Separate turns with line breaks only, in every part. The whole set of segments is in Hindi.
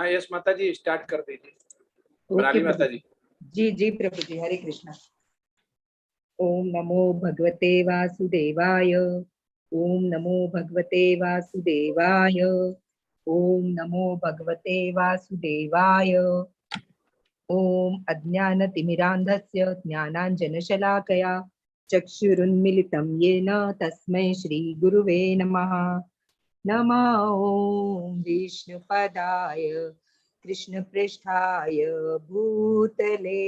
हाँ यश माता जी स्टार्ट कर दीजिए।
ओके
मृणाली
प्रभु
माता जी।
जी। जी प्रभु जी, हरे कृष्णा। ओम नमो भगवते वासुदेवाय। ओम नमो भगवते वासुदेवाय। ओम नमो भगवते वासुदेवाय। ओम अज्ञानतिमिरान्धस्य ज्ञानाञ्जनशलाकया चक्षुरुन्मिलितं येन तस्मै श्रीगुरुवे नमः। नमो ॐ विष्णुपदाय कृष्णपृष्ठाय भूतले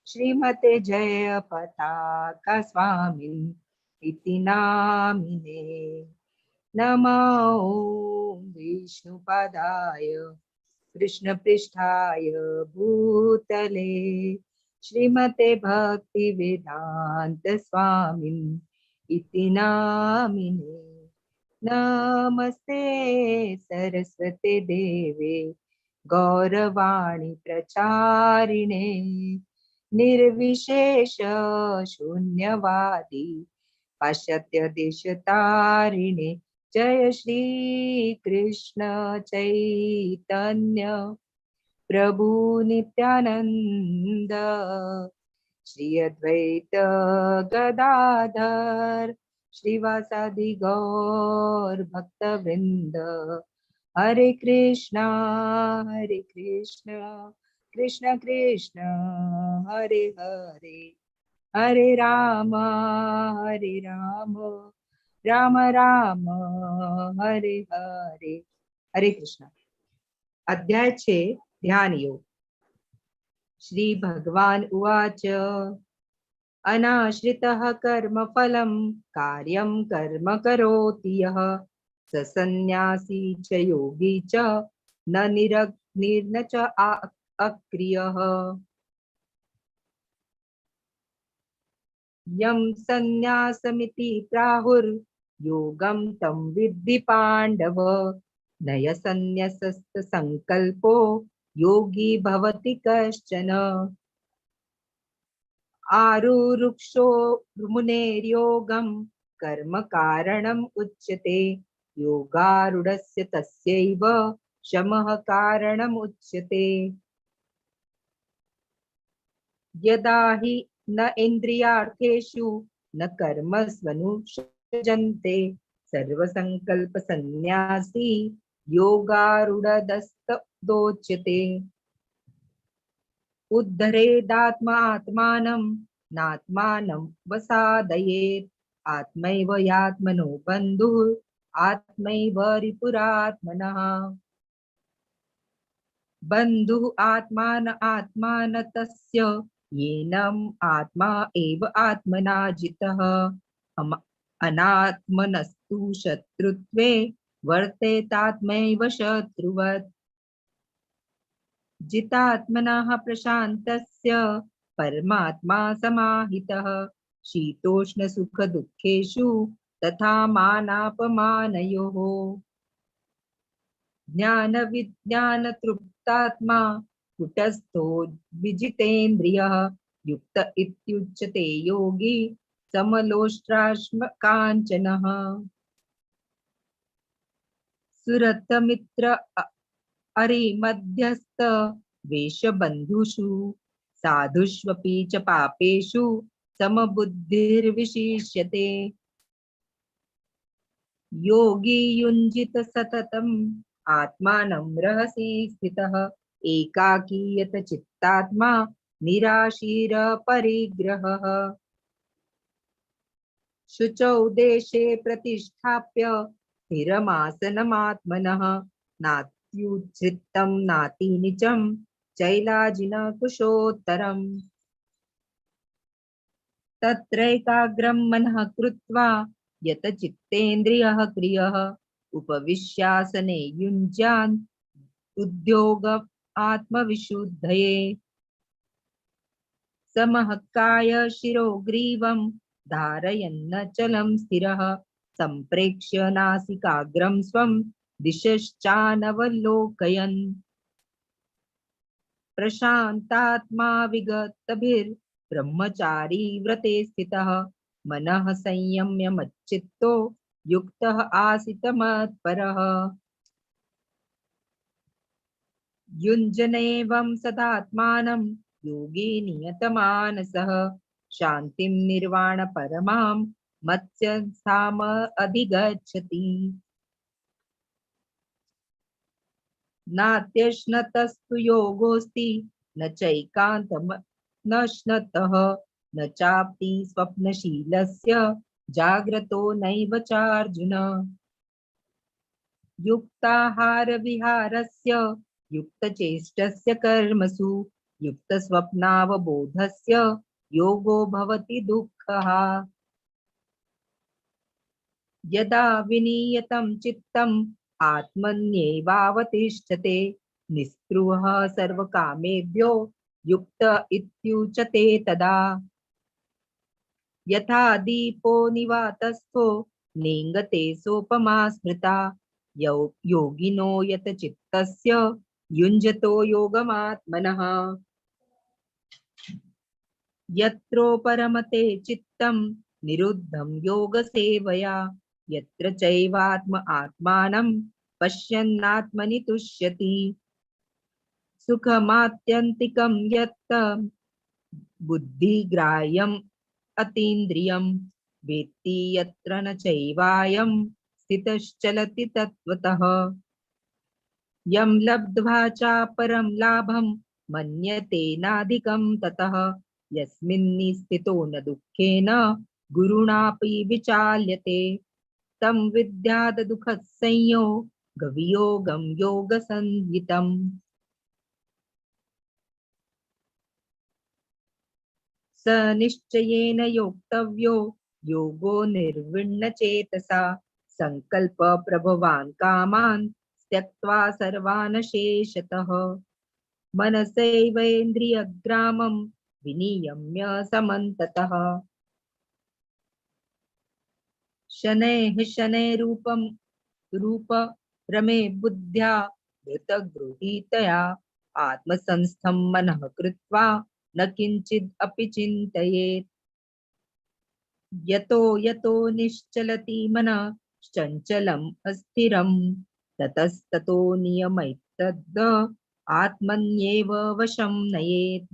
श्रीमते जय पताका स्वामिन् इति नामिने। नमो ॐ विष्णुपदाय कृष्णपृष्ठाय भूतले श्रीमते भक्तिवेदान्त स्वामिन् इति नामिने। नमस्ते सरस्वते देवे गौरवाणी प्रचारिणे निर्विशेष शून्यवादी पाश्चात्य देशतारिणे। जय श्री कृष्ण चैतन्य प्रभु नित्यानंद श्री अद्वैत गदाधर श्रीवासादि गौर भक्त वृंद। हरे कृष्णा कृष्ण कृष्ण हरे हरे, हरे राम राम राम हरे हरे। हरे कृष्णा। अध्याय 6 ध्यान योग। श्री भगवान उवाच अनाश्रितः कर्मफलं कार्यं कर्म करोति यः स सन्न्यासी च योगी च न निरग्निर्न च अक्रियः। यं सन्न्यासमिति प्राहुर्योगं तं विद्धि पाण्डव न संकल्पो योगी भवति कश्चन। आरुरुक्षो मुनेर्योगं कर्म कारणम् उच्यते योगारूढस्य तस्यैव शमः कारणम् उच्यते। यदा हि न इन्द्रियार्थेषु न कर्मस्वनुषजन्ते सर्वसंकल्प सन्न्यासी योगारूढस्तदोच्यते। उद्धरेदात्मात्मानं नात्मानं वसादयेत् आत्मैव यात्मनो बन्धुः आत्मैव रिपुरात्मनः। बन्धुः आत्मान आत्मानतस्य येनम् आत्मा एव आत्मना जितः अनात्मनस्तु शत्रुत्वे वर्तेतात्मैव शत्रुवत्। जितात्मनः प्रशान्तस्य परमात्मा समाहितः शीतोष्ण सुख दुःखेषु तथा मानापमानयोः। ज्ञान विज्ञान तृप्तात्मा कुटस्थो विजितेन्द्रियः युक्त इत्युच्यते योगी समलोष्टाश्म काञ्चनः। सुरतमित्र अरिमध्यस्थ वेशबन्धुषु साधुष्वपि च पापेषु समबुद्धिर्विशिष्यते। योगी युञ्जित सततम् आत्मानं रहसि स्थितः एकाकीयत चित्तात्मा निराशीर परिग्रहः। शुचौ देशे प्रतिष्ठाप्य स्थिरमासनमात्मनः नात्युच्छ्रितं नातिनीचं चैलाजिन कुशोत्तरम्। तत्रैकाग्रं मनः कृत्वा यत चित्तेन्द्रियः क्रियः उपविश्यासने युञ्ज्यान् उद्योग आत्मविशुद्धये। समः काय शिरोग्रीवं धारयन्नचलं स्थिरः सम्प्रेक्ष्य नासिकाग्रं स्वं दिशश्चानवलोकयन्। प्रशान्तात्मा विगतभिर्ब्रह्मचारी व्रते स्थितः मनः संयम्य मच्चित्तो युक्तः आसीत् मत्परः। युञ्जनेवं सदात्मानं योगी नियतमानसः शान्तिं निर्वाण परमां मत्स्यस्थाम अधिगच्छति। नात्यश्नतस्तु योगोऽस्ति न चैकान्तमश्नतः न चाप्ति स्वप्नशीलस्य जाग्रतो नैव चार्जुन। युक्ताहारविहारस्य युक्तचेष्टस्य कर्मसु युक्तस्वप्नावबोधस्य योगो भवति दुःखः। यदा विनीयतं चित्तम् आत्मन्येवावतिष्ठते निःस्पृहः सर्वकामेभ्यो युक्त इत्युच्यते तदा। यथा दीपो निवातस्थो नेङ्गते सोपमा स्मृता योगिनो यत चित्तस्य युञ्जतो योगमात्मनः। यत्रो परमते चित्तं निरुद्धं योगसेवया यत्र चैवात्म आत्मानं पश्यन्नात्मनि तुष्यति। सुखमात्यन्तिकं यत् बुद्धिग्राह्यम् अतीन्द्रियं वेत्ति यत्र न चैवायं स्थितश्चलति तत्त्वतः। यं लब्ध्वा चापरं लाभं मन्यते नाधिकं ततः यस्मिन्निस्थितो न दुःखेन गुरुणापि विचाल्यते तं विद्यात् दुःखसंयोगवियोगं योगसंज्ञितम्। स निश्चयेन योक्तव्यो योगो निर्विण्णचेतसा संकल्प प्रभवान् कामान् त्यक्त्वा सर्वान् शेषतः मनसैवेन्द्रियग्रामं विनियम्य समन्ततः शनैः शनैः रूप रमे बुद्ध्या धृतगृहीतया आत्मसंस्थं मनः कृत्वा न किञ्चिद् अपि चिन्तयेत्। यतो यतो निश्चलति मनः चञ्चलम् अस्थिरं ततस्ततो नियमैतद् आत्मन्येव वशं नयेत्।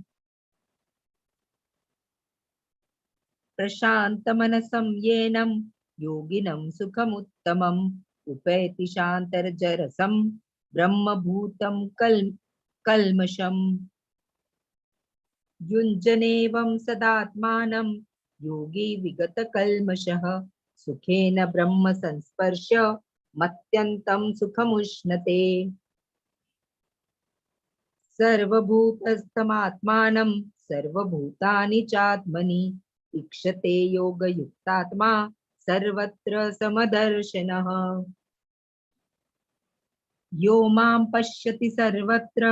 प्रशान्तमनसं येनं योगिनं सुखमुत्तमम् उपैति शान्तरजरसं ब्रह्मभूतं कल्मषम्। युञ्जनेवं सदात्मानं योगी विगतकल्मषः सुखेन ब्रह्म संस्पर्श मत्यन्तं सुखमुष्णते। सर्वभूतस्थमात्मानं सर्वभूतानि चात्मनि ईक्षते योगयुक्तात्मा सर्वत्र समदर्शनः। यो मां पश्यति सर्वत्र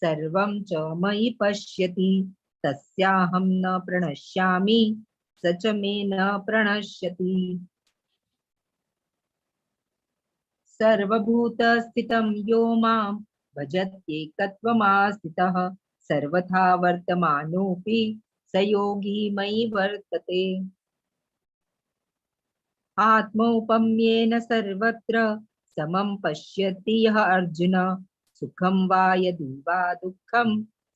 सर्वं च मयि पश्यति तस्याहं न प्रणश्यामि स च मे न प्रणश्यति। सर्वभूतस्थितं यो मां भजत्येकत्वमास्थितः सर्वथा वर्तमानोऽपि स योगी मयि वर्तते। आत्मौपम्येन सर्वत्र समं पश्यति यः अर्जुन सुखं वा यदि वा दुःखं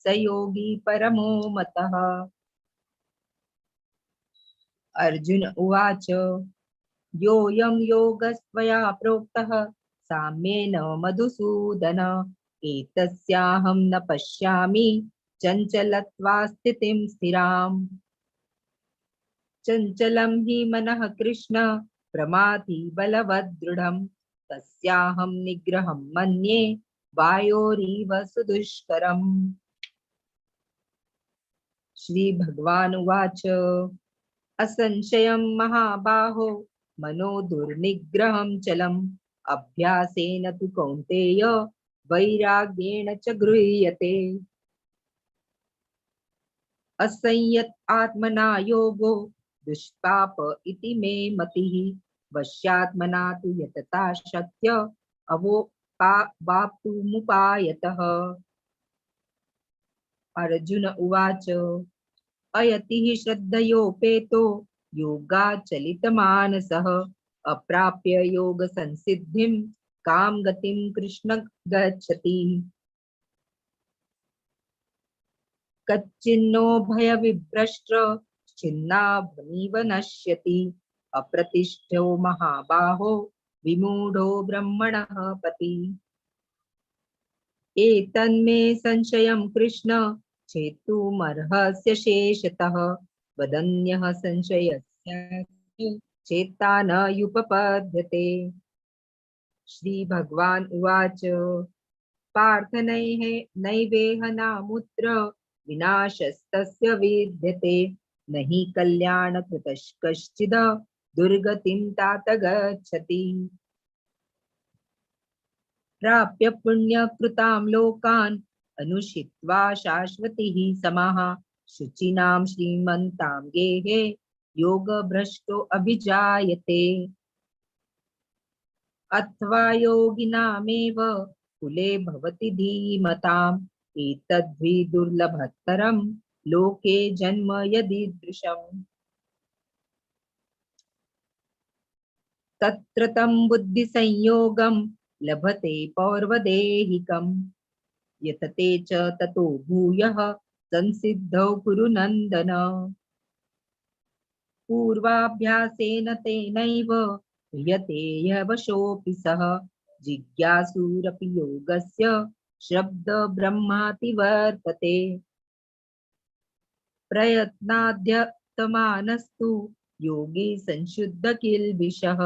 स योगी परमो मतः। अर्जुन उवाच योऽयं योगस्त्वया प्रोक्तः साम्येन मधुसूदन एतस्याहं न पश्यामि चञ्चलत्वा स्थितिं स्थिराम्। चञ्चलं हि मनः कृष्ण प्रमाथि बलवद्दृढं तस्याहं निग्रहं मन्ये वायोरिव सुदुष्करम्। श्रीभगवानुवाच असंशयं महाबाहो मनो दुर्निग्रहं चलम् अभ्यासेन तु कौन्तेय वैराग्येण च गृह्यते। असंयत आत्मना योगो दुष्पाप इति मे मतिः वश्यात्मना तु यतता शक्य वाप्तुमुपायतः। अर्जुन उवाच अयतिः श्रद्धयोपेतो योगाचलितमानसः अप्राप्य योगसंसिद्धिं कां गतिं कृष्ण गच्छति। कच्चिन्नो भय विभ्रष्ट छिन्नाभनीव नश्यति अप्रतिष्ठो महाबाहो विमूढ़ो ब्रह्मणः पति। एतन्मे संशयं कृष्ण छेत्तुमर्हस्य शेषतः वदन्यः संशयस्य चेत्ता न युपपद्यते। श्री भगवान उवाच पार्थ नैवेह नामुत्र विनाशस्तस्य विद्यते न हि कल्याणकृतः कश्चिद् दुर्गतिं तात गच्छति। प्राप्य पुण्यकृतां लोकान् अनुषित्वा शाश्वतिः समाः शुचिनां श्रीमन्तां गेहे योगभ्रष्टो अभिजायते। अथवा योगिनामेव कुले भवति धीमताम् एतद्वि दुर्लभतरं लोके जन्म यदीदृशम्। तत्र तं बुद्धिसंयोगं लभते पौर्वदेहिकम् यतते च ततो भूयः संसिद्धौ कुरु नन्दन। पूर्वाभ्यासेन तेनैव ह्रियते यवशोऽपि सः जिज्ञासुरपि योगस्य शब्द ब्रह्माति वर्तते। प्रयत्नाद्यतमानस्तु योगी संशुद्ध किल्बिषः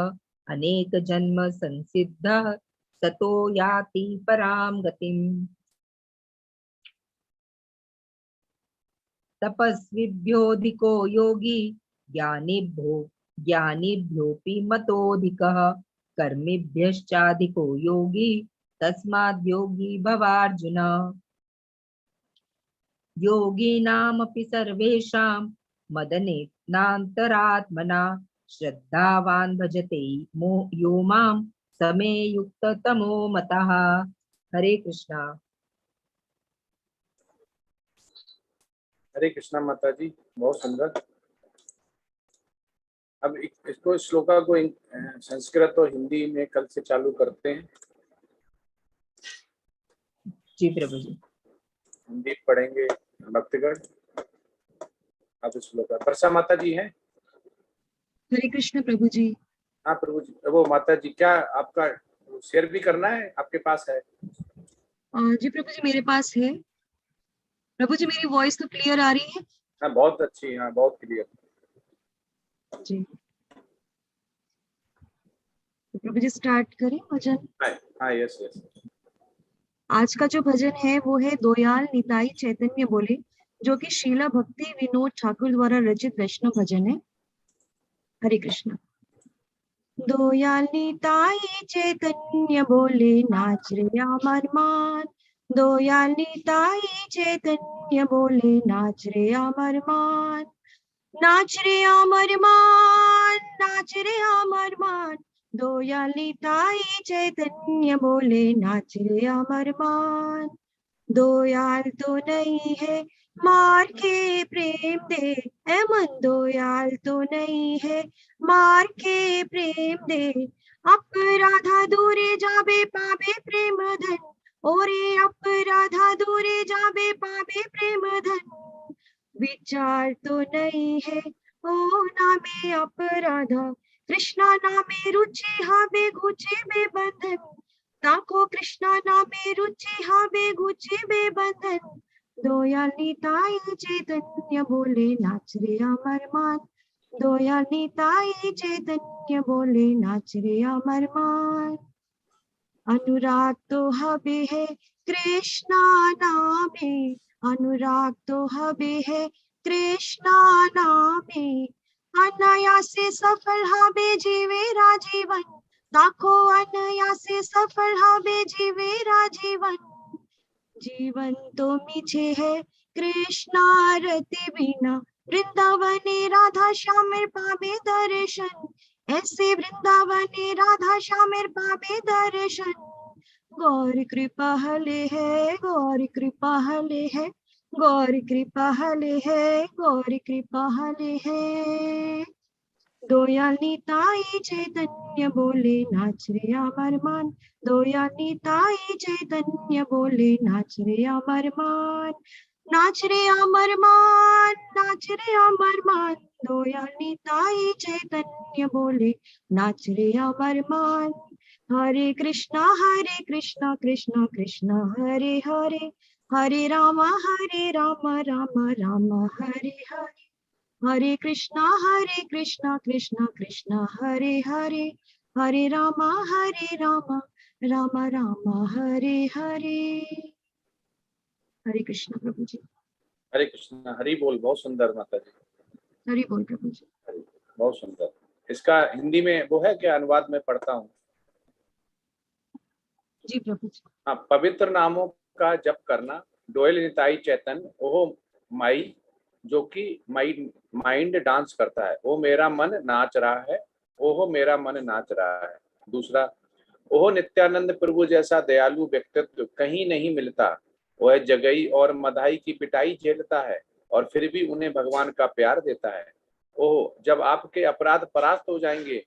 अनेक जन्म संसिद्धः ततो याति परां गतिम्। तपस्विभ्योऽधिको योगी ज्ञानिभ्योऽपि मतोऽधिकः कर्मिभ्यश्चाधिको योगी तस्माद् योगी भवार्जुन। योगिनामपि सर्वेषां मदनेनान्तरात्मना श्रद्धावान् भजते यो मां समे युक्ततमो मतः। हरे कृष्णा।
हरे कृष्णा माता जी, बहुत सुंदर। अब इसको श्लोका को संस्कृत और हिंदी में कल से चालू करते हैं।
जी प्रभु जी।
हिंदी पढ़ेंगे भक्तगण। अब श्लोका वर्षा माता जी हैं।
हरे कृष्ण प्रभु जी।
हाँ प्रभु जी। वो माता जी क्या आपका शेयर भी करना है, आपके पास है?
जी प्रभु जी मेरे पास है। प्रभु जी मेरी वॉइस तो क्लियर आ रही है?
हाँ बहुत अच्छी, हाँ बहुत क्लियर
जी। तो प्रभु जी स्टार्ट करें भजन।
हाँ यस यस।
आज का जो भजन है वो है दोयाल निताई चैतन्य बोले, जो कि शीला भक्ति विनोद ठाकुर द्वारा रचित वैष्णव भजन है। हरे कृष्ण। दोयाल निताई चैतन्य बोले नाच रे अमर मान, दोयाल निताई चैतन्य बोले नाच रे अमर मान, नाच रे अमर मान, नाच रे अमर मान, दोयाल निताई चैतन्य बोले नाच रे अमर मान। दोयाल तो नहीं है मार के प्रेम दे, ए मन दोयाल तो नहीं है मार के प्रेम दे, अपराधा दूरे जाबे पाबे प्रेम धन, ओरे अपराधा दूरे जाबे पाबे प्रेम धन। विचार तो नहीं है ओ नामे अपराधा, कृष्णा नामे रुचि हाबे घुचे में बंधन, ताको कृष्णा नामे रुचि हाबे घुचे में बंधन। दोयाल निताई चैतन्य बोले नाच रे अमर मान, दोयाल निताई चैतन्य बोले नाच रे अमर मान। अनुराग तो हबे है कृष्णा नामे, अनुराग तो हबे है कृष्णा नामे, अनायासे सफल हबे जीवे राजीवन, ताको अनायासे सफल हबे जीवे राजीवन। जीवन तो मीठे है कृष्णा रति बिना, वृंदावने राधा श्यामेर पावे दर्शन, ऐसे वृंदावने राधा श्यामेर पावे दर्शन। गौर कृपा हले है, गौर कृपा हले है, गौर कृपा हले है, गौर कृपा हले है। दोयाल निताई चैतन्य बोले नाच रे अमर मान, दोयाल निताई चैतन्य बोले नाच रे अमर मान, नाच रे अमर मान, नाच रे अमर मान, दोया निताई चैतन्य बोले, नाच रे अमर मान। हरे कृष्णा कृष्णा कृष्णा हरे हरे, हरे राम राम राम हरे हरे, हरे कृष्णा कृष्णा कृष्णा हरे हरे, हरे राम राम राम हरे हरे। हरे कृष्णा प्रभु जी।
हरे कृष्ण, हरि बोल। बहुत सुंदर माता जी,
हरि बोल प्रभु जी।
हरि, बहुत सुंदर। इसका हिंदी में वो है क्या, अनुवाद में पढ़ता हूँ।
जी प्रभु जी।
हाँ, पवित्र नामों का जप करना, डोयल निताई चैतन्य, ओहो माई, जो कि माइंड डांस करता है, वो मेरा मन नाच रहा है, ओहो मेरा मन नाच रहा है। दूसरा, ओहो नित्यानंद प्रभु जैसा दयालु व्यक्तित्व कहीं नहीं मिलता, वह जगई और मधाई की पिटाई झेलता है और फिर भी उन्हें भगवान का प्यार देता है। ओह, जब आपके अपराध परास्त हो जाएंगे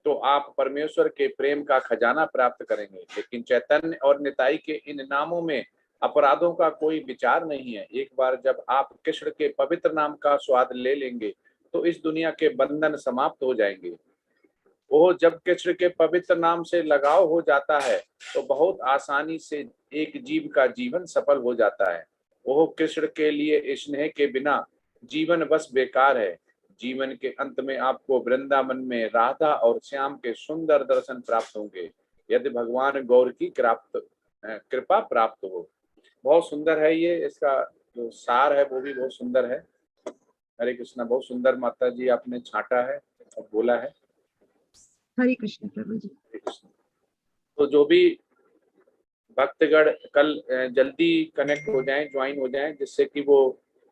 तो आप परमेश्वर के प्रेम का खजाना प्राप्त करेंगे, लेकिन चैतन्य और निताई के इन नामों में अपराधों का कोई विचार नहीं है। एक बार जब आप कृष्ण के पवित्र नाम का स्वाद ले लेंगे तो इस दुनिया के बंधन समाप्त हो जाएंगे। वो जब कृष्ण के पवित्र नाम से लगाव हो जाता है तो बहुत आसानी से एक जीव का जीवन सफल हो जाता है। वो कृष्ण के लिए स्नेह के बिना जीवन बस बेकार है। जीवन के अंत में आपको वृंदावन में राधा और श्याम के सुंदर दर्शन प्राप्त होंगे, यदि भगवान गौर की कृपा प्राप्त हो। बहुत सुंदर है ये, इसका जो सार है वो भी बहुत सुंदर है। हरे कृष्णा, बहुत सुंदर माता जी आपने छांटा है और बोला है।
हरे कृष्ण प्रभु जी।
तो जो भी भक्तगण कल जल्दी कनेक्ट हो जाएं, ज्वाइन हो जाएं, जिससे कि वो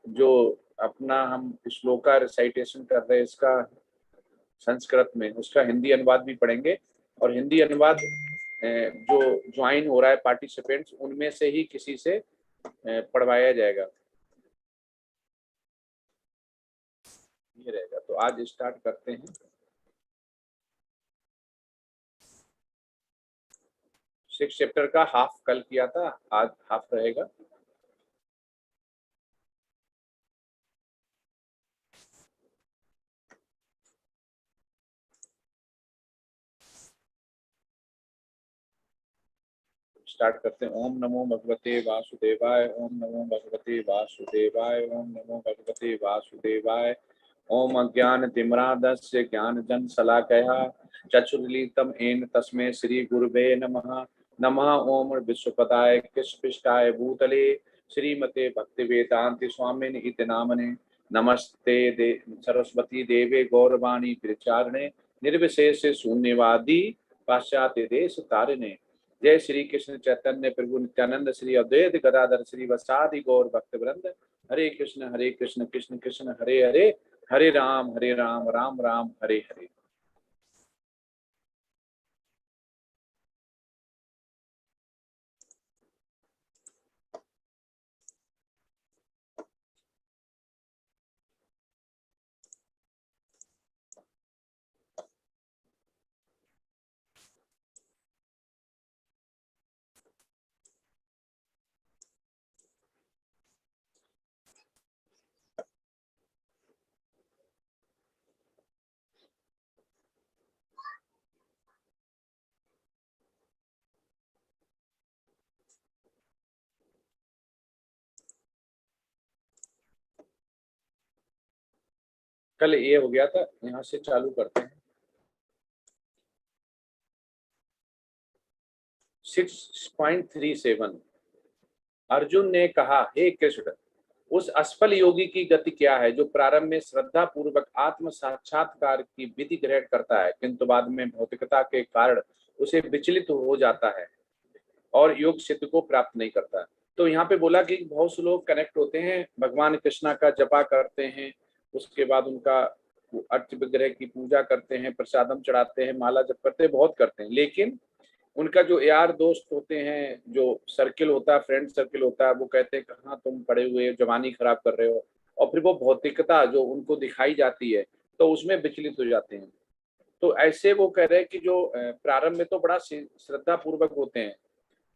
जो अपना हम श्लोका रिसाइटेशन कर रहे हैं इसका संस्कृत में, उसका हिंदी अनुवाद भी पढ़ेंगे। और हिंदी अनुवाद जो ज्वाइन हो रहा है पार्टिसिपेंट्स, उनमें से ही किसी से पढ़वाया जाएगा। ये रहेगा। तो आज स्टार्ट करते हैं। 6 चैप्टर का हाफ कल किया था, आज हाफ रहेगा। स्टार्ट करते हैं। ओम नमो भगवते वासुदेवाय, ओम नमो भगवते वासुदेवाय, ओम नमो भगवते वासुदेवाय। ओम अज्ञान तिम्रादस्य ज्ञान जन शलाकया चक्षुर्लीतम येन तस्मै श्री गुरुवे नमः। नमः ओम विश्वपदाय कृष्णपृष्ठाय भूतले श्रीमते भक्तिवेदांति स्वामिने इति नामने। नमस्ते सरस्वती देवे गौरवाणी प्रचारणे निर्विशेष शून्यवादी पाश्चात्य देश तारिणे। जय श्री कृष्ण चैतन्य प्रभु नित्यानंद श्री अद्वैत गदाधर श्री वसादि गौर भक्त वृंद। हरे कृष्ण कृष्ण कृष्ण हरे हरे, हरे राम राम राम हरे हरे। कल ये हो गया था, यहाँ से चालू करते हैं। 6.37 अर्जुन ने कहा, हे कृष्ण, उस असफल योगी की गति क्या है जो प्रारंभ में श्रद्धा पूर्वक आत्म साक्षात्कार की विधि ग्रहण करता है, किंतु बाद में भौतिकता के कारण उसे विचलित हो जाता है और योग सिद्ध को प्राप्त नहीं करता। तो यहाँ पे बोला कि बहुत से लोग कनेक्ट होते हैं, भगवान कृष्णा का जपा करते हैं, उसके बाद उनका अर्च विग्रह की पूजा करते हैं, प्रसादम चढ़ाते हैं, माला जप करते हैं, बहुत करते हैं, लेकिन उनका जो यार दोस्त होते हैं, जो सर्किल होता है, फ्रेंड सर्किल होता है, वो कहते हैं कहाँ तुम पड़े हुए जवानी खराब कर रहे हो, और फिर वो भौतिकता जो उनको दिखाई जाती है तो उसमें विचलित हो जाते हैं। तो ऐसे वो कह रहे हैं कि जो प्रारंभ में तो बड़ा श्रद्धा पूर्वक होते हैं,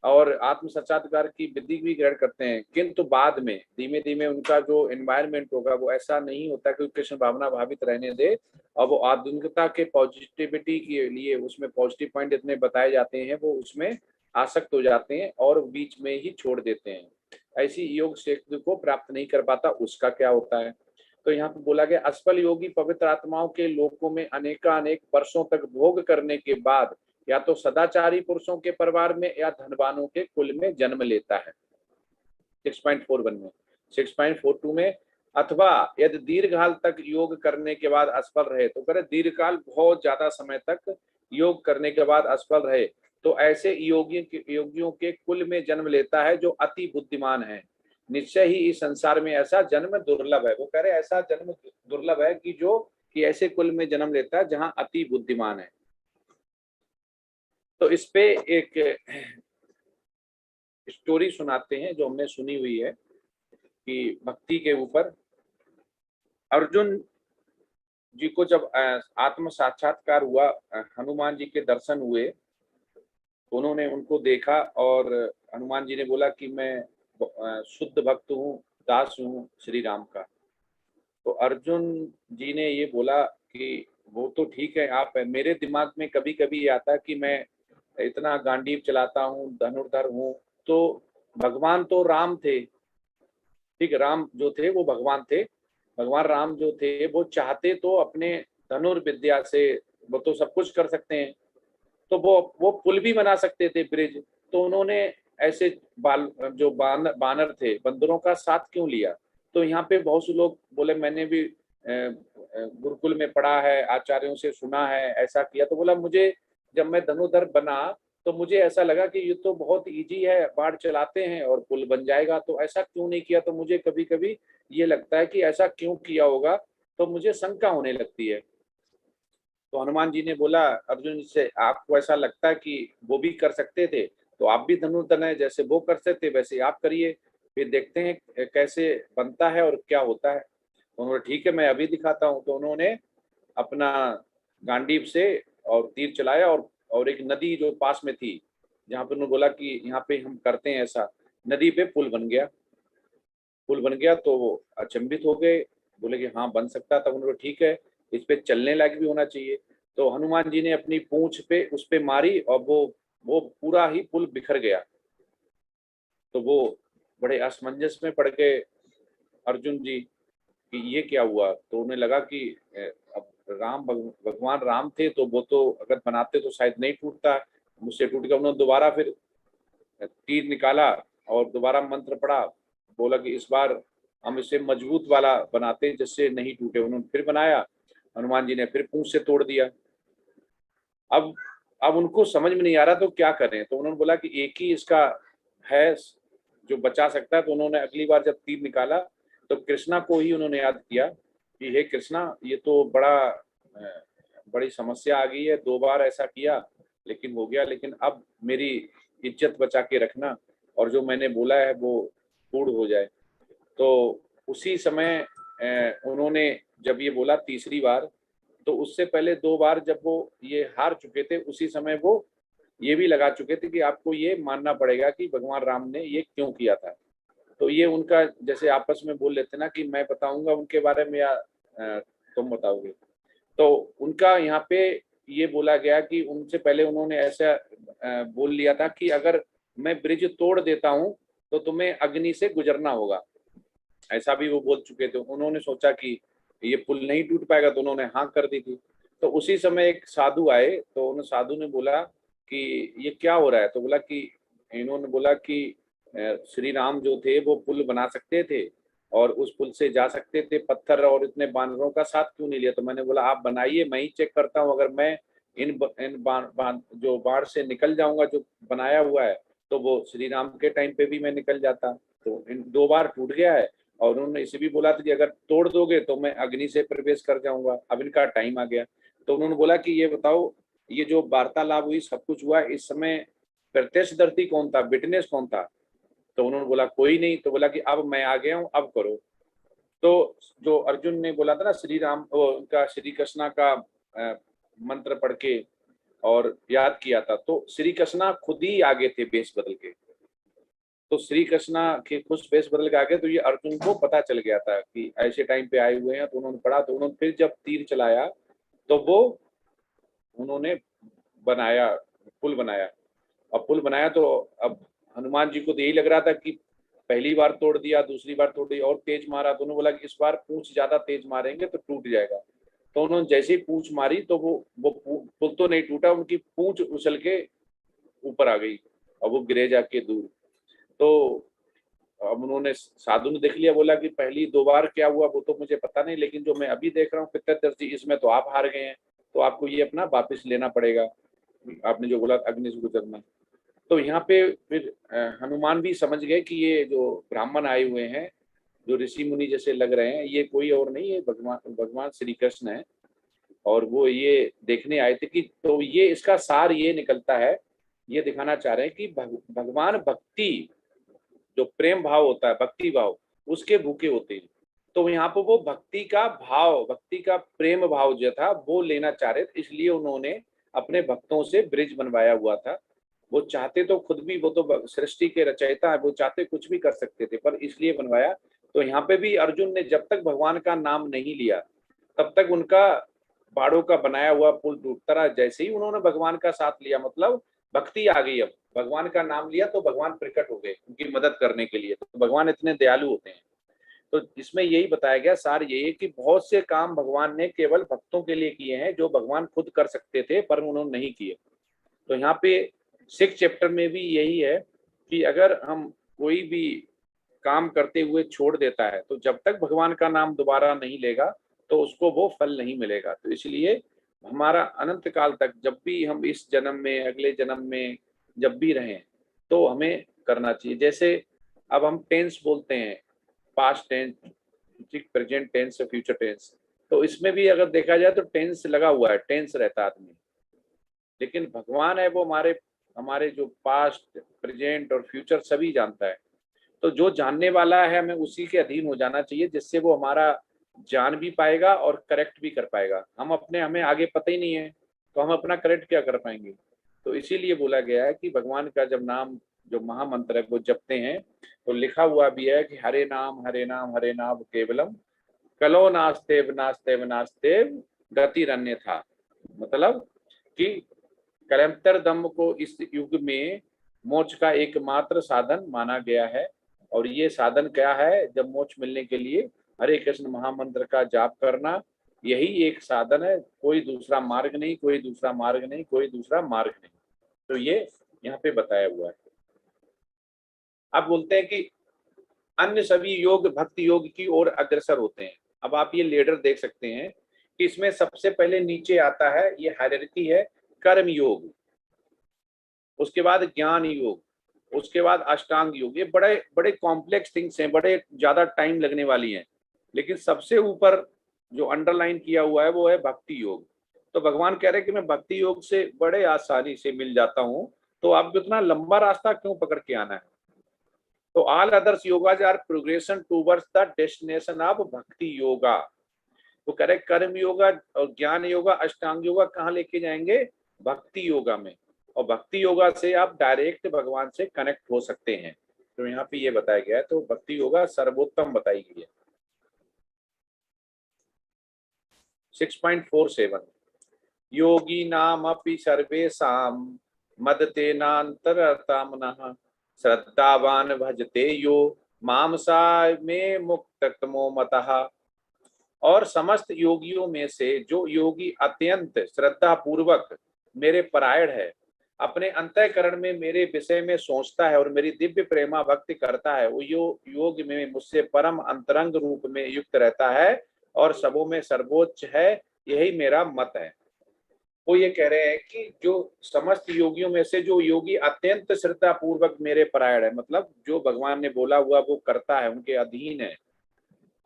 और आत्म साक्षात्कार की विधि भी ग्रहण करते हैं, किंतु बाद में धीमे धीमे उनका जो एनवायरनमेंट होगा वो ऐसा नहीं होता कि कृष्ण भावना भावित रहने दे, और वो आधुनिकता के पॉजिटिविटी के लिए उसमें पॉजिटिव पॉइंट इतने बताए जाते हैं, वो उसमें आसक्त हो जाते हैं और बीच में ही छोड़ देते हैं। ऐसी योग शक्ति को प्राप्त नहीं कर पाता, उसका क्या होता है? तो यहाँ पे बोला गया, असफल योगी पवित्र आत्माओं के लोकों में अनेकानेक वर्षों तक भोग करने के बाद या तो सदाचारी पुरुषों के परिवार में या धनवानों के कुल में जन्म लेता है। 6.41 में, 6.42 में, अथवा यदि दीर्घकाल तक योग करने के बाद असफल रहे, तो करे दीर्घकाल बहुत ज्यादा समय तक योग करने के बाद असफल रहे, तो ऐसे योगियों के कुल में जन्म लेता है जो अति बुद्धिमान है। निश्चय ही इस संसार में ऐसा जन्म दुर्लभ है। वो कह रहे ऐसा जन्म दुर्लभ है कि ऐसे कुल में जन्म लेता है जहां अति बुद्धिमान है। तो इस पे एक स्टोरी सुनाते हैं जो हमने सुनी हुई है कि भक्ति के ऊपर अर्जुन जी को जब आत्म साक्षात्कार हुआ, हनुमान जी के दर्शन हुए, तो उन्होंने उनको देखा और हनुमान जी ने बोला कि मैं शुद्ध भक्त हूँ, दास हूँ श्री राम का। तो अर्जुन जी ने ये बोला कि वो तो ठीक है आप, मेरे दिमाग में कभी कभी ये आता है कि मैं इतना गांडीव चलाता हूँ, धनुर्धर हूँ, तो भगवान तो राम थे, ठीक, राम जो थे वो भगवान थे, भगवान राम जो थे वो चाहते तो अपने धनुर्विद्या से वो तो सब कुछ कर सकते हैं, तो वो पुल भी बना सकते थे, ब्रिज। तो उन्होंने ऐसे जो बानर थे, बंदरों का साथ क्यों लिया? तो यहाँ पे बहुत से लोग बोले मैंने भी गुरुकुल में पढ़ा है, आचार्यों से सुना है, ऐसा किया। तो बोला मुझे जब मैं धनुर्धर बना तो मुझे ऐसा लगा कि ये तो बहुत इजी है, बाढ़ चलाते हैं और पुल बन जाएगा, तो ऐसा क्यों नहीं किया? तो मुझे कभी कभी ये लगता है कि ऐसा क्यों किया होगा, तो मुझे शंका होने लगती है। तो हनुमान जी ने बोला अर्जुन से, आपको ऐसा लगता है कि वो भी कर सकते थे, तो आप भी धनुर्धर है, जैसे वो कर सकते वैसे आप करिए, फिर देखते हैं कैसे बनता है और क्या होता है। तो उन्होंने ठीक है मैं अभी दिखाता हूँ। तो उन्होंने अपना गांडीव से और तीर चलाया और एक नदी जो पास में थी, जहाँ पे उन्होंने बोला कि यहाँ पे हम करते हैं ऐसा, नदी पे पुल बन गया। पुल बन गया तो वो अचंभित हो गए, बोले कि हाँ बन सकता। तब उन्होंने ठीक है इस पे चलने लायक भी होना चाहिए। तो हनुमान जी ने अपनी पूंछ पे उस पे मारी और वो पूरा ही पुल बिखर गया। तो वो बड़े असमंजस में पड़ गए अर्जुन जी कि ये क्या हुआ। तो उन्हें लगा कि अब भगवान राम थे तो वो तो अगर बनाते तो शायद नहीं टूटता, मुझसे टूट गया। उन्होंने दोबारा फिर तीर निकाला और दोबारा मंत्र पढ़ा, बोला कि इस बार हम इसे मजबूत वाला बनाते हैं जिससे नहीं टूटे। उन्होंने फिर बनाया, हनुमान जी ने फिर पूंछ से तोड़ दिया। अब उनको समझ में नहीं आ रहा तो क्या करें। तो उन्होंने बोला कि एक ही इसका है जो बचा सकता है। तो उन्होंने अगली बार जब तीर निकाला तो कृष्णा को ही उन्होंने याद किया कि हे कृष्णा, ये तो बड़ी समस्या आ गई है, 2 बार ऐसा किया लेकिन हो गया, लेकिन अब मेरी इज्जत बचा के रखना और जो मैंने बोला है वो पूर्ण हो जाए। तो उसी समय उन्होंने जब ये बोला तीसरी बार, तो उससे पहले 2 बार जब वो ये हार चुके थे, उसी समय वो ये भी लगा चुके थे कि आपको ये मानना पड़ेगा कि भगवान राम ने ये क्यों किया था। तो ये उनका जैसे आपस में बोल लेते ना कि मैं बताऊंगा उनके बारे में या तुम बताओगे। तो उनका यहाँ पे ये बोला गया कि उनसे पहले उन्होंने ऐसा बोल लिया था कि अगर मैं ब्रिज तोड़ देता हूँ तो तुम्हें अग्नि से गुजरना होगा, ऐसा भी वो बोल चुके थे। उन्होंने सोचा कि ये पुल नहीं टूट पाएगा तो उन्होंने हाँ कर दी थी। तो उसी समय एक साधु आए, तो उन साधु ने बोला कि ये क्या हो रहा है। तो बोला कि इन्होंने बोला कि श्री राम जो थे वो पुल बना सकते थे और उस पुल से जा सकते थे, पत्थर और इतने बानरों का साथ क्यों नहीं लिया। तो मैंने बोला आप बनाइए, मैं ही चेक करता हूँ, अगर मैं जो बाढ़ से निकल जाऊंगा जो बनाया हुआ है तो वो श्री राम के टाइम पे भी मैं निकल जाता। तो इन 2 बार टूट गया है और उन्होंने इसे भी बोला था कि अगर तोड़ दोगे तो मैं अग्नि से प्रवेश कर जाऊंगा, अब इनका टाइम आ गया। तो उन्होंने बोला कि ये बताओ, ये जो वार्तालाप हुई सब कुछ हुआ, इस समय प्रत्यक्षदर्शी कौन था, विटनेस कौन था। तो उन्होंने बोला कोई नहीं। तो बोला कि अब मैं आ गया हूँ, अब करो। तो जो अर्जुन ने बोला था ना श्री राम उनका श्री कृष्णा का मंत्र पढ़ के और याद किया था। तो श्री कृष्णा खुद ही आगे थे बेस बदल के। तो श्री कृष्णा के खुद बेस बदल के आगे, तो ये अर्जुन को पता चल गया था कि ऐसे टाइम पे आए हुए हैं। तो उन्होंने पढ़ा, तो उन्होंने फिर जब तीर चलाया तो वो उन्होंने बनाया, पुल बनाया। अब पुल बनाया तो अब हनुमान जी को तो यही लग रहा था कि पहली बार तोड़ दिया, दूसरी बार तोड़ दिया और तेज मारा, तो उन्होंने बोला कि इस बार पूंछ ज्यादा तेज मारेंगे तो टूट जाएगा। तो उन्होंने जैसे ही पूंछ मारी तो वो पुल तो नहीं टूटा, उनकी पूंछ उछल के ऊपर आ गई और वो गिरे जाके दूर। तो अब उन्होंने, साधु ने देख लिया, बोला कि पहली 2 बार क्या हुआ वो तो मुझे पता नहीं, लेकिन जो मैं अभी देख रहा हूँ पितरदर्शी, इसमें तो आप हार गए हैं, तो आपको ये अपना वापिस लेना पड़ेगा, आपने जो बोला अग्नि से गुजरना। तो यहाँ पे फिर हनुमान भी समझ गए कि ये जो ब्राह्मण आए हुए हैं, जो ऋषि मुनि जैसे लग रहे हैं, ये कोई और नहीं, ये भगवान श्री कृष्ण है। और वो ये देखने आए थे कि, तो ये इसका सार ये निकलता है, ये दिखाना चाह रहे हैं कि भगवान भक्ति, जो प्रेम भाव होता है, भक्ति भाव, उसके भूखे होते हैं। तो यहाँ पर वो भक्ति का भाव, भक्ति का प्रेम भाव जो था वो लेना चाह रहे थे, इसलिए उन्होंने अपने भक्तों से ब्रिज बनवाया हुआ था। वो चाहते तो खुद भी, वो तो सृष्टि के रचयिता है, वो चाहते कुछ भी कर सकते थे, पर इसलिए बनवाया। तो यहाँ पे भी अर्जुन ने जब तक भगवान का नाम नहीं लिया तब तक उनका बाड़ों का बनाया हुआ पुल टूटता रहा। जैसे ही उन्होंने भगवान का साथ लिया, मतलब भक्ति आ गई, अब भगवान का नाम लिया तो भगवान प्रकट हो गए उनकी मदद करने के लिए। तो भगवान इतने दयालु होते हैं। तो इसमें यही बताया गया, सार यही है कि बहुत से काम भगवान ने केवल भक्तों के लिए किए हैं जो भगवान खुद कर सकते थे पर उन्होंने नहीं किए। तो यहाँ पे 6 चैप्टर में भी यही है कि अगर हम कोई भी काम करते हुए छोड़ देता है तो जब तक भगवान का नाम दोबारा नहीं लेगा तो उसको वो फल नहीं मिलेगा। तो इसलिए हमारा अनंत काल तक, जब भी हम इस जन्म में, अगले जन्म में जब भी रहें, तो हमें करना चाहिए। जैसे अब हम टेंस बोलते हैं, past tense, present tense, future tense, तो इसमें भी अगर देखा जाए तो टेंस लगा हुआ है, टेंस रहता आदमी। लेकिन भगवान है वो हमारे हमारे जो पास्ट, प्रेजेंट और फ्यूचर सभी जानता है। तो जो जानने वाला है हमें उसी के अधीन हो जाना चाहिए, जिससे वो हमारा जान भी पाएगा और करेक्ट भी कर पाएगा। हमें आगे पता ही नहीं है तो हम अपना करेक्ट क्या कर पाएंगे। तो इसीलिए बोला गया है कि भगवान का जब नाम, जो महामंत्र है वो जपते हैं, तो लिखा हुआ भी है कि हरे नाम हरे नाम हरे नाम केवलम, कलो नास्तेव नास्तेव नास्तेव गतिरन्य था। मतलब कि कलंतर दम को इस युग में मोक्ष का एकमात्र साधन माना गया है। और ये साधन क्या है, जब मोक्ष मिलने के लिए हरे कृष्ण महामंत्र का जाप करना, यही एक साधन है, कोई दूसरा मार्ग नहीं, कोई दूसरा मार्ग नहीं, कोई दूसरा मार्ग नहीं। तो ये यहाँ पे बताया हुआ है। अब बोलते हैं कि अन्य सभी योग भक्ति योग की ओर अग्रसर होते हैं। अब आप ये लेडर देख सकते हैं कि इसमें सबसे पहले नीचे आता है, ये हायरार्की है, कर्म योग, उसके बाद ज्ञान योग, उसके बाद अष्टांग योग। ये बड़े बड़े कॉम्प्लेक्स थिंग्स हैं, बड़े ज्यादा टाइम लगने वाली हैं, लेकिन सबसे ऊपर जो अंडरलाइन किया हुआ है वो है भक्ति योग। तो भगवान कह रहे हैं कि मैं भक्ति योग से बड़े आसानी से मिल जाता हूँ, तो आपको इतना लंबा रास्ता क्यों पकड़ के आना है। तो all others yogas are progression towards the destination of bhakti yoga. तो कह रहे कर्म योगा और ज्ञान योगा, अष्टांग योगा कहाँ लेके जाएंगे, भक्ति योगा में। और भक्ति योगा से आप डायरेक्ट भगवान से कनेक्ट हो सकते हैं। तो यहाँ पे ये बताया गया है। तो भक्ति योगा सर्वोत्तम बताई गई है। 6.47 योगी नाम अपि सर्वेषां मदतेनान्तरतामनः श्रद्धावान भजते यो माम सा में मुक्ततमो मतः। और समस्त योगियों में से जो योगी अत्यंत श्रद्धा पूर्वक मेरे परायण है, अपने अंतःकरण में मेरे विषय में सोचता है और मेरी दिव्य प्रेमा भक्ति करता है, वो योग में मुझसे परम अंतरंग रूप में युक्त रहता है और सबों में सर्वोच्च है, यही मेरा मत है। वो ये कह रहे हैं कि जो समस्त योगियों में से जो योगी अत्यंत श्रद्धा पूर्वक मेरे परायण है, मतलब जो भगवान ने बोला हुआ वो करता है, उनके अधीन है,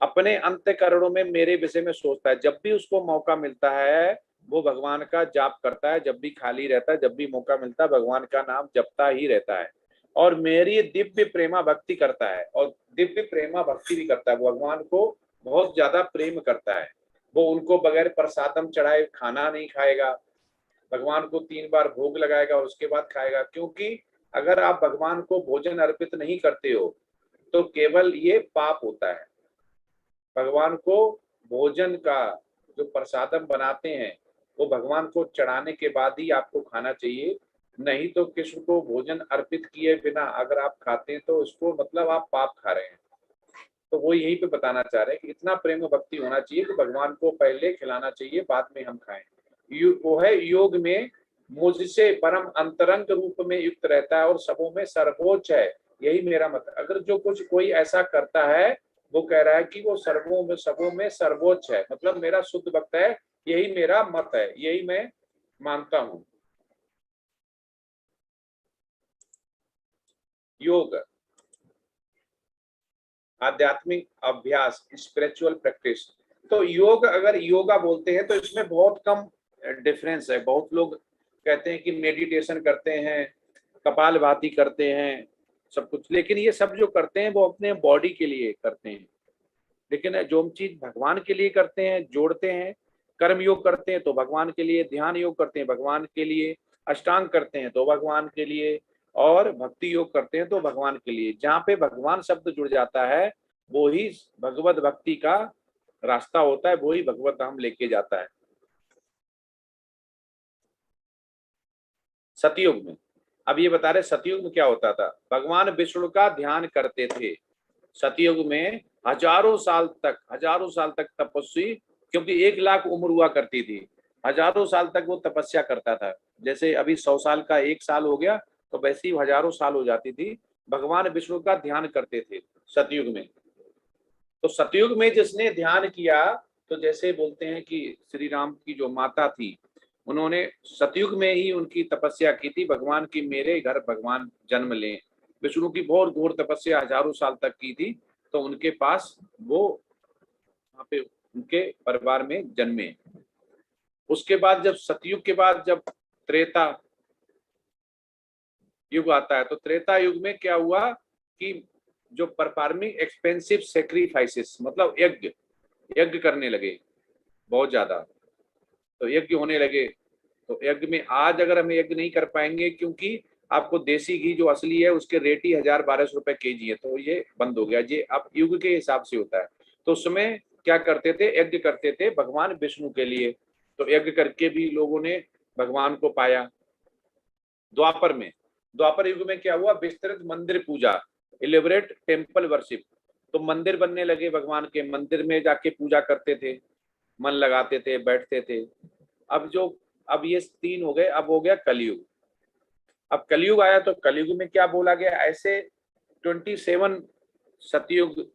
अपने अंतःकरणों में मेरे विषय में सोचता है, जब भी उसको मौका मिलता है वो भगवान का जाप करता है, जब भी खाली रहता है, जब भी मौका मिलता है भगवान का नाम जपता ही रहता है और मेरी दिव्य प्रेमा भक्ति करता है। और दिव्य प्रेमा भक्ति भी करता है, भगवान को बहुत ज्यादा प्रेम करता है। वो उनको बगैर प्रसादम चढ़ाए खाना नहीं खाएगा, भगवान को 3 बार भोग लगाएगा, उसके बाद खाएगा। क्योंकि अगर आप भगवान को भोजन अर्पित नहीं करते हो तो केवल ये पाप होता है। भगवान को भोजन का जो प्रसादम बनाते हैं वो भगवान को चढ़ाने के बाद ही आपको खाना चाहिए, नहीं तो कृष्ण को भोजन अर्पित किए बिना अगर आप खाते हैं तो उसको मतलब आप पाप खा रहे हैं। तो वो यहीं पे बताना चाह रहे हैं कि इतना प्रेम भक्ति होना चाहिए कि भगवान को पहले खिलाना चाहिए, बाद में हम खाएं। वो है योग में मुझसे परम अंतरंग रूप में युक्त रहता है और सबों में सर्वोच्च है, यही मेरा मत है। अगर जो कुछ कोई ऐसा करता है वो कह रहा है कि वो सर्वों में सबों में सर्वोच्च है, मतलब मेरा शुद्ध भक्त है, यही मेरा मत है, यही मैं मानता हूं। योग आध्यात्मिक अभ्यास, स्पिरिचुअल प्रैक्टिस। तो योग अगर योगा बोलते हैं तो इसमें बहुत कम डिफरेंस है। बहुत लोग कहते हैं कि मेडिटेशन करते हैं, कपालभाति करते हैं, सब कुछ, लेकिन ये सब जो करते हैं वो अपने बॉडी के लिए करते हैं। लेकिन जो हम चीज भगवान के लिए करते हैं, जोड़ते हैं, कर्म योग करते हैं तो भगवान के लिए, ध्यान योग करते हैं भगवान के लिए, अष्टांग करते हैं तो भगवान के लिए, और भक्ति योग करते हैं तो भगवान के लिए। जहाँ पे भगवान शब्द जुड़ जाता है वो ही भगवत भक्ति का रास्ता होता है, वो ही भगवत धाम लेके जाता है। सतयुग में, अब ये बता रहे सतयुग में क्या होता था। भगवान विष्णु का ध्यान करते थे सतयुग में, हजारों साल तक तपस्वी, क्योंकि 1 लाख उम्र हुआ करती थी, हजारों साल तक वो तपस्या करता था। जैसे अभी 100 साल का 1 साल हो गया तो वैसे ही हजारों साल हो जाती थी। भगवान विष्णु का ध्यान करते थे सतयुग में। तो सतयुग में जिसने ध्यान किया, तो जैसे बोलते हैं कि श्री राम की जो माता थी उन्होंने सतयुग में ही उनकी तपस्या की थी, भगवान की मेरे घर भगवान जन्म लें। विष्णु की बहुत घोर तपस्या हजारों साल तक की थी, तो उनके पास वो वहाँ पे उनके परिवार में जन्मे। उसके बाद जब सतयुग के बाद जब त्रेता युग आता है, तो त्रेता युग में क्या हुआ कि जो परफॉर्मिंग एक्सपेंसिव सेक्रीफाइसेस, मतलब यज्ञ यज्ञ करने लगे बहुत ज्यादा, तो यज्ञ होने लगे। तो यज्ञ में आज अगर हम यज्ञ नहीं कर पाएंगे, क्योंकि आपको देसी घी जो असली है उसके रेट ही 1000-1200 रुपए केजी है, तो ये बंद हो गया। ये अब युग के हिसाब से होता है। तो उस समय क्या करते थे, यज्ञ करते थे भगवान विष्णु के लिए। तो यज्ञ करके भी लोगों ने भगवान को पाया। द्वापर युग में क्या हुआ, विस्तृत मंदिर पूजा, इलेबरेट टेम्पल वर्शिप। तो मंदिर बनने लगे भगवान के, मंदिर में जाके पूजा करते थे, मन लगाते थे, बैठते थे। अब ये 3 हो गए। अब हो गया कलयुग। अब कलयुग आया तो कलयुग में क्या बोला गया, ऐसे 27 सतयुग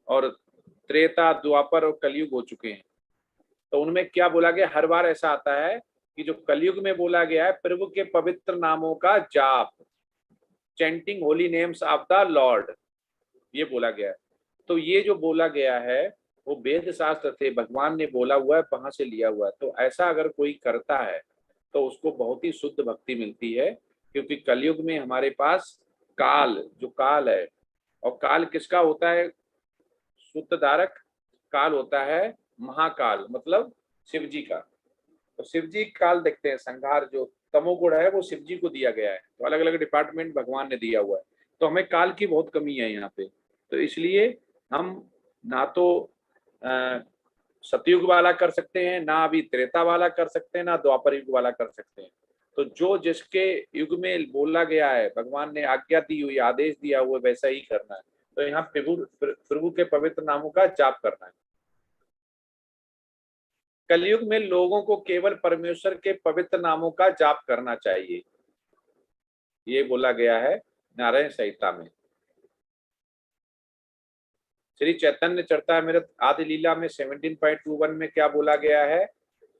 और त्रेता, द्वापर और कलयुग हो चुके हैं। तो उनमें क्या बोला गया, हर बार ऐसा आता है कि जो कलयुग में बोला गया है, प्रभु के पवित्र नामों का जाप, chanting Holi names of the Lord, ये बोला गया है। तो ये जो बोला गया है वो वेद शास्त्र थे, भगवान ने बोला हुआ है, वहां से लिया हुआ है। तो ऐसा अगर कोई करता है तो उसको बहुत ही शुद्ध भक्ति मिलती है। क्योंकि कलयुग में हमारे पास काल, जो काल है, और काल किसका होता है, शुद्ध धारक काल होता है महाकाल, मतलब शिव जी का। तो शिव जी काल देखते हैं, संहार जो तमोगुण है वो शिव जी को दिया गया है। तो अलग अलग डिपार्टमेंट भगवान ने दिया हुआ है। तो हमें काल की बहुत कमी है यहाँ पे। तो इसलिए हम ना तो सतयुग वाला कर सकते हैं, ना अभी त्रेता वाला कर सकते हैं, ना द्वापर युग वाला कर सकते हैं। तो जो जिसके युग में बोला गया है, भगवान ने आज्ञा दी हुई, आदेश दिया हुआ, वैसा ही करना है। तो यहाँ प्रभु के पवित्र नामों का जाप करना है। कलयुग में लोगों को केवल परमेश्वर के पवित्र नामों का जाप करना चाहिए, ये बोला गया है नारायण संहिता में। श्री चैतन्य चरितामृत आदि लीला में 17.21 में क्या बोला गया है,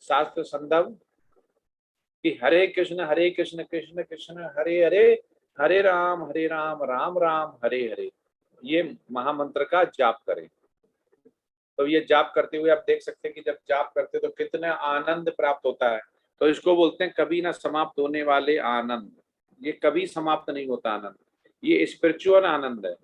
शास्त्र संदर्भ, कि हरे कृष्ण कृष्ण कृष्ण हरे हरे, हरे राम राम राम हरे हरे, ये महामंत्र का जाप करें। तो ये जाप करते हुए आप देख सकते हैं कि जब जाप करते तो कितना आनंद प्राप्त होता है। तो इसको बोलते हैं कभी ना समाप्त होने वाले आनंद। ये कभी समाप्त नहीं होता आनंद, ये स्पिरिचुअल आनंद है।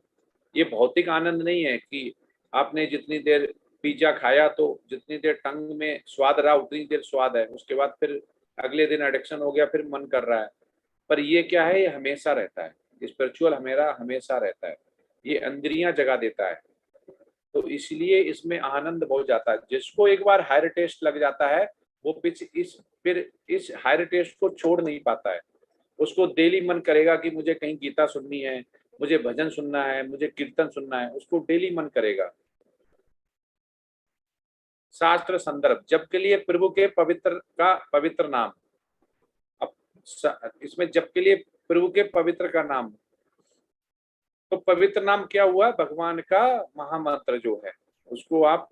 ये भौतिक आनंद नहीं है कि आपने जितनी देर पिज्जा खाया तो जितनी देर टंग में स्वाद रहा उतनी देर स्वाद है, उसके बाद फिर अगले दिन एडिक्शन हो गया, फिर मन कर रहा है। पर ये क्या है, ये हमेशा रहता है, स्पिरिचुअल हमेरा हमेशा रहता है, ये इंद्रियां जगा देता है। तो इसलिए इसमें आनंद बहुत जाता है। जिसको एक बार हायर टेस्ट लग जाता है, वो फिर इस हायर टेस्ट को छोड़ नहीं पाता है। उसको डेली मन करेगा कि मुझे कहीं गीता सुननी है, मुझे भजन सुनना है, मुझे कीर्तन सुनना है, उसको डेली मन करेगा। शास्त्र संदर्भ, जप के लिए प्रभु के पवित्र नाम। अब इसमें जप के लिए प्रभु के पवित्र का नाम, तो पवित्र नाम क्या हुआ, भगवान का महामंत्र जो है, उसको आप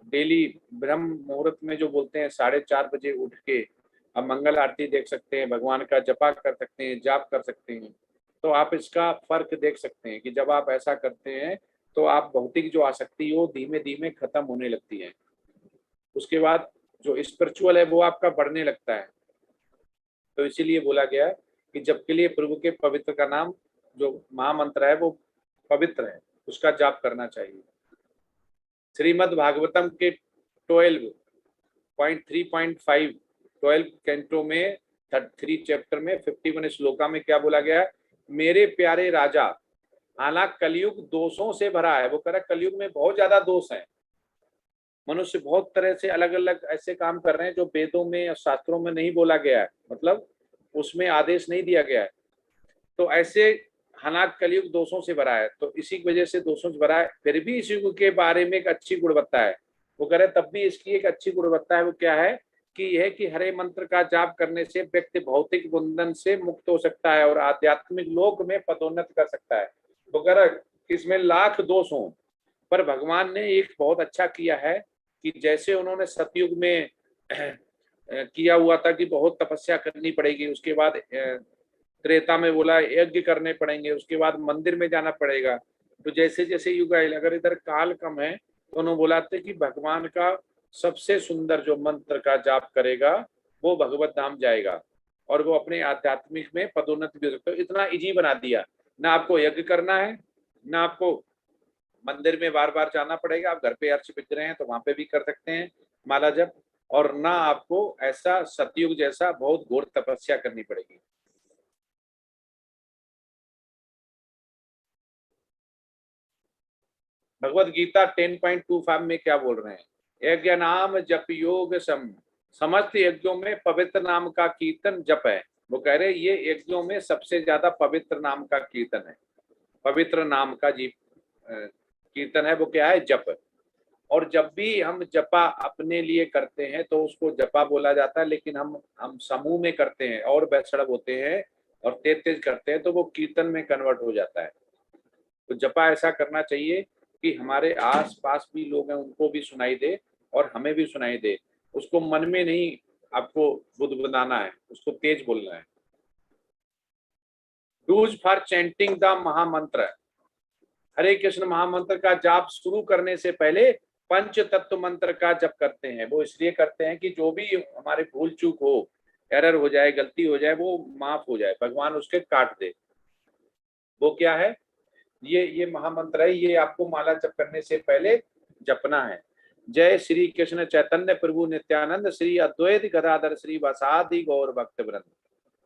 डेली ब्रह्म मुहूर्त में जो बोलते हैं 4:30 बजे उठ के आप मंगल आरती देख सकते हैं, भगवान का जपा कर सकते हैं, जाप कर सकते हैं। तो आप इसका फर्क देख सकते हैं कि जब आप ऐसा करते हैं तो आप भौतिक जो आसक्ति हो धीमे धीमे खत्म होने लगती है। उसके बाद जो स्पिरिचुअल है वो आपका बढ़ने लगता है। तो इसीलिए बोला गया कि जब के लिए प्रभु के पवित्र का नाम, जो महामंत्र है वो पवित्र है, उसका जाप करना चाहिए। श्रीमद् भागवतम के 12.3.5 12 कैंटो में 3 चैप्टर में 51 श्लोका में क्या बोला गया है, मेरे प्यारे राजा, हालांकि कलयुग दोषों से भरा है। वो कह रहा कलयुग में बहुत ज्यादा दोष है, मनुष्य बहुत तरह से अलग अलग ऐसे काम कर रहे हैं जो वेदों में या शास्त्रों में नहीं बोला गया है, मतलब उसमें आदेश नहीं दिया गया है। तो ऐसे हालांकि कलयुग दोषों से भरा है, तो इसी की वजह से दोषों से भरा है, फिर भी इस युग के बारे में एक अच्छी गुणवत्ता है। वो कह रहे तब भी इसकी एक अच्छी गुणवत्ता है, वो क्या है कि यह कि हरे मंत्र का जाप करने से व्यक्ति भौतिक बंधन से मुक्त हो सकता है और आध्यात्मिक लोक में पदोन्नत कर सकता है। वो कह रहा इसमें लाख दोष हों, पर भगवान ने एक बहुत अच्छा किया है कि जैसे उन्होंने सतयुग में किया हुआ था कि बहुत तपस्या करनी पड़ेगी, उसके बाद त्रेता में बोला यज्ञ करने पड़ेंगे, उसके बाद मंदिर में जाना पड़ेगा। तो जैसे जैसे युग आए, अगर इधर काल कम है तो उन्होंने बोला था कि भगवान का सबसे सुंदर जो मंत्र का जाप करेगा वो भगवत धाम जाएगा और वो अपने आध्यात्मिक में पदोन्नति भी हो सकता है। इतना इजी बना दिया, ना आपको यज्ञ करना है, ना आपको मंदिर में बार बार जाना पड़ेगा, आप घर पे अर्च बिक रहे हैं तो वहां पे भी कर सकते हैं माला जप, और ना आपको ऐसा सतयुग जैसा बहुत घोर तपस्या करनी पड़ेगी। भगवत गीता 10.25 में क्या बोल रहे हैं, यज्ञ नाम जप योग समस्त यज्ञों में पवित्र नाम का कीर्तन जप है। वो कह रहे ये यज्ञों में सबसे ज्यादा पवित्र नाम का कीर्तन है, पवित्र नाम का जी कीर्तन है, वो क्या है, जप। और जब भी हम जपा अपने लिए करते हैं तो उसको जपा बोला जाता है, लेकिन हम समूह में करते हैं और बैसड़ब होते हैं और तेज तेज करते हैं तो वो कीर्तन में कन्वर्ट हो जाता है। तो जपा ऐसा करना चाहिए कि हमारे आस पास भी लोग हैं उनको भी सुनाई दे और हमें भी सुनाई दे। उसको मन में नहीं आपको बुदबुदाना है, उसको तेज बोलना है। डूज फॉर चैंटिंग द महामंत्र, हरे कृष्ण महामंत्र का जाप शुरू करने से पहले पंच तत्व मंत्र का जप करते हैं। वो इसलिए करते हैं कि जो भी हमारे भूल चूक हो, एरर हो जाए, गलती हो जाए, वो माफ हो जाए, भगवान उसके काट दे। वो क्या है, ये महामंत्र है, ये आपको माला जप करने से पहले जपना है। जय श्री कृष्ण चैतन्य प्रभु नित्यानंद श्री अद्वैत गदाधर श्री वासादि गौर भक्त वृंद।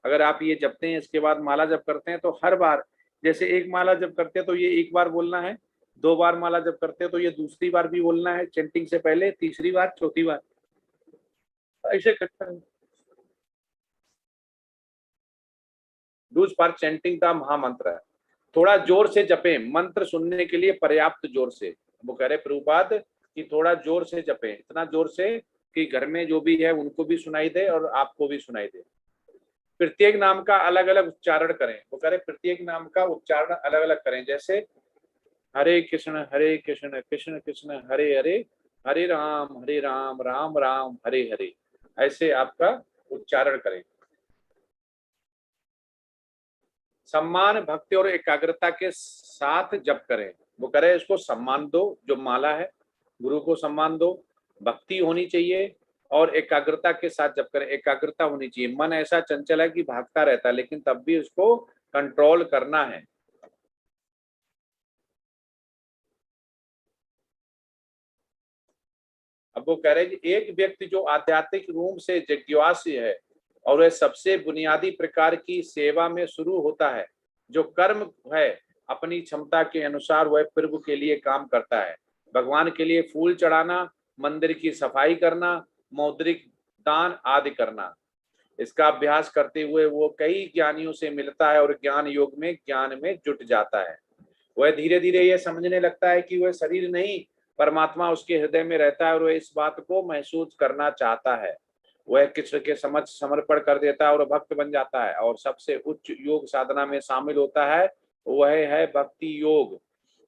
अगर आप ये जपते हैं, इसके बाद माला जप करते हैं, तो हर बार जैसे एक माला जप करते हैं तो ये एक बार बोलना है, 2 बार माला जप करते हैं तो ये दूसरी बार भी बोलना है चैंटिंग से पहले, तीसरी बार, चौथी बार, ऐसे करते हैं। डूज फॉर चैंटिंग का महामंत्र है। थोड़ा जोर से जपें, मंत्र सुनने के लिए पर्याप्त जोर से। वो कह रहे प्रभुपाद कि थोड़ा जोर से जपें, इतना जोर से कि घर में जो भी है उनको भी सुनाई दे और आपको भी सुनाई दे। प्रत्येक नाम का अलग अलग उच्चारण करें। वो कह रहे प्रत्येक नाम का उच्चारण अलग अलग करें, जैसे हरे कृष्ण कृष्ण कृष्ण हरे हरे, हरे राम राम राम हरे हरे, ऐसे आपका उच्चारण करें। सम्मान भक्ति और एकाग्रता के साथ जप करें। वो कह रहे इसको सम्मान दो, जो माला है, गुरु को सम्मान दो, भक्ति होनी चाहिए और एकाग्रता के साथ जप करें। एकाग्रता होनी चाहिए, मन ऐसा चंचल है कि भागता रहता है, लेकिन तब भी उसको कंट्रोल करना है। अब वो कह रहे हैं कि एक व्यक्ति जो आध्यात्मिक रूप से जिज्ञासु है और वह सबसे बुनियादी प्रकार की सेवा में शुरू होता है। जो कर्म है अपनी क्षमता के अनुसार वह प्रभु के लिए काम करता है। भगवान के लिए फूल चढ़ाना, मंदिर की सफाई करना, मौद्रिक दान आदि करना। इसका अभ्यास करते हुए वो कई ज्ञानियों से मिलता है और ज्ञान योग में ज्ञान में जुट जाता है। वह धीरे धीरे यह समझने लगता है कि वह शरीर नहीं, परमात्मा उसके हृदय में रहता है और वह इस बात को महसूस करना चाहता है। वह कृष्ण के समझ समर्पण कर देता है और भक्त बन जाता है और सबसे उच्च योग साधना में शामिल होता है। वह है भक्ति योग।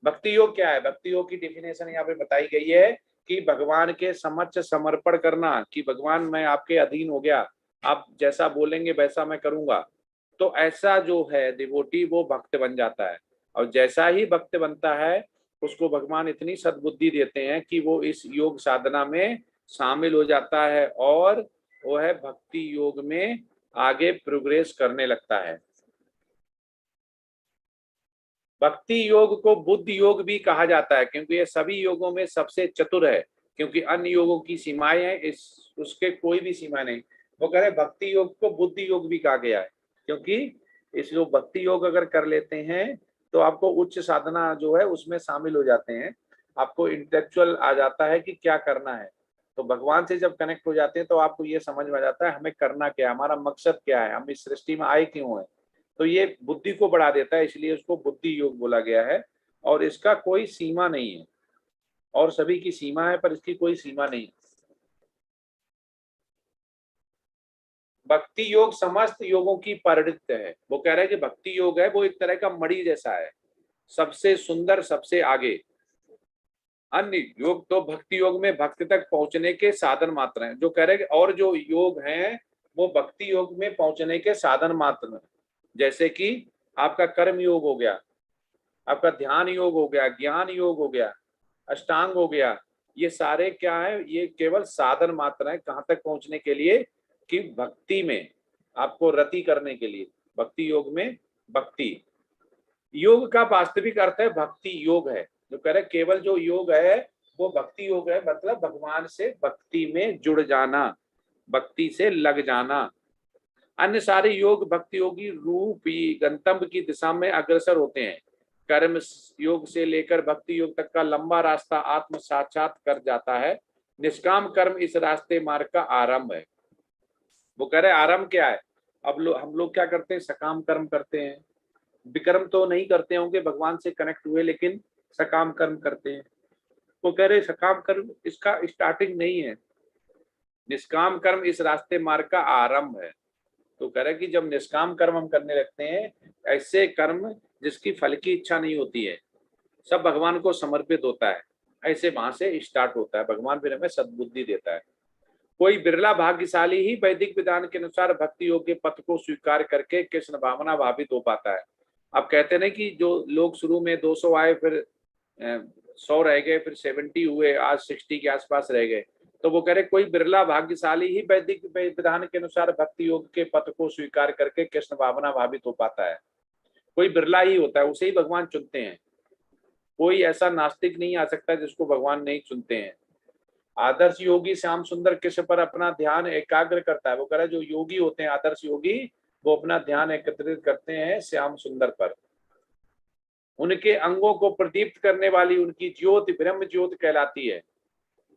भक्ति योग क्या है? भक्ति योग की डेफिनेशन यहाँ पे बताई गई है कि भगवान के समक्ष समर्पण करना, कि भगवान मैं आपके अधीन हो गया, आप जैसा बोलेंगे वैसा मैं करूंगा। तो ऐसा जो है डिवोटी वो भक्त बन जाता है, और जैसा ही भक्त बनता है उसको भगवान इतनी सद्बुद्धि देते हैं कि वो इस योग साधना में शामिल हो जाता है और वो है भक्ति योग में आगे प्रोग्रेस करने लगता है। भक्ति योग को बुद्ध योग भी कहा जाता है क्योंकि ये सभी योगों में सबसे चतुर है, क्योंकि अन्य योगों की सीमाएं हैं, इस उसके कोई भी सीमा नहीं। वो कह रहे भक्ति योग को बुद्ध योग भी कहा गया है क्योंकि इस जो भक्ति योग अगर कर लेते हैं तो आपको उच्च साधना जो है उसमें शामिल हो जाते हैं, आपको इंटेलेक्चुअल आ जाता है कि क्या करना है। तो भगवान से जब कनेक्ट हो जाते हैं तो आपको ये समझ में आ जाता है हमें करना क्या है, हमारा मकसद क्या है, हम इस सृष्टि में आए क्यों है। तो ये बुद्धि को बढ़ा देता है, इसलिए उसको बुद्धि योग बोला गया है। और इसका कोई सीमा नहीं है, और सभी की सीमा है पर इसकी कोई सीमा नहीं। भक्ति योग समस्त योगों की परिणत है। वो कह रहे हैं कि भक्ति योग है वो एक तरह का मणि जैसा है, सबसे सुंदर, सबसे आगे। अन्य योग तो भक्ति योग में भक्ति तक पहुंचने के साधन मात्र हैं। जो कह रहे हैं और जो योग हैं वो भक्ति योग में पहुंचने के साधन मात्र हैं। जैसे कि आपका कर्म योग हो गया, आपका ध्यान योग हो गया, ज्ञान योग हो गया, अष्टांग हो गया, ये सारे क्या है, ये केवल साधन मात्र है कहाँ तक पहुंचने के लिए, कि भक्ति में आपको रति करने के लिए। भक्ति योग में भक्ति योग का वास्तविक अर्थ है भक्ति योग है। जो कह रहे केवल जो योग है वो भक्ति योग है, मतलब भगवान से भक्ति में जुड़ जाना, भक्ति से लग जाना। अन्य सारे योग भक्ति योगी रूपी गंतव्य की दिशा में अग्रसर होते हैं। कर्म योग से लेकर भक्ति योग तक का लंबा रास्ता आत्म साक्षात कर जाता है। निष्काम कर्म इस रास्ते मार्ग का आरंभ है। वो कह रहे आरंभ क्या है? अब हम लोग क्या करते हैं, सकाम कर्म करते हैं। विकर्म तो नहीं करते होंगे, भगवान से कनेक्ट हुए, लेकिन सकाम कर्म करते हैं। वो कह रहे सकाम कर्म इसका स्टार्टिंग नहीं है, निष्काम कर्म इस रास्ते मार्ग का आरंभ है। तो कह रहे कि जब निष्काम कर्म हम करने लगते हैं, ऐसे कर्म जिसकी फल की इच्छा नहीं होती है, सब भगवान को समर्पित होता है, ऐसे वहां से स्टार्ट होता है। भगवान फिर हमें सद्बुद्धि देता है। कोई बिरला भाग्यशाली ही वैदिक विधान के अनुसार भक्ति योग के पथ को स्वीकार करके कृष्ण भावना भावित हो पाता है। अब कहते हैं कि जो लोग शुरू में 200 आए, फिर 100 रह गए, फिर 70 हुए, आज 60 के आसपास रह गए। तो वो कह रहे कोई बिरला भाग्यशाली ही वैदिक विधान के अनुसार भक्ति योग के पथ को स्वीकार करके कृष्ण भावना भावित हो पाता है। कोई बिरला ही होता है, उसे ही भगवान चुनते हैं। कोई ऐसा नास्तिक नहीं आ सकता जिसको भगवान नहीं चुनते हैं। आदर्श योगी श्याम सुंदर कृष्ण पर अपना ध्यान एकाग्र करता है। वो कह रहा है जो योगी होते हैं आदर्श योगी, वो अपना ध्यान एकत्रित करते हैं श्याम सुंदर पर। उनके अंगों को प्रदीप्त करने वाली उनकी ज्योति ब्रह्म ज्योति कहलाती है।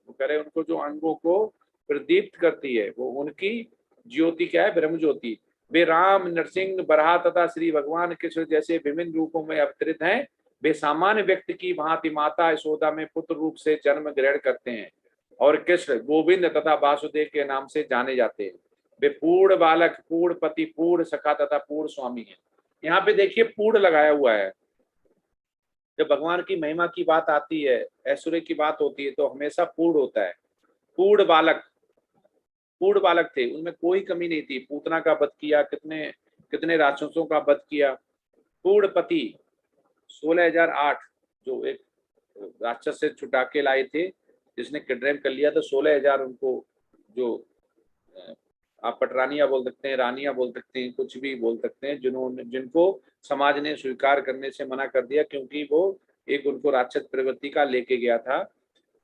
वो कह रहे उनको जो अंगों को प्रदीप्त करती है वो उनकी ज्योति क्या है, ब्रह्म ज्योति। वे राम, नरसिंह, बराह तथा श्री भगवान कृष्ण जैसे विभिन्न रूपों में अवतरित हैं। वे सामान्य व्यक्ति की भांति माता यशोदा में पुत्र रूप से जन्म ग्रहण करते हैं और कृष्ण, गोविंद तथा वासुदेव के नाम से जाने जाते हैं। वे पूर्ण बालक, पूर्ण पति, पूर्ण सखा तथा पूर्ण स्वामी हैं। यहाँ पे देखिए पूर्ण लगाया हुआ है। जब भगवान की महिमा की बात आती है, ऐश्वर्य की बात होती है, तो हमेशा पूर्ण होता है। पूर्ण बालक, पूर्ण बालक थे, उनमें कोई कमी नहीं थी। पूतना का वध किया, कितने कितने राक्षसों का वध किया। पूर्ण पति 16,008 जो एक राक्षस से छुटा के लाए थे, जिसने किडनैप कर लिया, तो 16,000 उनको, जो आप पटरानियां बोल सकते हैं, रानियां बोल सकते हैं, कुछ भी बोल सकते हैं, जिनको समाज ने स्वीकार करने से मना कर दिया क्योंकि वो एक उनको राक्षस प्रवृत्ति का लेके गया था।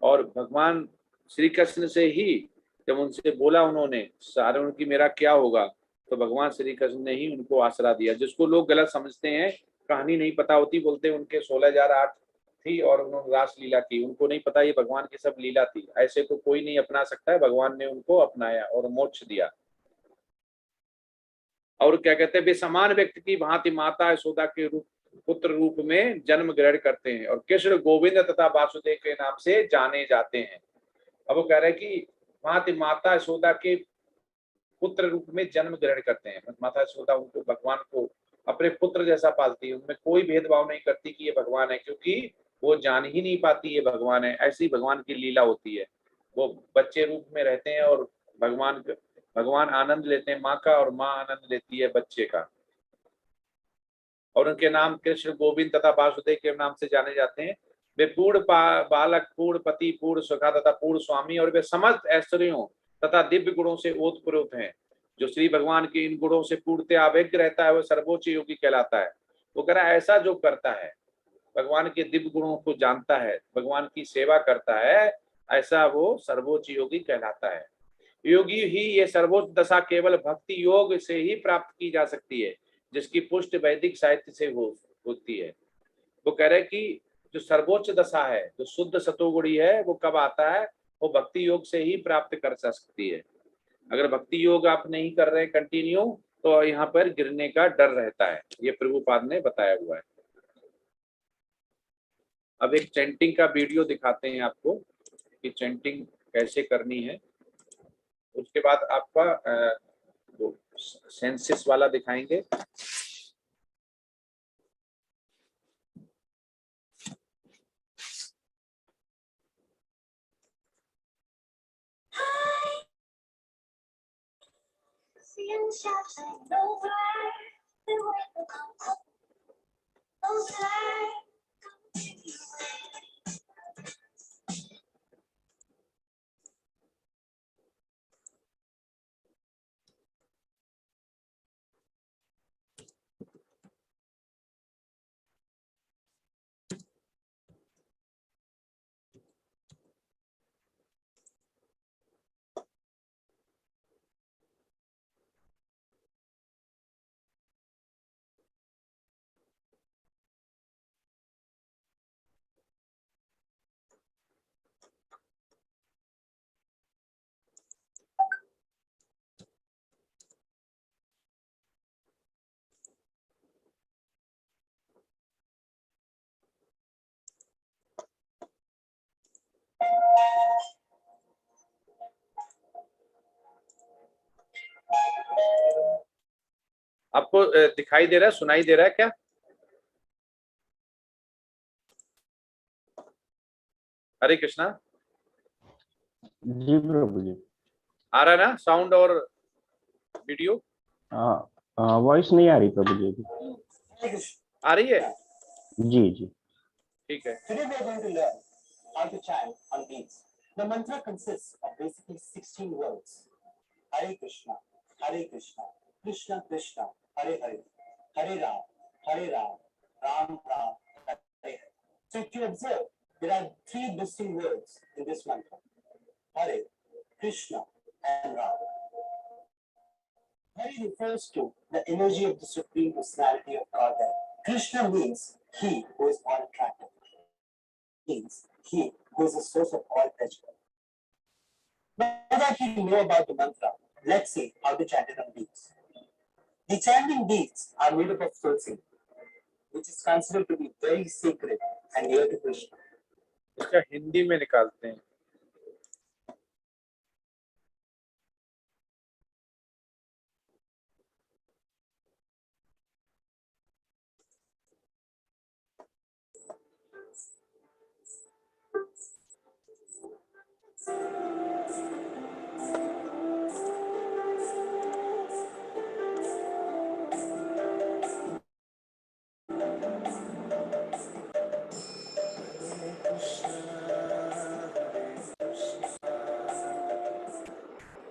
और भगवान श्री कृष्ण से ही जब उनसे बोला उन्होंने सारे उनकी मेरा क्या होगा, तो भगवान श्री कृष्ण ने ही उनको आसरा दिया। जिसको लोग गलत समझते हैं, कहानी नहीं पता होती, बोलते हैं उनके 16,008 थी और उन्होंने रास लीला की, उनको नहीं पता ये भगवान की सब लीला थी। ऐसे तो कोई नहीं अपना सकता है, भगवान ने उनको अपनाया और मोक्ष दिया। और क्या कहते हैं, वे समान व्यक्ति की भांति माता यशोदा के पुत्र रूप में जन्म ग्रहण करते हैं और कृष्ण गोविंद तथा वासुदेव के नाम से जाने जाते हैं। अब वो कह रहे हैं कि भांति माता यशोदा के पुत्र रूप में जन्म ग्रहण करते हैं। माता यशोदा उनको, भगवान को अपने पुत्र जैसा पालती है, उनमें कोई भेदभाव नहीं करती कि ये भगवान है, क्योंकि वो जान ही नहीं पाती ये भगवान है। ऐसी भगवान की लीला होती है। वो बच्चे रूप में रहते हैं और भगवान आनंद लेते हैं माँ का, और माँ आनंद लेती है बच्चे का। और उनके नाम कृष्ण गोविंद तथा वासुदेव के नाम से जाने जाते हैं। वे पूर्ण बालक, पूर्ण पति, पूर्ण सखा तथा पूर्ण स्वामी, और वे समस्त ऐश्वर्यों तथा दिव्य गुणों से ओतप्रोत हैं। जो श्री भगवान के इन गुणों से पूर्णतः अभिज्ञ रहता है, वह सर्वोच्च योगी कहलाता है। वो कह रहा है ऐसा जो करता है, भगवान के दिव्य गुणों को जानता है, भगवान की सेवा करता है, ऐसा वो सर्वोच्च योगी कहलाता है। योगी ही ये सर्वोच्च दशा केवल भक्ति योग से ही प्राप्त की जा सकती है, जिसकी पुष्टि वैदिक साहित्य से होती है। वो कह रहे कि जो सर्वोच्च दशा है, जो शुद्ध सतोगुणी है, वो कब आता है? वो भक्ति योग से ही प्राप्त कर सकती है। अगर भक्ति योग आप नहीं कर रहे कंटिन्यू, तो यहाँ पर गिरने का डर रहता है। ये प्रभुपाद ने बताया हुआ है। अब एक चैंटिंग का वीडियो दिखाते हैं आपको कि चैंटिंग कैसे करनी है। उसके बाद आपका वो सेंसिस वाला दिखाएंगे। आपको दिखाई दे रहा है, सुनाई दे रहा है क्या? हरे कृष्णा।
जी प्रभु जी।
आ रहा है ना साउंड और वीडियो?
वॉइस नहीं आ रही प्रभु जी अभी।
आ रही है?
जी जी
ठीक है।
Today we are going to learn how to chant on beats. The mantra consists of basically 16 words. Hare Krishna, Krishna Krishna, Hare Hare, Hare Ram, Ram Ram, Hare Hare. So if you observe, there are three distinct words in this mantra: Hare, Krishna, and Ram. Hare refers to the energy of the Supreme Personality of Godhead. Krishna means he who is all attractive. Means he who is the source of all pleasure. Now that you know about the mantra, let's see how to chant it on beats. The chanting beats are made up of tulsi, which is considered to be very sacred and dear to Krishna.
इसका हिंदी में निकालते हैं।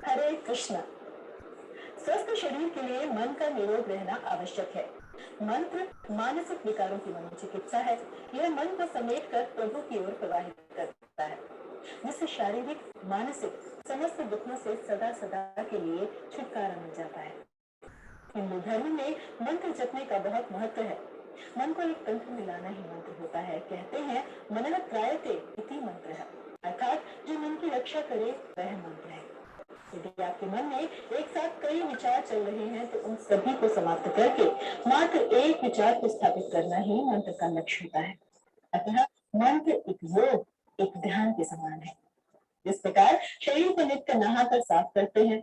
हरे कृष्णा। स्वस्थ शरीर के लिए मन का निरोग रहना आवश्यक है। मंत्र मानसिक विकारों की मनोचिकित्सा है। यह मन को समेटकर प्रभु की ओर प्रवाहित करता है, जिससे शारीरिक मानसिक समस्त दुखों से सदा सदा के लिए छुटकारा मिल जाता है। हिंदू धर्म में मंत्र जपने का बहुत महत्व है। मन को एक तंत्र में लाना ही मंत्र होता है। कहते हैं मनः त्रायते इति मंत्र है, अर्थात जो मन की रक्षा करे वह मंत्र है। यदि आपके मन में एक साथ कई विचार चल रहे हैं तो उन सभी को समाप्त करके मात्र एक विचार को स्थापित करना ही मंत्र का लक्ष्य होता है। अतः मंत्र एक योग, एक ध्यान के समान है। जिस प्रकार शरीर को नित्य नहाकर साफ करते हैं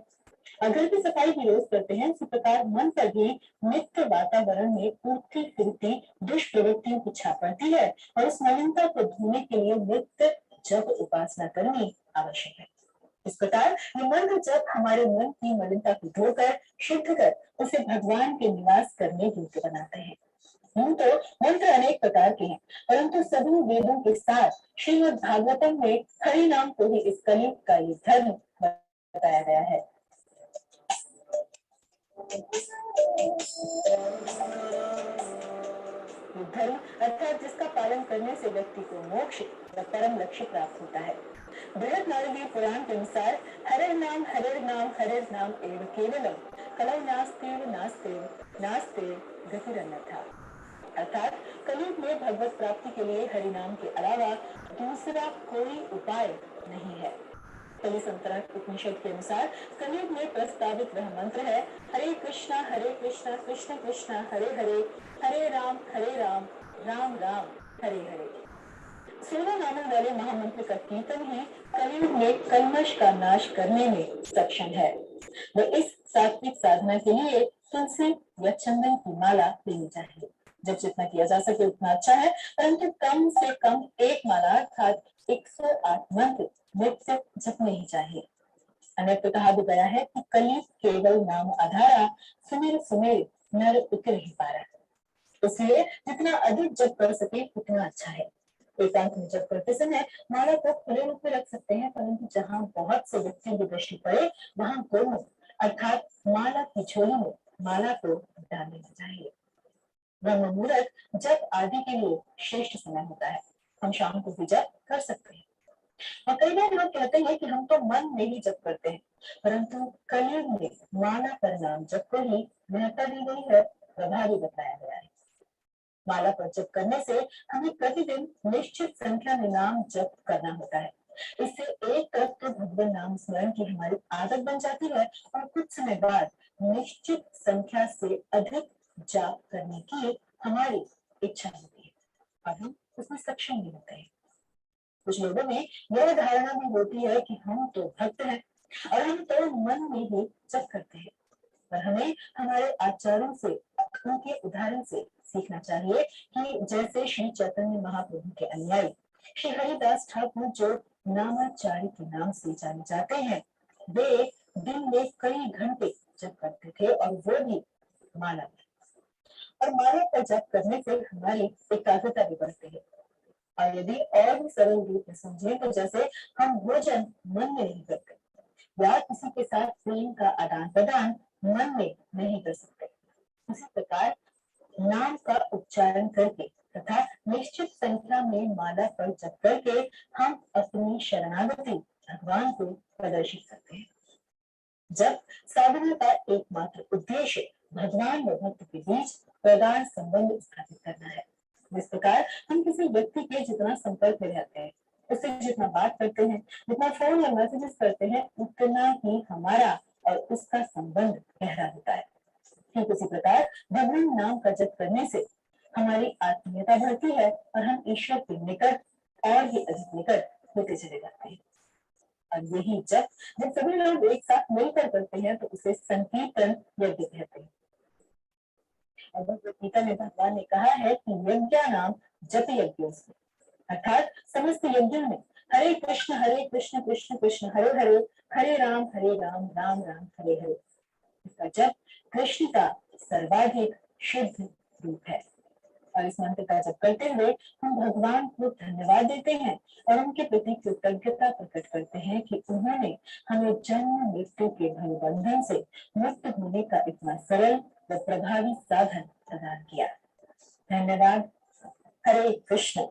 और घर की सफाई भी रोज करते हैं, उसी प्रकार मन पर भी नित्य वातावरण में उठती फिरती दुष्प्रवृत्तियों की छाप पड़ती है और उस मलिनता को धोने के लिए नित्य जप उपासना करनी आवश्यक है। इस प्रकार ये मंत्र जप हमारे मन की मलिनता को धोकर शुद्ध कर उसे भगवान के निवास करने योग्य बनाते हैं। तो मंत्र अनेक प्रकार के हैं, परंतु सभी वेदों के साथ श्रीमद् भागवतम में हरि नाम को ही इस कलयुग का ये धर्म बताया गया है। धर्म अर्थात जिसका पालन करने से व्यक्ति को मोक्ष व परम लक्ष्य प्राप्त होता है। बृहद नारदीय पुराण के अनुसार हरे नाम एव केवलम कलौ नास्ते गतिरन्यथा, अर्थात कलयुग में भगवत प्राप्ति के लिए हरि नाम के अलावा दूसरा कोई उपाय नहीं है। कलि संतरण उपनिषद के अनुसार कलयुग में प्रस्तावित वह मंत्र है हरे कृष्णा कृष्ण कृष्ण हरे हरे, हरे राम राम राम हरे हरे। 16 नामों वाले महामंत्र का कीर्तन ही कलयुग में कल्मश का नाश करने में सक्षम है। व इस सात्विक साधना के लिए तुलसी या चंदन की माला लेनी चाहिए। जब जितना किया जा सके उतना अच्छा है, परंतु कम से कम एक माला अर्थात 108 मंत्र नित्य जपने ही चाहिए। अन्यत्र कहा भी गया है कि कलि केवल नाम आधारा, सुमिर सुमिर नर उतर ही पारा। इसलिए जितना अधिक जप कर सके उतना अच्छा है। एकांत में जप करते समय माला को खुले रूप में रख सकते हैं, परंतु जहाँ बहुत से व्यक्तियों की दृष्टि पड़े वहां गोमुख अर्थात माला की झोली में माला को डाल देना चाहिए। ब्रह्म मुहूर्त जप आदि के लिए श्रेष्ठ समय होता है। हम शाम को भी जप कर सकते हैं। और कई बार लोग कहते हैं कि हम तो मन में ही जप करते हैं, परंतु कलयुग में माला पर नाम जप को ही महत्ता दी गई है, प्रभावी बताया गया है। माला पर जप करने से हमें प्रतिदिन निश्चित संख्या में नाम जप करना होता है। इससे एक तरफ तो भगवान नाम स्मरण की हमारी आदत बन जाती है और कुछ समय बाद निश्चित संख्या से अधिक जाप करने की हमारी इच्छा होती है और हम उसमें सक्षम भी होते हैं। कुछ लोगों में यह धारणा भी होती है कि हम तो भक्त हैं और हम तो मन में ही जप करते हैं, पर हमें हमारे आचार्यों से, उनके उदाहरण से सीखना चाहिए कि जैसे श्री चैतन्य महाप्रभु के अनुयायी श्री हरिदास ठाकुर जो नामाचार्य के नाम से जाने जाते हैं, वे दिन में कई घंटे जप करते थे और वो भी माला पर। और माला पर जप करने से हमारी एकाग्रता भी बढ़ती है। और यदि और भी सरल रूप में समझें तो जैसे हम भोजन मन में नहीं करते या किसी के साथ प्रेम का आदान प्रदान मन में नहीं कर सकते, उसी प्रकार नाम का उच्चारण करके तथा निश्चित संख्या में माला पर जप करके हम अपनी शरणागति भगवान को प्रदर्शित करते हैं। जब साधना का एकमात्र उद्देश्य भगवान व भक्त के बीच प्रगाढ़ संबंध स्थापित करना है। जिस प्रकार हम किसी व्यक्ति के जितना संपर्क में रहते हैं, उससे जितना बात करते हैं, जितना फोन या मैसेजेस करते हैं, उतना ही हमारा और उसका संबंध गहरा होता है। ठीक उसी प्रकार भगवान नाम का जप करने से हमारी आत्मीयता बढ़ती है और हम ईश्वर के निकट और भी अधिक निकट होते चले जाते हैं। और यही जप जब सभी लोग एक साथ मिलकर करते हैं तो उसे संकीर्तन यज्ञ कहते हैं। और भगवद गीता में भगवान ने कहा है कि यज्ञ नाम जप यज्ञ, अर्थात समस्त यज्ञों में हरे कृष्ण कृष्ण कृष्ण हरे हरे, हरे राम राम राम हरे हरे। इसका जप कृष्ण का सर्वाधिक शुद्ध रूप है। और इस मंत्र का जप करते हुए हम भगवान को धन्यवाद देते हैं और उनके प्रति कृतज्ञता प्रकट करते हैं कि उन्होंने हमें जन्म मृत्यु के भय बंधन से मुक्त होने का इतना सरल व प्रभावी साधन प्रदान किया। धन्यवाद। हरे कृष्ण।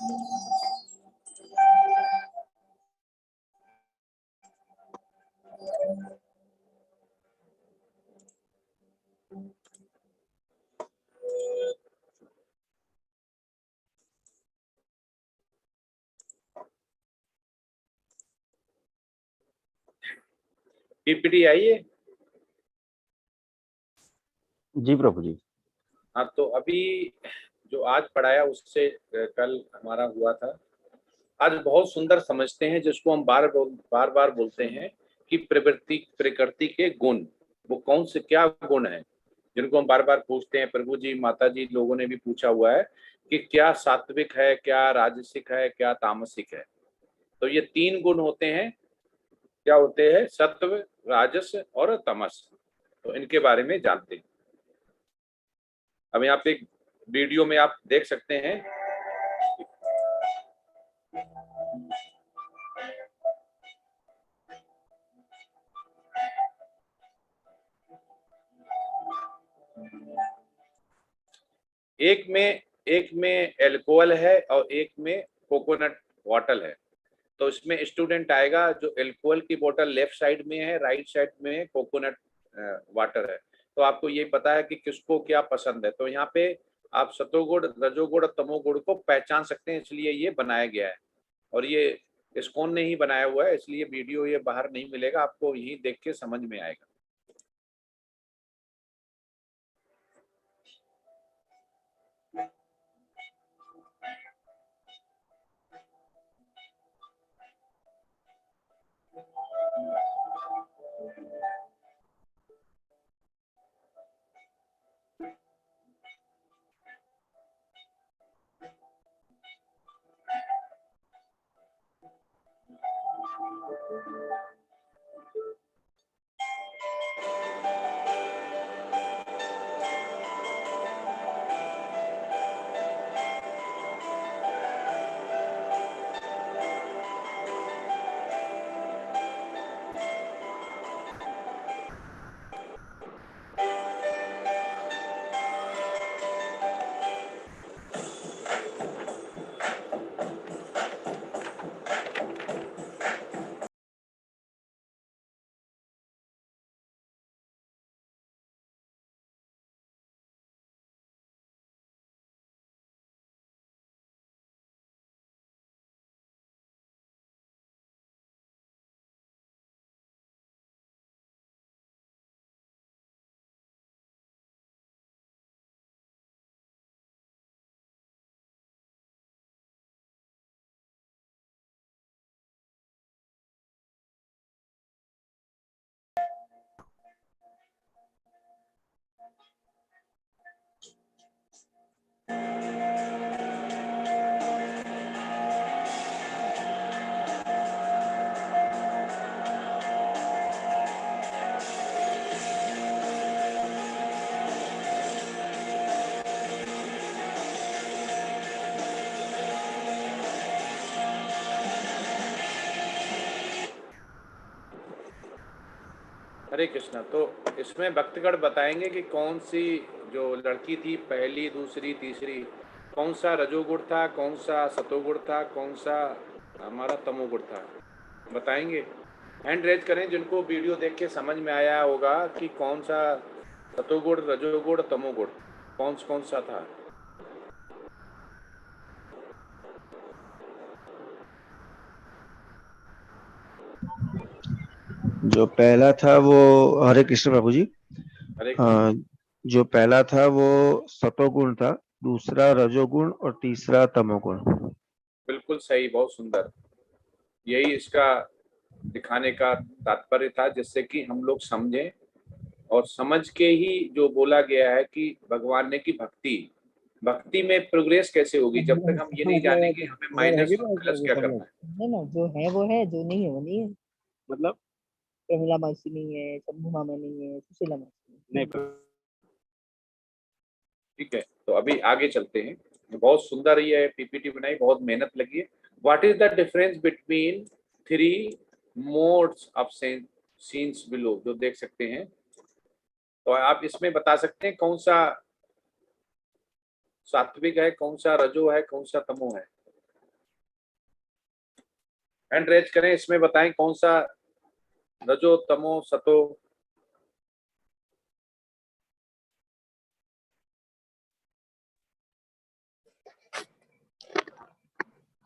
पीपीटी आई है?
जी प्रभु जी।
हाँ, तो अभी जो आज पढ़ाया उससे कल हमारा हुआ था। आज बहुत सुंदर समझते हैं, जिसको हम बार बार बोलते हैं कि प्रकृति के गुण, वो कौन से क्या गुण है जिनको हम बार बार पूछते हैं। प्रभु जी, माता जी, लोगों ने भी पूछा हुआ है कि क्या सात्विक है, क्या राजसिक है, क्या तामसिक है। तो ये 3 गुण होते हैं। क्या होते हैं? सत्व, राजस और तमस। तो इनके बारे में जानते हैं। अब यहाँ पे वीडियो में आप देख सकते हैं। एक में एल्कोहल है और एक में कोकोनट वाटर है। तो इसमें स्टूडेंट आएगा, जो एल्कोहल की बोतल लेफ्ट साइड में है, राइट साइड में कोकोनट वाटर है। तो आपको ये पता है कि किसको क्या पसंद है। तो यहाँ पे आप सतोगुण, रजोगुण और तमोगुण को पहचान सकते हैं, इसलिए ये बनाया गया है। और ये इस्कॉन ने ही बनाया हुआ है, इसलिए वीडियो ये बाहर नहीं मिलेगा, आपको यही देख के समझ में आएगा। हरे कृष्णा। तो इसमें भक्तगण बताएंगे कि कौन सी जो लड़की थी, पहली, दूसरी, तीसरी, कौन सा रजोगुण था, कौन सा सतोगुण था, कौन सा हमारा तमोगुण था, बताएंगे। हैंड रेज करें जिनको वीडियो देख के समझ में आया होगा कि कौन सा सतोगुण, रजोगुण, तमोगुण कौन सा था।
जो पहला था वो, हरे कृष्ण प्रभु जी।
हरे कृष्णा।
जो पहला था वो सतोगुण था, दूसरा रजोगुण और तीसरा तमोगुण।
बिल्कुल सही, बहुत सुंदर। यही इसका दिखाने का तात्पर्य था, जिससे कि हम लोग समझें और समझ के ही जो बोला गया है कि भगवान ने की भक्ति में प्रोग्रेस कैसे होगी जब तक हम ये नहीं जानेंगे हमें माइनस और प्लस क्या करना है।
ना, जो है वो है, जो नहीं है वो नहीं है।
मतलब
प्रमिला मासी नहीं है, शंभू मामा नहीं है, सुशीला मासी
नहीं।
ठीक है, तो अभी आगे चलते हैं। बहुत सुंदर ये पीपीटी बनाई, बहुत मेहनत लगी है। What is the difference between 3 modes of scenes below, जो देख सकते हैं। तो आप इसमें बता सकते हैं कौन सा सात्विक है, कौन सा रजो है, कौन सा तमो है। हैंड रेज करें, इसमें बताएं कौन सा रजो तमो सतो।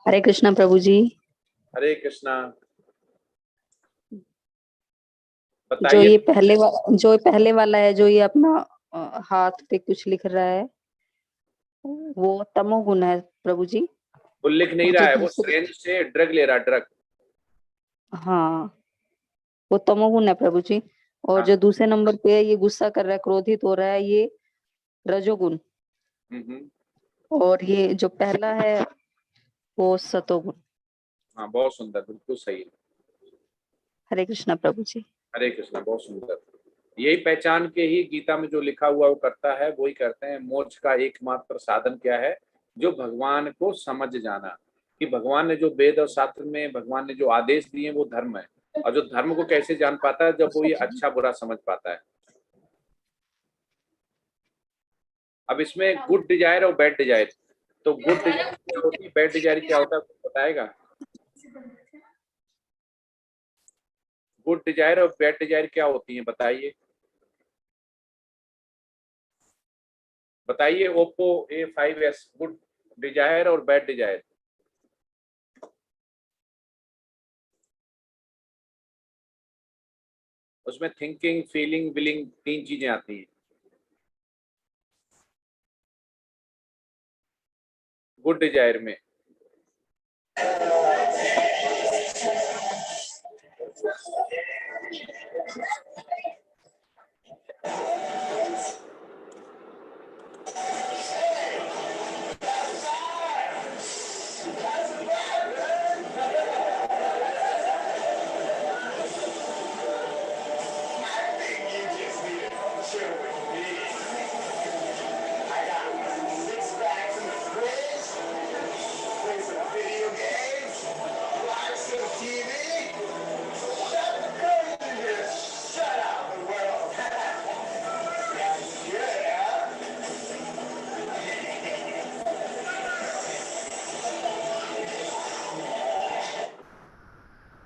हरे कृष्णा प्रभु जी।
हरे कृष्णा।
जो
बताइए।
ये जो पहले वाला है, जो ये अपना हाथ पे कुछ लिख रहा है, वो तमोगुण है प्रभु जी।
वो लिख नहीं
और
रहा
जो
है, वो
दूसरे,
सिरिंज से ड्रग ले रहा, ड्रग।
हाँ वो तमोगुण है प्रभु जी। और
हाँ।
जो दूसरे नंबर पे है, ये गुस्सा कर रहा है, क्रोधित हो रहा है, ये रजोगुण।
हम्म।
और ये जो पहला है वो सतोगुण।
हाँ, बहुत सुंदर, बिल्कुल सही।
हरे कृष्णा प्रभु जी।
हरे कृष्णा, बहुत सुंदर। यही पहचान के ही गीता में जो लिखा हुआ वो करता है, वही करते हैं। मोक्ष का एकमात्र साधन क्या है? जो भगवान को समझ जाना, कि भगवान ने जो वेद और शास्त्र में भगवान ने जो आदेश दिए वो धर्म है। और जो धर्म को कैसे जान पाता है? जब वो ये अच्छा बुरा समझ पाता है। अब इसमें गुड डिजायर और बैड डिजायर, तो गुड डिजायर क्या होती है, बैड डिजायर क्या होता है, आपको बताएगा? गुड डिजायर और बैड डिजायर क्या होती है, बताइए। बताइए। ओप्पो A5s, गुड डिजायर और बैड डिजायर। उसमें थिंकिंग, फीलिंग, विलिंग, 3 चीजें आती हैं गुड डिजायर में।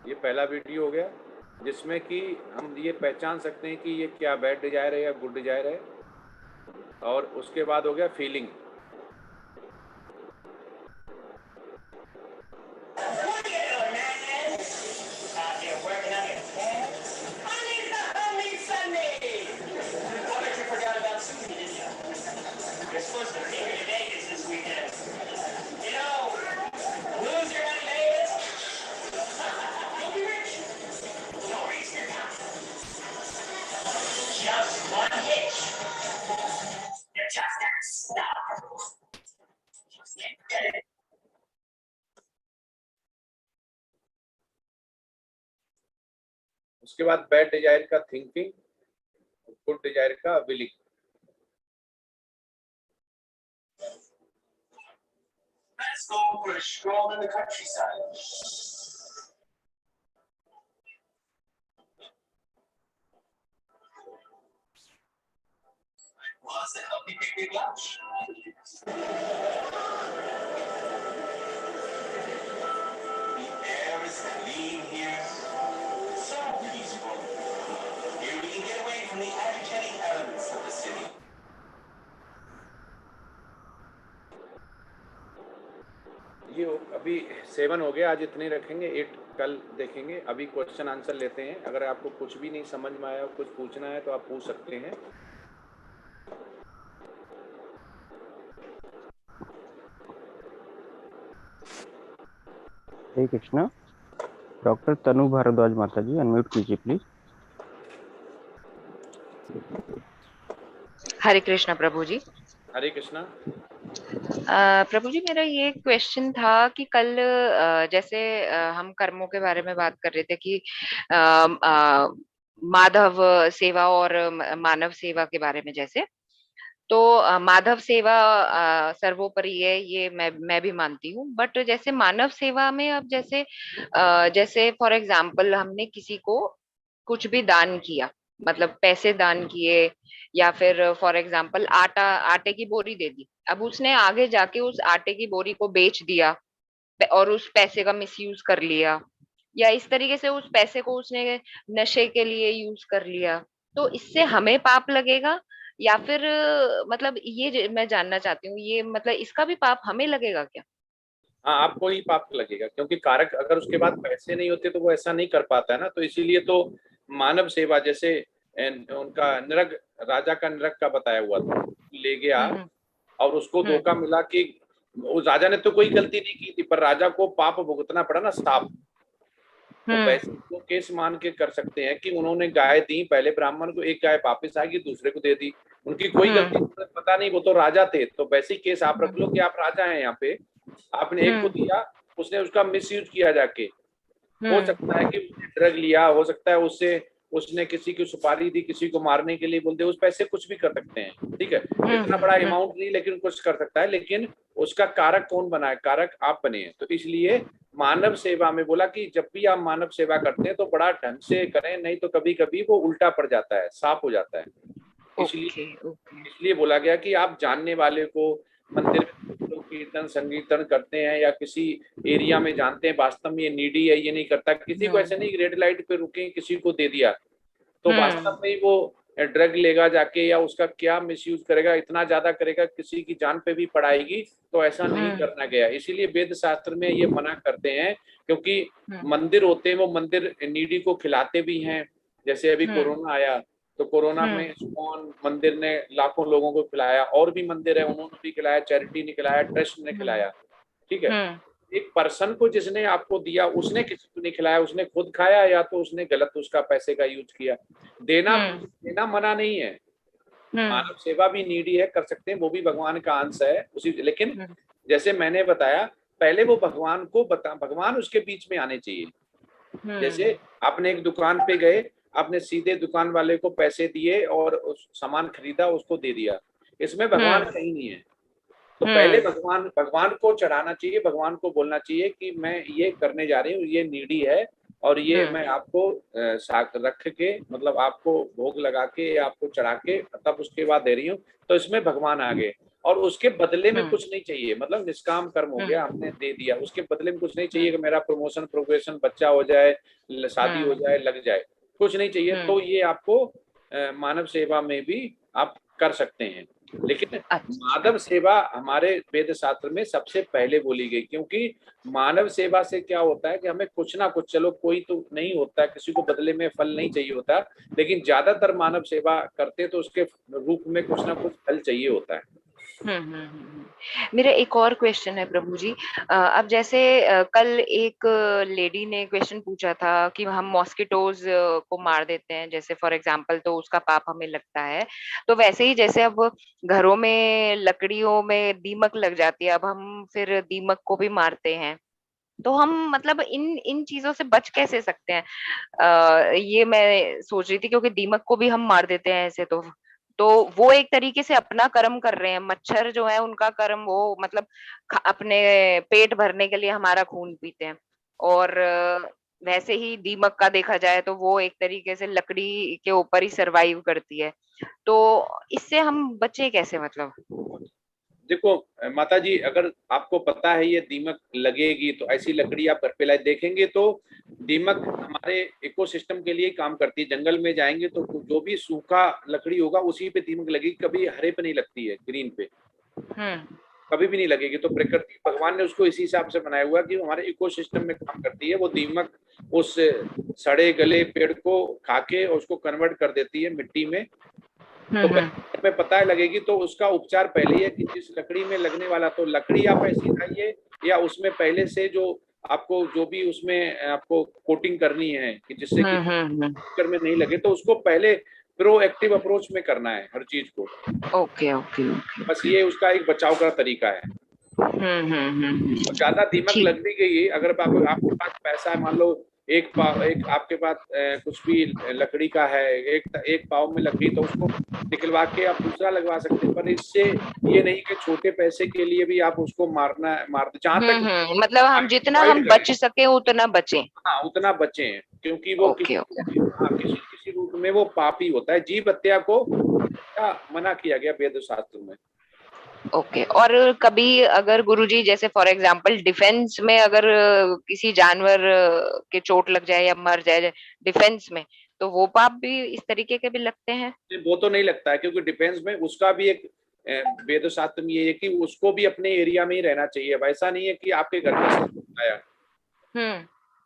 ये पहला वीडियो हो गया जिसमें कि हम ये पहचान सकते हैं कि ये क्या बैड डिजायर है या गुड डिजायर है। और उसके बाद हो गया फीलिंग। उसके बाद बैड डिजायर का थिंकिंग, गुड डिजायर का willing.
Let's go for a stroll in the countryside. Was a healthy picnic lunch. The air is clean here, so peaceful. Here we can get away from the agitating elements of the city.
ये अभी 7 हो गया, आज इतने रखेंगे, 8 कल देखेंगे। अभी क्वेश्चन आंसर लेते हैं। अगर आपको कुछ भी नहीं समझ में आया, कुछ पूछना है तो आप पूछ सकते हैं।
हरे कृष्णा। डॉक्टर तनु भारद्वाज माता जी, अनम्यूट कीजिए प्लीज।
हरे कृष्णा प्रभु जी।
हरे कृष्णा।
प्रभु जी, मेरा ये क्वेश्चन था कि कल जैसे हम कर्मों के बारे में बात कर रहे थे कि माधव सेवा और मानव सेवा के बारे में। जैसे तो माधव सेवा सर्वोपरि है, ये मैं भी मानती हूँ। बट जैसे मानव सेवा में अब जैसे जैसे फॉर एग्जाम्पल हमने किसी को कुछ भी दान किया, मतलब पैसे दान किए, या फिर फॉर एग्जाम्पल आटे की बोरी दे दी। अब उसने आगे जाके उस आटे की बोरी को बेच दिया और उस पैसे का मिसयूज कर लिया, या इस तरीके से उस पैसे को उसने नशे के लिए यूज कर लिया, तो इससे हमें पाप लगेगा या फिर मतलब मैं जानना चाहती हूँ, ये मतलब इसका भी पाप हमें लगेगा क्या?
हाँ, आपको ही पाप लगेगा, क्योंकि कारक अगर उसके बाद पैसे नहीं होते तो वो ऐसा नहीं कर पाता है ना। तो इसीलिए तो मानव सेवा, जैसे उनका नरक, राजा का नरक का बताया हुआ था, ले गया
हम्म
और उसको
हम्म
धोखा मिला कि उस राजा ने तो कोई गलती नहीं की थी, पर राजा को पाप भुगतना पड़ा ना, साफ। तो
हम्म
वैसे वो केस मान के कर सकते हैं कि उन्होंने गाय दी, पहले ब्राह्मण को एक गाय वापिस आएगी, दूसरे को दे दी, उनकी कोई गलती
हम्म
नहीं, पता नहीं, वो तो राजा थे। तो वैसे ही केस आप रख लो कि आप राजा हैं यहाँ पे, आपने एक को
हम्म
दिया, उसने उसका मिस यूज किया जाके, हो सकता है
हम्म
कि उसने ड्रग लिया, हो सकता है उससे उसने किसी की सुपारी दी, किसी को मारने के लिए बोलते, उस पैसे कुछ भी कर सकते हैं, ठीक है। इतना बड़ा
हम्म
अमाउंट नहीं, लेकिन कुछ कर सकता है। लेकिन उसका कारक कौन बना है? कारक आप बने हैं। तो इसलिए मानव सेवा में बोला कि जब भी आप मानव सेवा करते हैं तो बड़ा ढंग से करें, नहीं तो कभी कभी वो उल्टा पड़ जाता है, साफ हो जाता है। इसलिए
ओके ओके
इसलिए बोला गया कि आप जानने वाले को, मंदिर में लोग कीर्तन संकीर्तन करते हैं या किसी एरिया में जानते हैं वास्तव में ये नीडी है, ये नहीं करता, किसी को ऐसे नहीं रेड लाइट पे रुके किसी को दे दिया, तो वास्तव में ही वो ड्रग लेगा जाके, या उसका क्या मिसयूज करेगा, इतना ज्यादा करेगा किसी की जान पे भी पड़ाएगी। तो ऐसा नहीं करना गया। इसीलिए वेद शास्त्र में ये मना करते हैं, क्योंकि मंदिर होते हैं, वो मंदिर नीडी को खिलाते भी हैं। जैसे अभी कोरोना आया, तो कोरोना में इस्कॉन मंदिर ने लाखों लोगों को खिलाया, और भी मंदिर है उन्होंने भी खिलाया, चैरिटी ने खिलाया, ट्रस्ट ने खिलाया, ठीक है। एक पर्सन को जिसने आपको दिया, उसने किसी को नहीं खिलाया, उसने खुद खाया, या तो उसने गलत उसका पैसे का यूज किया। देना देना मना नहीं है, मानव सेवा भी नीडी है, कर सकते हैं, वो भी भगवान का अंश है उसी। लेकिन जैसे मैंने बताया पहले, वो भगवान को भगवान उसके बीच में आने चाहिए। जैसे आपने एक दुकान पे गए, आपने सीधे दुकान वाले को पैसे दिए और उस सामान खरीदा, उसको दे दिया, इसमें भगवान कहीं नहीं है। तो पहले भगवान को चढ़ाना चाहिए, भगवान को बोलना चाहिए कि मैं ये करने जा रही हूँ, ये नीडी है, और ये मैं आपको रख के, मतलब आपको भोग लगा के, आपको चढ़ा के, तब उसके बाद दे रही हूँ। तो इसमें भगवान आ गए, और उसके बदले में कुछ नहीं चाहिए, मतलब निष्काम कर्म हो गया, हमने दे दिया, उसके बदले में कुछ नहीं चाहिए कि मेरा प्रमोशन प्रोग्रेशन, बच्चा हो जाए, शादी हो जाए, लग जाए, कुछ नहीं चाहिए। तो ये आपको मानव सेवा में भी आप कर सकते हैं। लेकिन मानव सेवा हमारे वेद शास्त्र में सबसे पहले बोली गई, क्योंकि मानव सेवा से क्या होता है कि हमें कुछ ना कुछ, चलो कोई तो नहीं होता, किसी को बदले में फल नहीं चाहिए होता, लेकिन ज्यादातर मानव सेवा करते तो उसके रूप में कुछ ना कुछ फल चाहिए होता है।
मेरा एक और क्वेश्चन है प्रभु जी। अब जैसे कल एक लेडी ने क्वेश्चन पूछा था कि हम मॉस्किटोज को मार देते हैं जैसे फॉर एग्जांपल, तो उसका पाप हमें लगता है। तो वैसे ही जैसे अब घरों में लकड़ियों में दीमक लग जाती है, अब हम फिर दीमक को भी मारते हैं, तो हम मतलब इन इन चीजों से बच कैसे सकते हैं? ये मैं सोच रही थी, क्योंकि दीमक को भी हम मार देते हैं ऐसे, तो वो एक तरीके से अपना कर्म कर रहे हैं। मच्छर जो है उनका कर्म, वो मतलब अपने पेट भरने के लिए हमारा खून पीते हैं। और वैसे ही दीमक का देखा जाए तो वो एक तरीके से लकड़ी के ऊपर ही सरवाइव करती है। तो इससे हम बचे कैसे मतलब?
देखो माता जी, अगर आपको पता है ये दीमक लगेगी, तो ऐसी लकड़ी आप घर पे लाए देखेंगे, तो दीमक हमारे इकोसिस्टम के लिए काम करती है। जंगल में जाएंगे तो जो भी सूखा लकड़ी होगा उसी पे दीमक लगेगी, कभी हरे पे नहीं लगती है, ग्रीन पे कभी भी नहीं लगेगी। तो प्रकृति, भगवान ने उसको इसी हिसाब से बनाया हुआ कि हमारे इकोसिस्टम में काम करती है। वो दीमक उस सड़े गले पेड़ को खाके उसको कन्वर्ट कर देती है मिट्टी में। तो में पता है लगेगी, तो उसका उपचार पहले ही है कि जिस लकड़ी में लगने वाला, तो लकड़ी आप ऐसी खाइए, या उसमें पहले से जो आपको जो भी उसमें आपको कोटिंग करनी है कि जिससे कि में नहीं लगे, तो उसको पहले प्रोएक्टिव अप्रोच में करना है हर चीज को।
Okay okay okay.
बस ये उसका एक बचाव का तरीका है। ज्यादा दीमक लग भी गई, अगर आपके पास पैसा है, मान लो एक आपके पास कुछ भी लकड़ी का है, एक पाव में लकड़ी, तो उसको निकलवा के आप दूसरा लगवा सकते हैं। पर इससे ये नहीं कि छोटे पैसे के लिए भी आप उसको मार जहां तक
मतलब हम जितना हम बच सके उतना बचें।
हाँ, उतना बचें, क्योंकि वो किसी रूप में वो पाप ही होता है। जीव हत्या को मना किया गया वेद शास्त्र में।
ओके। और कभी अगर गुरुजी जैसे फॉर एग्जांपल डिफेंस में अगर किसी जानवर के चोट लग जाए या मर जाए डिफेंस में, तो वो पाप भी इस तरीके के भी लगते हैं?
वो तो नहीं लगता है, क्योंकि डिफेंस में उसका भी एक वेद शास्त्र में ये है कि उसको भी अपने एरिया में ही रहना चाहिए। वैसा नहीं है कि आपके घर का शेर आया,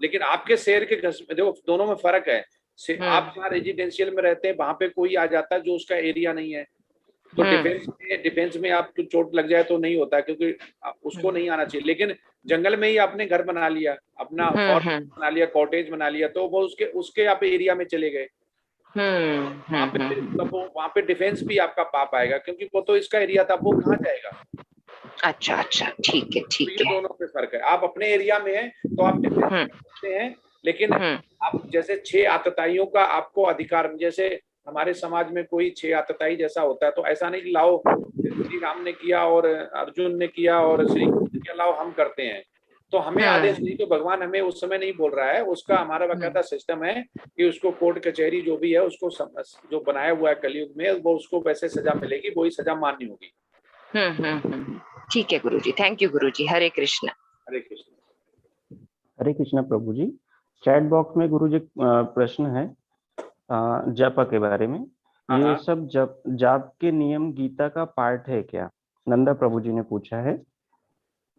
लेकिन आपके शेर के घर में देखो दोनों में फर्क है। आप जहाँ रेजिडेंशियल में रहते हैं वहां पे कोई आ जाता है जो उसका एरिया नहीं है, तो डिफेंस में आपको चोट लग जाए तो नहीं होता, क्योंकि उसको नहीं आना चाहिए। लेकिन जंगल में ही आपने घर बना लिया, अपना फॉर्म बना लिया, कॉटेज बना लिया, तो वो उसके आप एरिया में चले गए, वहां पे फिर वहां पे डिफेंस भी आपका पाप आएगा, क्योंकि वो तो इसका एरिया था, वो कहाँ जाएगा।
अच्छा अच्छा, ठीक है
तो
ठीक
ये
है।
दोनों पे फर्क है। आप अपने एरिया में हैं तो आप डिफेंस करते हैं, लेकिन आप जैसे 6 आतताइयों का आपको अधिकार, जैसे हमारे समाज में कोई 6 आतताई जैसा होता है, तो ऐसा नहीं कि लाओ श्री राम ने किया और अर्जुन ने किया और श्री कृष्ण के लाओ हम करते हैं, तो हमें आदेश नहीं, तो भगवान हमें उस समय नहीं बोल रहा है। उसका हमारा बकायदा सिस्टम है कि उसको कोर्ट कचहरी जो भी है उसको जो बनाया हुआ है कलयुग में, वो उसको वैसे सजा मिलेगी, वही सजा माननी होगी।
ठीक है गुरुजी, थैंक यू गुरुजी। हरे कृष्ण।
हरे कृष्ण।
हरे कृष्णा प्रभु जी। चैट बॉक्स में गुरुजी प्रश्न है जप के बारे में। ये सब जाप के नियम गीता का पार्ट है क्या? नंदा प्रभु जी ने पूछा है।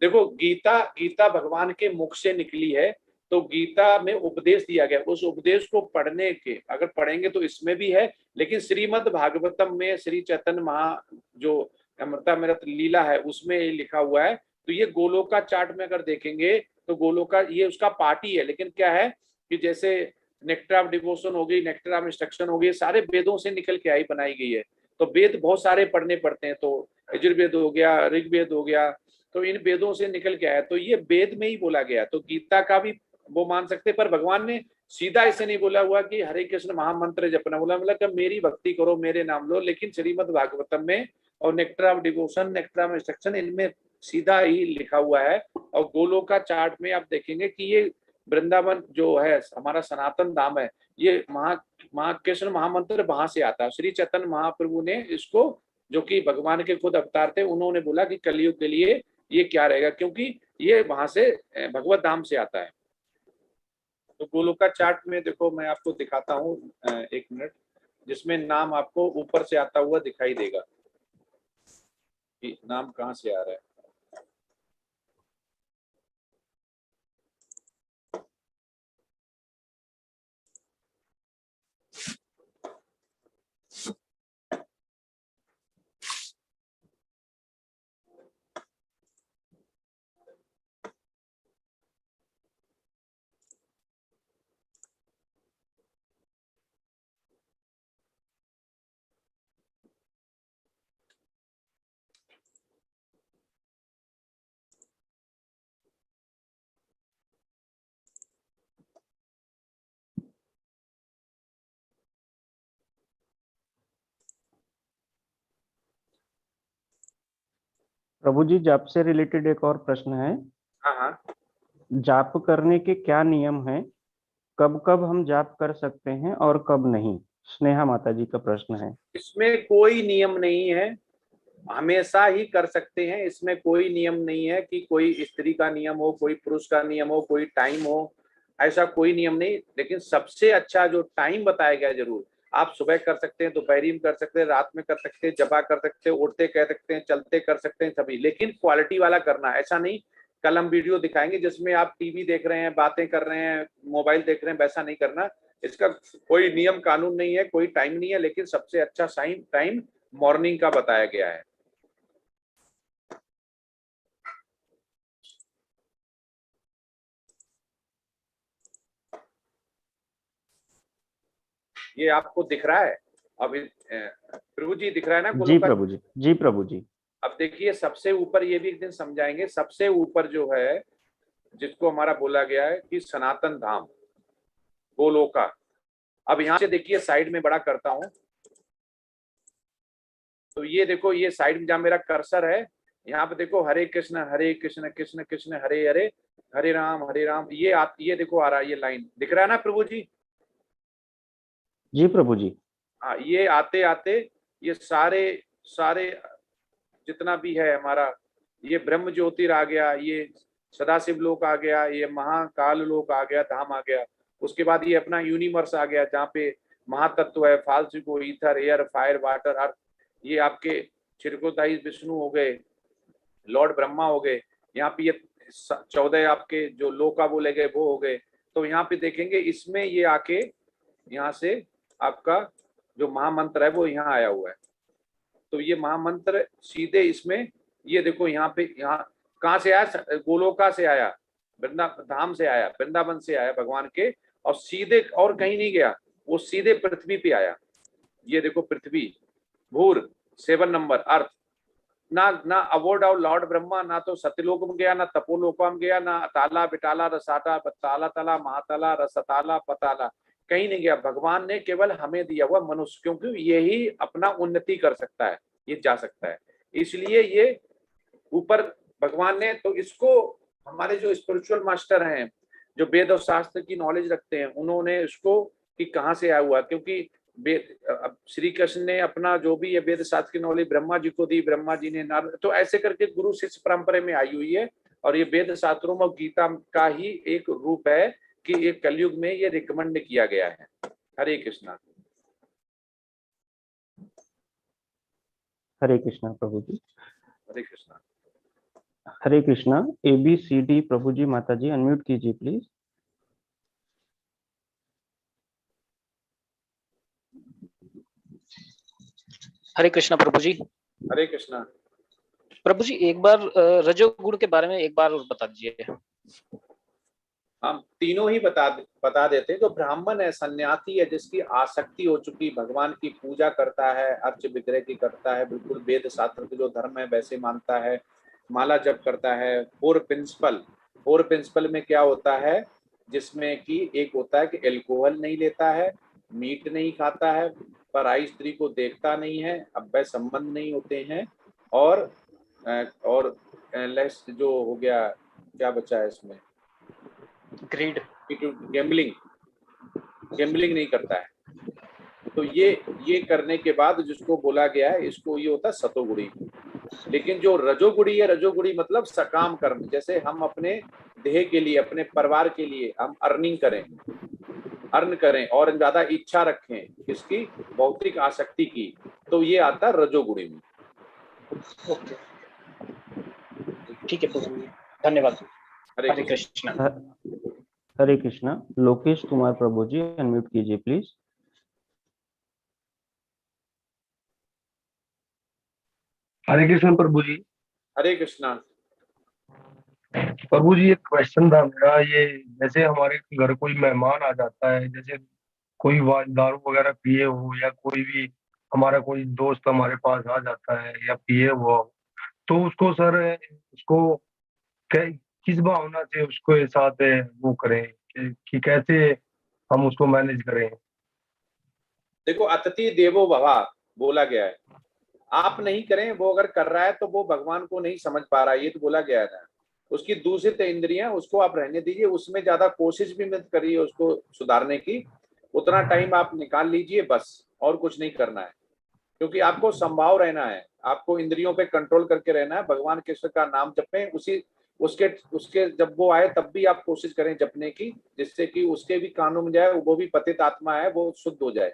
देखो गीता भगवान के मुख से निकली है, तो गीता में उपदेश दिया गया, उस उपदेश को पढ़ने के अगर पढ़ेंगे तो इसमें भी है, लेकिन श्रीमद् भागवतम में श्री चैतन्य जो अमृतामृत लीला है उसमें लिखा हुआ है। तो ये गोलोका चार्ट में अगर देखेंगे तो गोलोका ये उसका पार्ट ही है, लेकिन क्या है कि जैसे नेक्टर ऑफ डिवोशन हो गई, नेक्टर ऑफ इंस्ट्रक्शन हो गई, सारे वेदों से निकल के आई बनाई गई है। तो वेद बहुत सारे पढ़ने पड़ते हैं, तो यजुर्वेद हो गया, ऋग्वेद हो गया, तो इन वेदों से निकल के आया, तो ये वेद में ही बोला गया। तो गीता का भी वो मान सकते, पर भगवान ने सीधा ऐसे नहीं बोला हुआ कि हरे कृष्ण महामंत्र जपना, बोला मतलब कि मेरी भक्ति करो, मेरे नाम लो। लेकिन श्रीमद् भागवतम में और nectar of devotion, nectar of instruction, इनमें सीधा ही लिखा हुआ है। और गोलोका चार्ट में आप देखेंगे कि ये वृंदावन जो है हमारा सनातन धाम है, ये कृष्ण महामंत्र वहां से आता है। श्री चैतन्य महाप्रभु ने इसको, जो कि भगवान के खुद अवतार थे, उन्होंने बोला कि कलयुग के लिए ये क्या रहेगा, क्योंकि ये वहां से भगवत धाम से आता है। तो गोलोका चार्ट में देखो मैं आपको दिखाता हूँ 1 मिनट, जिसमें नाम आपको ऊपर से आता हुआ दिखाई देगा कि नाम कहाँ से आ रहा है।
प्रभु जी जाप से रिलेटेड एक और प्रश्न है।
हाँ,
जाप करने के क्या नियम हैं? कब कब हम जाप कर सकते हैं और कब नहीं? स्नेहा माता जी का प्रश्न है।
इसमें कोई नियम नहीं है, हमेशा ही कर सकते हैं। इसमें कोई नियम नहीं है कि कोई स्त्री का नियम हो, कोई पुरुष का नियम हो, कोई टाइम हो, ऐसा कोई नियम नहीं। लेकिन सबसे अच्छा जो टाइम बताया गया, जरूर आप सुबह कर सकते हैं, दोपहरी में कर सकते हैं, रात में कर सकते हैं, जबा कर सकते हैं, उठते कर सकते हैं, चलते कर सकते हैं, सभी। लेकिन क्वालिटी वाला करना, ऐसा नहीं कल हम वीडियो दिखाएंगे जिसमें आप टीवी देख रहे हैं, बातें कर रहे हैं, मोबाइल देख रहे हैं, वैसा नहीं करना। इसका कोई नियम कानून नहीं है, कोई टाइम नहीं है, लेकिन सबसे अच्छा टाइम मॉर्निंग का बताया गया है। ये आपको दिख रहा है अब? प्रभु जी दिख रहा है ना?
जी प्रभु जी, जी प्रभु जी।
अब देखिए सबसे ऊपर, ये भी एक दिन समझाएंगे, सबसे ऊपर जो है जिसको हमारा बोला गया है कि सनातन धाम गोलोका। अब यहाँ से देखिए साइड में बड़ा करता हूं, तो ये देखो, ये साइड में जहाँ मेरा कर्सर है, यहाँ पे देखो हरे कृष्ण कृष्ण कृष्ण हरे हरे, हरे राम, ये देखो आ रहा है, ये लाइन दिख रहा है ना प्रभु जी?
जी प्रभु जी।
हाँ, ये आते आते ये सारे जितना भी है हमारा, ये ब्रह्म ज्योतिर आ गया, ये सदाशिव लोक आ गया, ये महाकाल लोक आ गया, धाम आ गया। उसके बाद ये अपना यूनिवर्स आ गया जहाँ पे महातत्व है, फाल्गु, ether, air, fire, water, earth. ये आपके चिरकोदाई विष्णु हो गए, लॉर्ड ब्रह्मा हो गए। यहाँ पे ये 14 आपके जो लोका बोले गए वो हो गए। तो यहाँ पे देखेंगे इसमें ये आके यहाँ से आपका जो महामंत्र है वो यहाँ आया हुआ है। तो ये महामंत्र सीधे इसमें, ये देखो यहाँ पे, यहाँ कहाँ से आया? गोलोका से आया, धाम से आया, वृंदावन से आया भगवान के, और सीधे और कहीं नहीं गया, वो सीधे पृथ्वी पे आया। ये देखो पृथ्वी, भूर 7 नंबर, अर्थ। ना अवॉर्ड ऑफ लॉर्ड ब्रह्मा, ना तो सत्यलोक में गया, ना तपोलोक में गया, ना ताला बिटाला रसाटा ताला तला महाताला रसताला पताला, कहीं नहीं गया। भगवान ने केवल हमें दिया हुआ मनुष्य, क्योंकि यही अपना उन्नति कर सकता है, ये जा सकता है, इसलिए ये ऊपर भगवान ने। तो इसको हमारे जो स्पिरिचुअल मास्टर हैं, जो वेद और शास्त्र की नॉलेज रखते हैं, उन्होंने इसको कि कहाँ से आया हुआ, क्योंकि श्री कृष्ण ने अपना जो भी ये वेद शास्त्र की नॉलेज ब्रह्मा जी को दी, ब्रह्मा जी ने नारद, तो ऐसे करके गुरु शिष्य परंपरा में आई हुई है। और ये वेद शास्त्रों में गीता का ही एक रूप है कि एक कलयुग में ये रिकमेंड किया गया है। हरे कृष्णा।
हरे कृष्णा प्रभु जी।
हरे कृष्णा।
हरे कृष्णा। ABCD प्रभु जी, माता जी अनम्यूट कीजिए प्लीज।
हरे कृष्णा प्रभु जी।
हरे कृष्णा।
प्रभु जी एक बार रजोगुण के बारे में एक बार और बता दीजिए।
हम तीनों ही बता देते। जो ब्राह्मण है, सन्यासी है, जिसकी आसक्ति हो चुकी, भगवान की पूजा करता है, अर्च विग्रह की करता है, बिल्कुल वेद शास्त्र के जो धर्म है वैसे मानता है, माला जप करता है। 4 प्रिंसिपल में क्या होता है, जिसमें कि एक होता है कि एल्कोहल नहीं लेता है, मीट नहीं खाता है, पराई स्त्री को देखता नहीं है, अवैध संबंध नहीं होते हैं, और लेस जो हो गया, क्या बचा है इसमें,
ग्रीड,
गैम्बलिंग नहीं करता है। तो ये करने के बाद जिसको बोला गया है, इसको ये होता है सतोगुणी। लेकिन जो रजोगुणी है, रजोगुणी मतलब सकाम कर्म, जैसे हम अपने देह के लिए, अपने परिवार के लिए हम अर्न करें और ज्यादा इच्छा रखें किसकी, भौतिक आसक्ति की, तो ये आता है रजोगुणी में।
ओके, ठीक है प्रभु जी, धन्यवाद। हरे कृष्णा।
हरे कृष्णा। लोकेश कुमार प्रभु जी अनम्यूट कीजिए प्लीज।
हरे कृष्ण प्रभु जी।
हरे कृष्णा।
प्रभु जी एक क्वेश्चन था मेरा, ये जैसे हमारे घर कोई मेहमान आ जाता है, जैसे कोई दारू वगैरह पिए हो, या कोई भी हमारा कोई दोस्त हमारे पास आ जाता है या पिए हुआ हो, तो उसको सर उसको किस भावना से उसको साथ वो करें कि कैसे हम उसको मैनेज करें?
देखो, अतिथि देवो भव बोला गया है, आप नहीं करें, वो अगर कर रहा है तो वो भगवान को नहीं समझ पा रहा है, ये तो बोला गया है। उसकी दूषित इंद्रियां, उसको आप रहने दीजिए, उसमें ज्यादा कोशिश भी मत करिए उसको सुधारने की, उतना टाइम आप निकाल लीजिए बस, और कुछ नहीं करना है। क्योंकि आपको संभाव रहना है, आपको इंद्रियों पे कंट्रोल करके रहना है, भगवान कृष्ण का नाम जपें, उसके जब वो आए तब भी आप कोशिश करें जपने की, जिससे कि उसके भी कानों में जाए, वो भी पतित आत्मा है, वो शुद्ध हो जाए।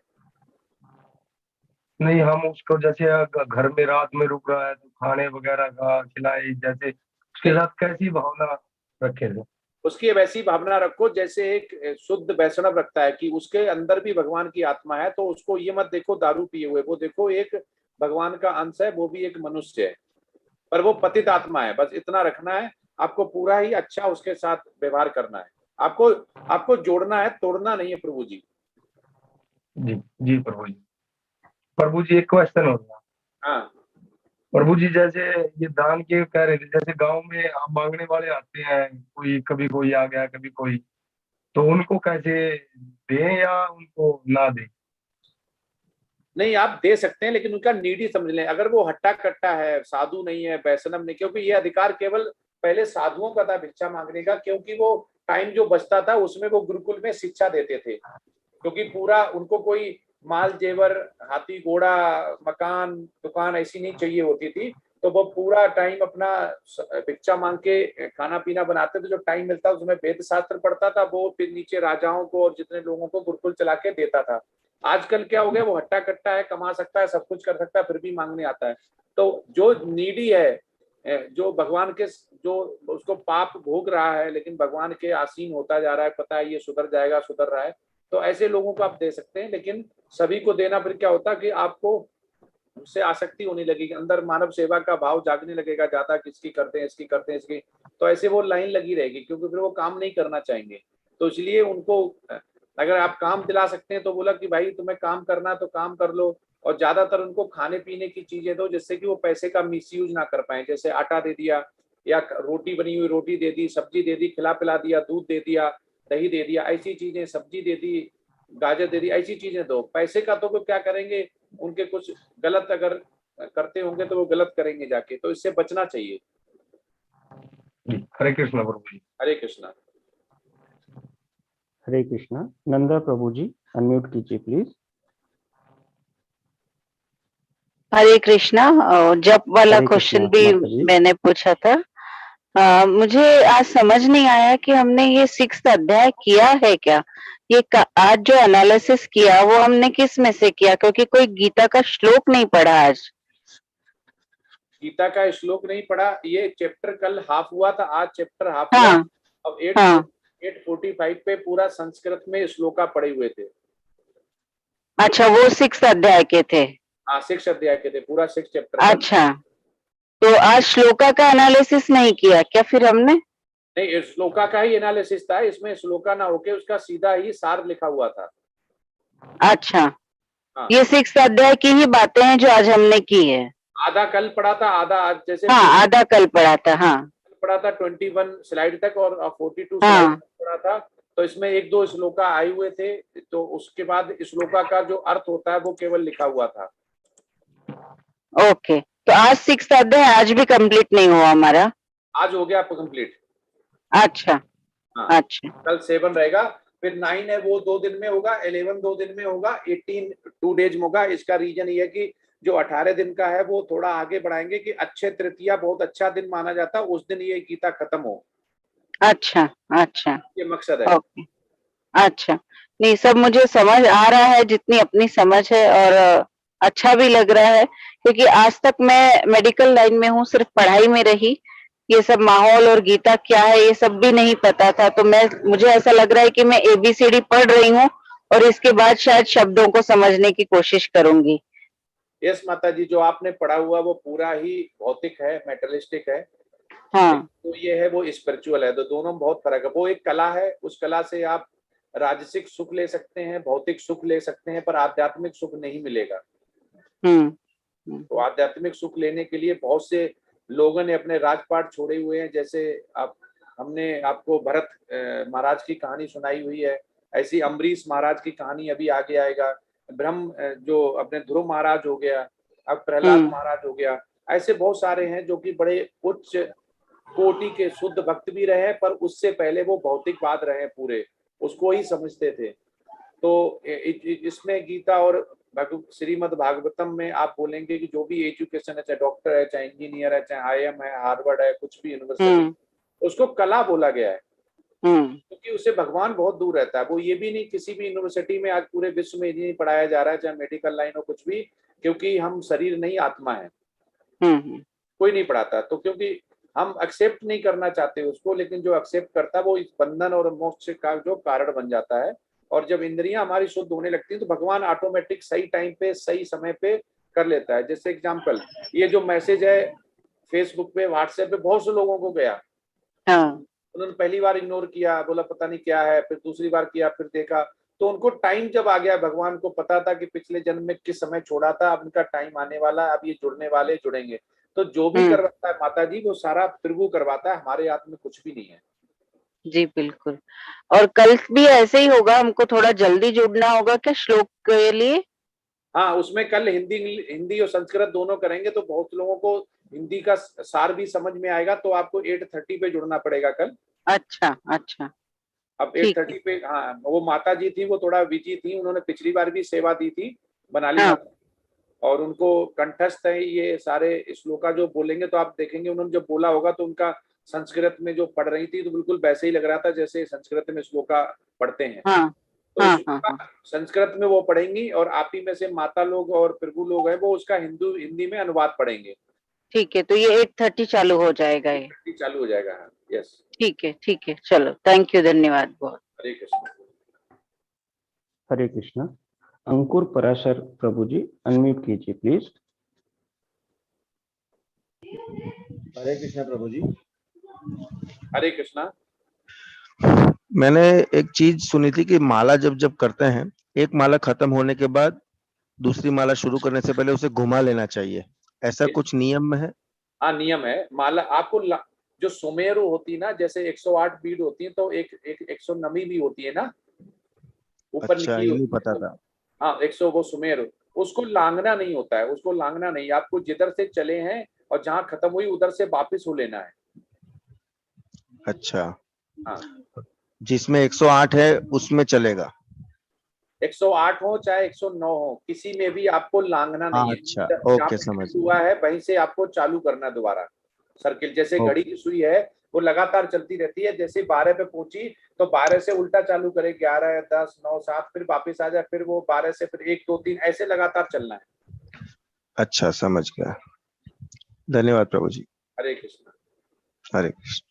नहीं, हम उसको जैसे घर में रात में रुक रहा है तो खाने वगैरह का खिलाए, जैसे उसके साथ कैसी भावना रखे थे?
उसकी वैसी भावना रखो जैसे एक शुद्ध वैष्णव रखता है, कि उसके अंदर भी भगवान की आत्मा है। तो उसको ये मत देखो दारू पिए हुए, वो देखो एक भगवान का अंश है, वो भी एक मनुष्य है, पर वो पतित आत्मा है, बस इतना रखना है। आपको पूरा ही अच्छा उसके साथ व्यवहार करना है, आपको जोड़ना है, तोड़ना नहीं है प्रभु जी।
जी प्रभु जी। प्रभु जी एक क्वेश्चन हो गया।
हाँ
प्रभु जी, जैसे ये दान के कह रहे थे, जैसे गांव में आप मांगने वाले आते हैं, कभी कोई आ गया, कभी कोई, तो उनको कैसे दें या उनको ना दें?
नहीं, आप दे सकते हैं, लेकिन उनका नीडी समझ लें। अगर वो हट्टा कट्टा है, साधु नहीं है, वैष्णव नहीं, क्योंकि ये अधिकार केवल पहले साधुओं का था भिक्षा मांगने का, क्योंकि वो टाइम जो बचता था उसमें वो गुरुकुल में शिक्षा देते थे, क्योंकि पूरा उनको कोई माल जेवर, हाथी घोड़ा, मकान दुकान ऐसी नहीं चाहिए होती थी। तो वो पूरा टाइम अपना भिक्षा मांग के खाना पीना बनाते थे, जो टाइम मिलता उसमें वेद शास्त्र पढ़ता था, वो फिर नीचे राजाओं को और जितने लोगों को गुरुकुल चला के देता था। आजकल क्या हो गया, वो हट्टा कट्टा है, कमा सकता है, सब कुछ कर सकता है, फिर भी मांगने आता है। तो जो नीडी है, जो भगवान के, जो उसको पाप भोग रहा है लेकिन भगवान के आसीन होता जा रहा है, पता है ये सुधर जाएगा, सुधर रहा है, तो ऐसे लोगों को आप दे सकते हैं। लेकिन सभी को देना फिर क्या होता कि आपको उससे आसक्ति होने लगेगी, अंदर मानव सेवा का भाव जागने लगेगा, ज्यादा किसकी करते हैं, इसकी करते हैं, इसकी, तो ऐसे वो लाइन लगी रहेगी, क्योंकि फिर वो काम नहीं करना चाहेंगे। तो इसलिए उनको अगर आप काम दिला सकते हैं तो बोला कि भाई तुम्हें काम करना है तो काम कर लो, और ज्यादातर उनको खाने पीने की चीजें दो जिससे कि वो पैसे का मिसयूज ना कर पाए। जैसे आटा दे दिया, या रोटी बनी हुई रोटी दे दी, सब्जी दे दी, खिला पिला दिया, दूध दे दिया, दही दे दिया, ऐसी चीजें, सब्जी दे दी, गाजर दे दी, ऐसी चीजें दो। पैसे का तो वो क्या करेंगे, उनके कुछ गलत अगर करते होंगे तो वो गलत करेंगे जाके, तो इससे बचना चाहिए।
हरे कृष्णा प्रभु जी।
हरे कृष्णा।
हरे कृष्णा। नंदा प्रभु जी अनम्यूट कीजिए प्लीज।
हरे कृष्णा। जप वाला
हरे
क्वेश्चन
कृष्णा
भी
माता जी।
मैंने पूछा था। मुझे आज समझ नहीं आया कि हमने ये 6th अध्याय किया है क्या। ये आज जो एनालिसिस किया वो हमने किस में से किया, क्योंकि कोई गीता का श्लोक नहीं पढ़ा आज।
गीता का श्लोक नहीं पढ़ा, ये चैप्टर कल हाफ हुआ था, आज चैप्टर हाफ हुआ।
हाँ
अब
हाँ
8:45 पे पूरा संस्कृत में श्लोका पढ़े हुए थे।
अच्छा, वो 6th अध्याय के थे।
हाँ 6 अध्याय के थे, पूरा 6 चैप्टर।
अच्छा, तो आज श्लोका का एनालिसिस नहीं किया क्या फिर हमने?
नहीं, श्लोका का ही एनालिसिस था, इसमें श्लोका ना होके उसका सीधा ही सार लिखा हुआ था।
अच्छा
हाँ।
ये 6th अध्याय की ही बातें हैं जो आज हमने की है।
आधा कल पढ़ा था, आधा आज, जैसे
हाँ आधा कल पढ़ा था। हाँ
पढ़ा था 21 स्लाइड तक और 42
हाँ
स्लाइड तक पढ़ा था। तो इसमें 1-2 श्लोका आए हुए थे, तो उसके बाद श्लोका का जो अर्थ होता है वो केवल लिखा हुआ था।
ओके, तो आज 6th अध्याय आज भी कंप्लीट नहीं हुआ हमारा।
आज हो गया कंप्लीट।
अच्छा
हाँ,
अच्छा
कल 7 रहेगा, फिर 9 है वो 2 दिन में होगा, 11 2 दिन में होगा, 18 2 डेज में होगा। इसका रीजन ये है कि जो 18 दिन का है वो थोड़ा आगे बढ़ाएंगे कि अक्षय तृतीया बहुत अच्छा दिन माना जाता है, उस दिन ये गीता खत्म हो।
अच्छा अच्छा
ये मकसद है।
ओके अच्छा। नहीं, सब मुझे समझ आ रहा है जितनी अपनी समझ है, और अच्छा भी लग रहा है, क्योंकि आज तक मैं मेडिकल लाइन में हूँ, सिर्फ पढ़ाई में रही। ये सब माहौल और गीता क्या है ये सब भी नहीं पता था। तो मुझे ऐसा लग रहा है कि मैं ABCD पढ़ रही हूँ और इसके बाद शायद शब्दों को समझने की कोशिश करूंगी।
यस माता जी, जो आपने पढ़ा हुआ वो पूरा ही भौतिक है, मेटलिस्टिक है।
हाँ
तो ये है वो स्पिरिचुअल है, तो दोनों में बहुत फर्क है। वो एक कला है, उस कला से आप राजसिक सुख ले सकते हैं, भौतिक सुख ले सकते हैं, पर आध्यात्मिक सुख नहीं मिलेगा। तो आध्यात्मिक सुख लेने के लिए बहुत से लोगों ने अपने राजपाट छोड़े हुए हैं। जैसे आप, हमने आपको भरत महाराज की कहानी सुनाई हुई है, ऐसी अम्बरीश महाराज की कहानी अभी आगे आएगा। ब्रह्म जो अपने ध्रुव महाराज हो गया, अब प्रहलाद महाराज हो गया, ऐसे बहुत सारे हैं जो कि बड़े उच्च कोटि के शुद्ध भक्त भी रहे, पर उससे पहले वो भौतिकवाद रहे, पूरे उसको ही समझते थे। तो इसमें गीता और श्रीमद् भागवतम में आप बोलेंगे कि जो भी एजुकेशन है, चाहे डॉक्टर है, चाहे इंजीनियर है, चाहे IIM है, हार्वर्ड है, कुछ भी यूनिवर्सिटी, उसको कला बोला गया है, क्योंकि उससे भगवान बहुत दूर रहता है। वो ये भी नहीं, किसी भी यूनिवर्सिटी में आज पूरे विश्व में नहीं पढ़ाया जा रहा है, चाहे मेडिकल लाइन हो कुछ भी, क्योंकि हम शरीर नहीं आत्मा है, कोई नहीं पढ़ाता। तो क्योंकि हम एक्सेप्ट नहीं करना चाहते उसको, लेकिन जो एक्सेप्ट करता है वो इस बंधन और मोक्ष का जो कारण बन जाता है। और जब इंद्रियां हमारी शुद्ध होने लगती हैं तो भगवान ऑटोमेटिक सही टाइम पे सही समय पे कर लेता है। जैसे एग्जांपल, ये जो मैसेज है फेसबुक पे, व्हाट्सएप पे, बहुत से लोगों को गया, उन्होंने पहली बार इग्नोर किया, बोला पता नहीं क्या है, फिर दूसरी बार किया, फिर देखा, तो उनको टाइम जब आ गया, भगवान को पता था कि पिछले जन्म में किस समय छोड़ा था, अब उनका टाइम आने वाला है, अब ये जुड़ने वाले जुड़ेंगे। तो जो भी करवाता है माता जी, वो सारा प्रभु करवाता है, हमारे हाथ में कुछ भी नहीं है।
जी बिल्कुल। और कल भी ऐसे ही होगा, हमको थोड़ा जल्दी जुड़ना होगा क्या श्लोक के लिए?
हाँ, उसमें कल हिंदी और संस्कृत दोनों करेंगे, तो बहुत लोगों को हिंदी का सार भी समझ में आएगा। तो आपको 8:30 पे जुड़ना पड़ेगा कल।
अच्छा अच्छा।
अब 8:30 पे, हाँ, वो माता जी थी, वो थोड़ा बिजी थी, उन्होंने पिछली बार भी सेवा दी थी, बनाली माता, और उनको कंठस्थ है ये सारे श्लोका जो बोलेंगे, तो आप देखेंगे उन्होंने जब बोला होगा तो उनका संस्कृत में जो पढ़ रही थी तो बिल्कुल वैसे ही लग रहा था जैसे संस्कृत में श्लोका पढ़ते हैं।
हाँ
तो
हाँ
इसका
हाँ हाँ
संस्कृत में वो पढ़ेंगी और आप ही में से माता लोग और प्रभु लोग हैं वो उसका हिंदी में अनुवाद पढ़ेंगे।
ठीक है, तो ये 8:30 चालू हो जाएगा ये।
चालू हो जाएगा। हाँ, यस।
ठीक है, चलो, थैंक यू, धन्यवाद बहुत।
हरे कृष्ण।
हरे कृष्णा। अंकुर पराशर प्रभु जी अनम्यूट कीजिए प्लीज।
हरे कृष्णा प्रभु जी।
हरे कृष्णा।
मैंने एक चीज सुनी थी कि माला जब जब करते हैं, एक माला खत्म होने के बाद दूसरी माला शुरू करने से पहले उसे घुमा लेना चाहिए, ऐसा कुछ नियम में है?
हाँ, नियम है। माला आपको जो सुमेरु होती है ना, जैसे 108 बीड होती है तो एक 109वीं भी होती है ना, ऊपर
अच्छा,
लिखी
ये नहीं
होती है।
पता था।
हाँ, 100 वो सुमेरु, उसको लांगना नहीं होता है, उसको लांगना नहीं, आपको जिधर से चले हैं और जहाँ खत्म हुई उधर से वापस हो लेना है।
अच्छा।
हाँ,
जिसमें 108 है उसमें चलेगा।
108 हो चाहे 109 हो, किसी में भी आपको लांगना नहीं
हाँ,
है।
अच्छा,
जहाँ
ओके,
पे
समझ
end हुआ है वहीं से आपको चालू करना दोबारा सर्किल। जैसे घड़ी की सुई है वो लगातार चलती रहती है, जैसे 12 पे पहुंची तो 12 से उल्टा चालू करे, 11, 10, 9, 7, फिर वापस आ जाए, फिर वो 12 से फिर 1, 2, 3 ऐसे लगातार चलना है।
अच्छा, समझ गया। धन्यवाद प्रभु जी।
हरे कृष्ण।
हरे कृष्ण।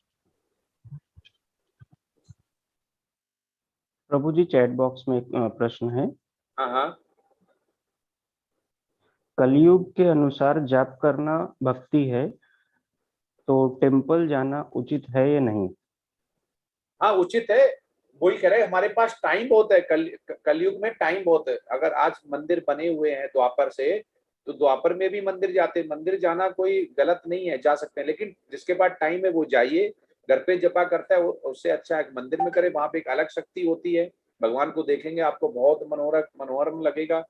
प्रभु जी चैट बॉक्स में एक प्रश्न है।
हाँ हाँ।
कलयुग के अनुसार जाप करना भक्ति है तो टेम्पल जाना उचित है या नहीं?
हाँ, उचित है। वही कह रहे हैं, हमारे पास टाइम बहुत है। कलयुग में टाइम बहुत है। अगर आज मंदिर बने हुए हैं द्वापर से, तो द्वापर में भी मंदिर जाते हैं। मंदिर जाना कोई गलत नहीं है, जा सकते हैं, लेकिन जिसके पास टाइम है वो जाइए। घर पे जपा करता है उससे अच्छा है मंदिर में करे, वहां पे एक अलग शक्ति होती है। भगवान को देखेंगे, आपको बहुत मनोरम लगेगा।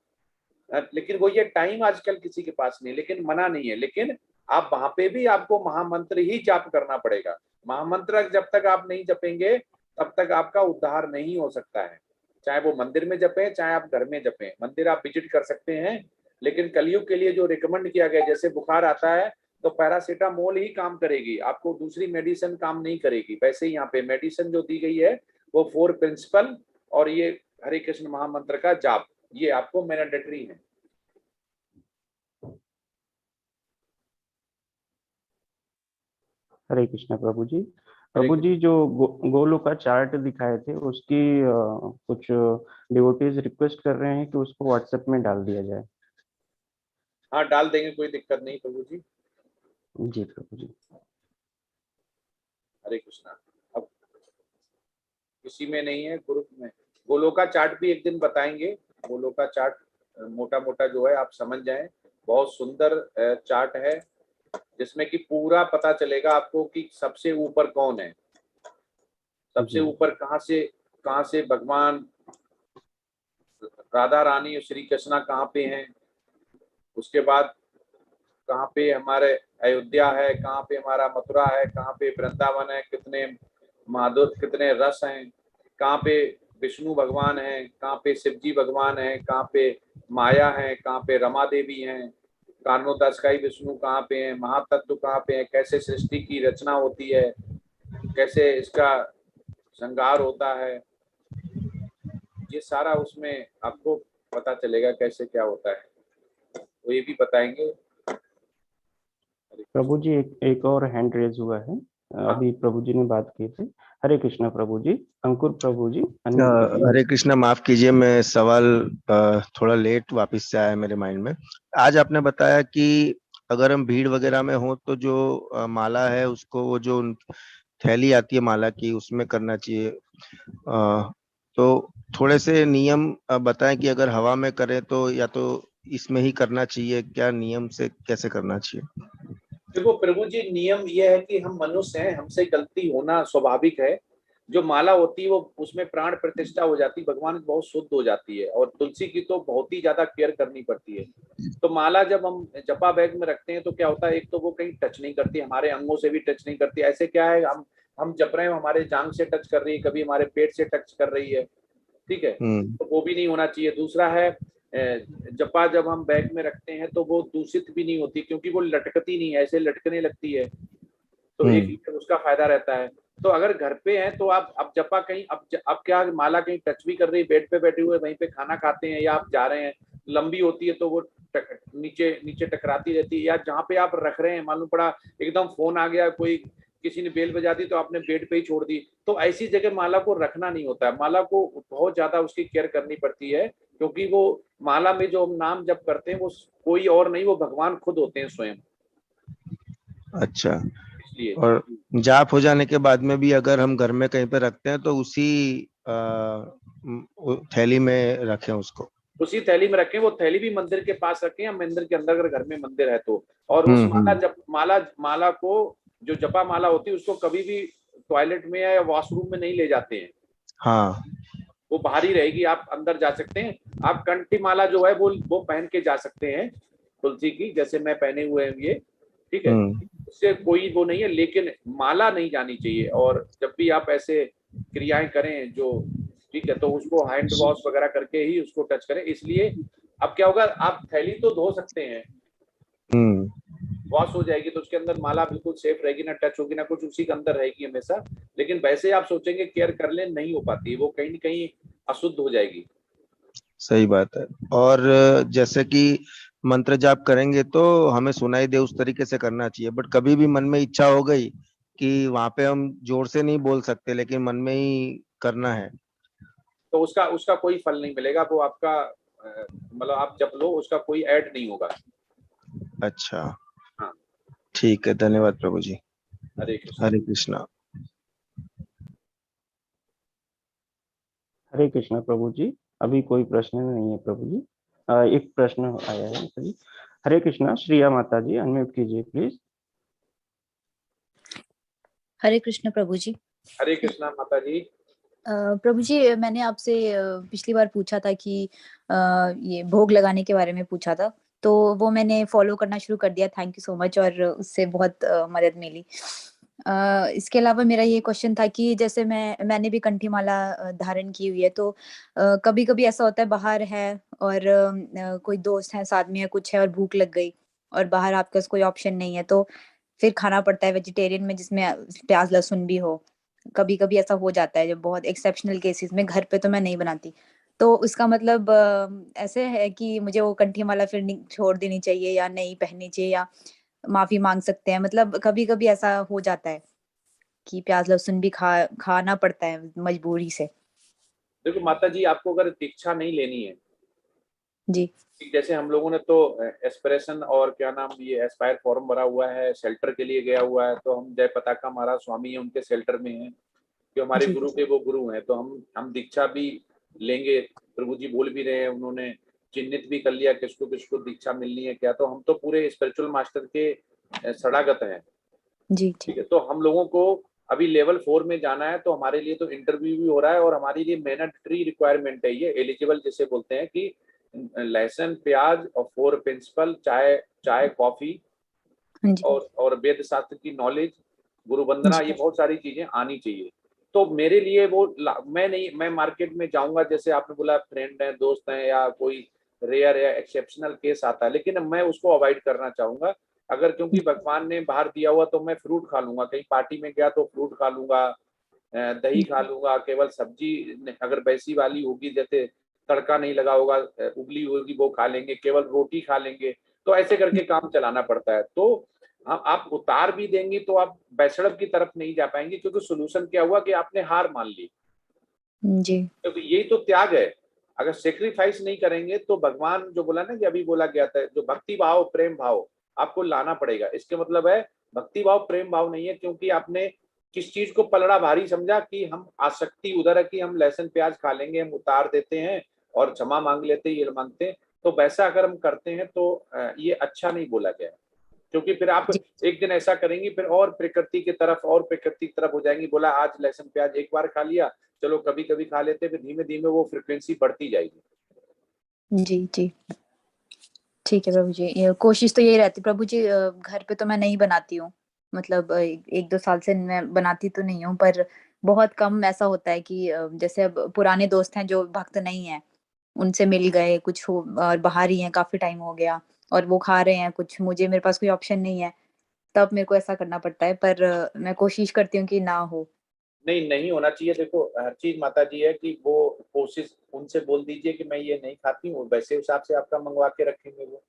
लेकिन वो ये टाइम आजकल किसी के पास नहीं, लेकिन मना नहीं है। लेकिन आप वहां पे भी आपको महामंत्र ही जाप करना पड़ेगा। महामंत्र जब तक आप नहीं जपेंगे तब तक आपका उद्धार नहीं हो सकता है। चाहे वो मंदिर में जपें चाहे आप घर में जपें। मंदिर आप विजिट कर सकते हैं, लेकिन कलयुग के लिए जो रिकमेंड किया गया, जैसे बुखार आता है तो पैरासीटामोल ही काम करेगी, आपको दूसरी मेडिसिन काम नहीं करेगी। वैसे ही यहाँ पे मेडिसिन जो दी गई है वो 4 प्रिंसिपल और ये हरे कृष्ण महामंत्र का जाप, ये आपको मैंडेटरी है।
हरे कृष्णा प्रभु जी। प्रभु जी जो गोलोक का चार्ट दिखाए थे उसकी कुछ डिवोटीज रिक्वेस्ट कर रहे हैं कि उसको व्हाट्सएप में डाल दिया जाए।
हाँ, डाल देंगे, कोई दिक्कत नहीं प्रभु जी।
जी प्रभु जी।
हरे कृष्णा। अब किसी में नहीं है, ग्रुप में गोलोक का चार्ट भी एक दिन बताएंगे। गोलोक का चार्ट मोटा मोटा जो है आप समझ जाएं, बहुत सुंदर चार्ट है जिसमें कि पूरा पता चलेगा आपको कि सबसे ऊपर कौन है, सबसे ऊपर कहाँ से भगवान राधा रानी और श्री कृष्णा कहाँ पे हैं, उसके बाद कहाँ पे हमारे अयोध्या है, कहाँ पे हमारा मथुरा है, कहाँ पे वृंदावन है, कितने माधुर कितने रस हैं, कहाँ पे विष्णु भगवान है, कहाँ पे शिवजी भगवान है, कहाँ पे माया है, कहाँ पे रमा देवी हैं, कारणोदस्काई विष्णु कहाँ पे हैं, महातत्व कहाँ पे है, कैसे सृष्टि की रचना होती है, कैसे इसका श्रृंगार होता है, ये सारा उसमें आपको पता चलेगा कैसे क्या होता है, तो ये भी बताएंगे।
प्रभु जी एक और हैंड रेज हुआ है, अभी प्रभु जी ने बात की थी। हरे कृष्णा प्रभु जी। अंकुर प्रभु जी।
हरे कृष्णा, माफ कीजिए, मैं सवाल थोड़ा लेट वापस से आया मेरे माइंड में। आज आपने बताया कि अगर हम भीड़ वगैरह में हो तो जो माला है उसको, वो जो थैली आती है माला की, उसमें करना चाहिए। तो थोड़े से नियम बताएं कि अगर हवा में करें तो या तो इसमें ही करना चाहिए, क्या नियम से कैसे करना चाहिए?
देखो प्रभु जी, नियम ये है कि हम मनुष्य हैं, हमसे गलती होना स्वाभाविक है। जो माला होती है वो उसमें प्राण प्रतिष्ठा हो जाती है, भगवान बहुत शुद्ध हो जाती है, और तुलसी की तो बहुत ही ज्यादा केयर करनी पड़ती है। तो माला जब हम जपा बैग में रखते हैं तो क्या होता है, एक तो वो कहीं टच नहीं करती, हमारे अंगों से भी टच नहीं करती। ऐसे क्या है, हम जप रहे हैं, हमारे जांग से टच कर रही है, कभी हमारे पेट से टच कर रही है, ठीक है, तो वो भी नहीं होना चाहिए। दूसरा है जपा जब हम बैग में रखते हैं तो वो दूषित भी नहीं होती, क्योंकि वो लटकती नहीं है, ऐसे लटकने लगती है, तो एक उसका फायदा रहता है। तो अगर घर पे हैं तो आप जपा कहीं अब क्या माला कहीं टच भी कर रही, बेड पे बैठे हुए वहीं पे खाना खाते हैं, या आप जा रहे हैं, लंबी होती है तो वो नीचे नीचे टकराती रहती है, या जहाँ पे आप रख रहे हैं मालूम पड़ा एकदम फोन आ गया, कोई किसी ने बेल बजा दी तो आपने बेड पे ही छोड़ दी, तो ऐसी जगह माला को रखना नहीं होता है। माला को बहुत ज्यादा उसकी केयर करनी पड़ती है, क्योंकि वो माला में जो हम नाम जप करते हैं वो कोई और नहीं, वो भगवान खुद होते हैं स्वयं।
अच्छा,
इसलिए
और जाप हो जाने के बाद में भी अगर हम घर में कहीं पे रखते हैं तो उसी थैली में रखें उसको?
उसी थैली में रखें, वो थैली भी मंदिर के पास रखें या मंदिर के अंदर अगर घर में मंदिर है तो। और उस माला को जो जपा माला होती है उसको कभी भी टॉयलेट में या वॉशरूम में नहीं ले जाते हैं।
हाँ,
वो बाहर ही रहेगी, आप अंदर जा सकते हैं। आप कंठी माला जो है वो पहन के जा सकते हैं, तुलसी की, जैसे मैं पहने हुए हैं ये, ठीक है, उससे कोई वो नहीं है, लेकिन माला नहीं जानी चाहिए। और जब भी आप ऐसे क्रियाएं करें जो, ठीक है, तो उसको हैंड वॉश वगैरह करके ही उसको टच करें। इसलिए अब क्या होगा, आप थैली तो धो सकते हैं, वॉश हो जाएगी तो उसके अंदर माला बिल्कुल सेफ रहेगी, ना टच होगी ना कुछ, उसी के अंदर रहेगी हमेशा। लेकिन वैसे आप सोचेंगे केयर कर ले, नहीं हो पाती, वो कहीं ना कहीं अशुद्ध हो जाएगी।
सही बात है। और जैसे कि मंत्र जाप करेंगे तो हमें सुनाई दे उस तरीके से करना चाहिए, बट कभी भी मन में इच्छा हो गई कि वहां पे हम जोर से नहीं बोल सकते लेकिन मन में ही करना है,
तो उसका कोई फल नहीं मिलेगा, वो आपका मतलब आप जप लो, उसका कोई ऐड नहीं होगा।
अच्छा,
हाँ,
ठीक है, धन्यवाद प्रभु जी।
हरे कृष्ण।
हरे कृष्णा।
हरे कृष्णा प्रभु जी। अभी कोई प्रश्न नहीं है प्रभु जी। एक प्रश्न आया है जी। हरे कृष्णा, श्रिया माता जी अनम्यूट कीजिए प्लीज।
हरे कृष्ण प्रभु जी।
हरे कृष्णा माता जी।
प्रभु जी, मैंने आपसे पिछली बार पूछा था कि ये भोग लगाने के बारे में पूछा था, तो वो मैंने फॉलो करना शुरू कर दिया, थैंक यू सो मच, और उससे बहुत मदद मिली। इसके अलावा मेरा ये क्वेश्चन था कि जैसे मैंने भी कंठी माला धारण की हुई है, तो कभी कभी ऐसा होता है बाहर है और कोई दोस्त है साथ में या कुछ है और भूख लग गई और बाहर आपके पास कोई ऑप्शन नहीं है, तो फिर खाना पड़ता है वेजिटेरियन में जिसमें प्याज लहसुन भी हो। कभी कभी ऐसा हो जाता है, जब बहुत एक्सेप्शनल केसेस में, घर पे तो मैं नहीं बनाती। तो उसका मतलब ऐसे है कि मुझे वो कंठी माला फिर छोड़ देनी चाहिए या नहीं पहननी चाहिए, या माफी मांग सकते हैं? मतलब कभी कभी ऐसा हो जाता है कि प्याज लहसुन भी खाना पड़ता है मजबूरी से।
देखो माता जी, आपको अगर दीक्षा नहीं लेनी है,
जी,
जैसे हम लोगों ने तो एस्पिरेशन और क्या नाम ये एस्पायर फॉर्म भरा हुआ है, शेल्टर के लिए गया हुआ है, तो हम जय पताका महाराज स्वामी है उनके शेल्टर में हैं, जो हमारे
जी,
गुरु के वो गुरु हैं, तो हम दीक्षा भी लेंगे। प्रभु जी बोल भी रहे हैं, उन्होंने चिन्हित भी कर लिया किसको किसको दीक्षा मिलनी है क्या, तो हम तो पूरे स्पिरिचुअल मास्टर के सड़ागत हैं,
जी,
ठीक है। तो हम लोगों को अभी लेवल 4 में जाना है, तो हमारे लिए तो इंटरव्यू भी हो रहा है, और हमारे लिए मैंडेटरी रिक्वायरमेंट है ये, एलिजिबल जिसे बोलते हैं कि लहसुन प्याज और 4 प्रिंसिपल, चाय कॉफी और वेद शास्त्र की नॉलेज, गुरु वंदना, ये बहुत सारी चीजें आनी चाहिए। तो मेरे लिए वो मैं मार्केट में जाऊंगा, जैसे आपने बोला फ्रेंड है, दोस्त है, या कोई रेयर या एक्सेप्शनल केस आता है, लेकिन मैं उसको अवॉइड करना चाहूंगा। अगर क्योंकि भगवान ने बाहर दिया हुआ, तो मैं फ्रूट खा लूंगा, कहीं पार्टी में गया तो फ्रूट खा लूंगा, दही खा लूंगा, केवल सब्जी अगर वैसी वाली होगी, जैसे तड़का नहीं लगा होगा, उबली होगी, वो खा लेंगे, केवल रोटी खा लेंगे, तो ऐसे करके काम चलाना पड़ता है। तो आप उतार भी देंगी तो आप वैष्णव की तरफ नहीं जा पाएंगे, क्योंकि सोल्यूशन क्या हुआ कि आपने हार मान ली,
जी,
क्योंकि यही तो त्याग है। अगर सेक्रीफाइस नहीं करेंगे तो भगवान जो बोला ना, कि अभी बोला गया था, जो भक्ति भाव प्रेम भाव आपको लाना पड़ेगा, इसके मतलब है भक्ति भाव प्रेम भाव नहीं है, क्योंकि आपने किस चीज को पलड़ा भारी समझा, कि हम आसक्ति उधर है कि हम लहसुन प्याज खा लेंगे, हम उतार देते हैं और क्षमा मांग लेते हैं, ये मांगते हैं, तो वैसा अगर हम करते हैं तो ये अच्छा नहीं बोला गया है। क्योंकि फिर आप एक दिन ऐसा करेंगी, फिर और प्रकृति की तरफ हो जाएंगी, बोला आज लहसुन प्याज एक बार खा लिया, चलो कभी कभी खा लेते, फिर धीमे धीमे वो फ्रिक्वेंसी बढ़ती जाएगी।
जी, जी, ठीक है प्रभु जी। ये कोशिश तो यही रहती प्रभु जी, घर पे तो मैं नहीं बनाती हूँ, मतलब 1-2 साल से मैं बनाती तो नहीं हूँ, पर बहुत कम ऐसा होता है कि जैसे अब पुराने दोस्त हैं जो भक्त नहीं है, उनसे मिल गए कुछ हो और बाहर ही हैं काफी टाइम हो गया और वो खा रहे हैं कुछ, मुझे मेरे पास कोई ऑप्शन नहीं है, तब मेरे को ऐसा करना पड़ता है, पर मैं कोशिश करती हूँ कि ना हो।
नहीं, नहीं होना चाहिए। देखो हर चीज माता जी है कि वो कोशिश उनसे बोल दीजिए कि मैं ये नहीं खाती हूँ, वैसे हिसाब से आपका मंगवा के रखेंगे वो।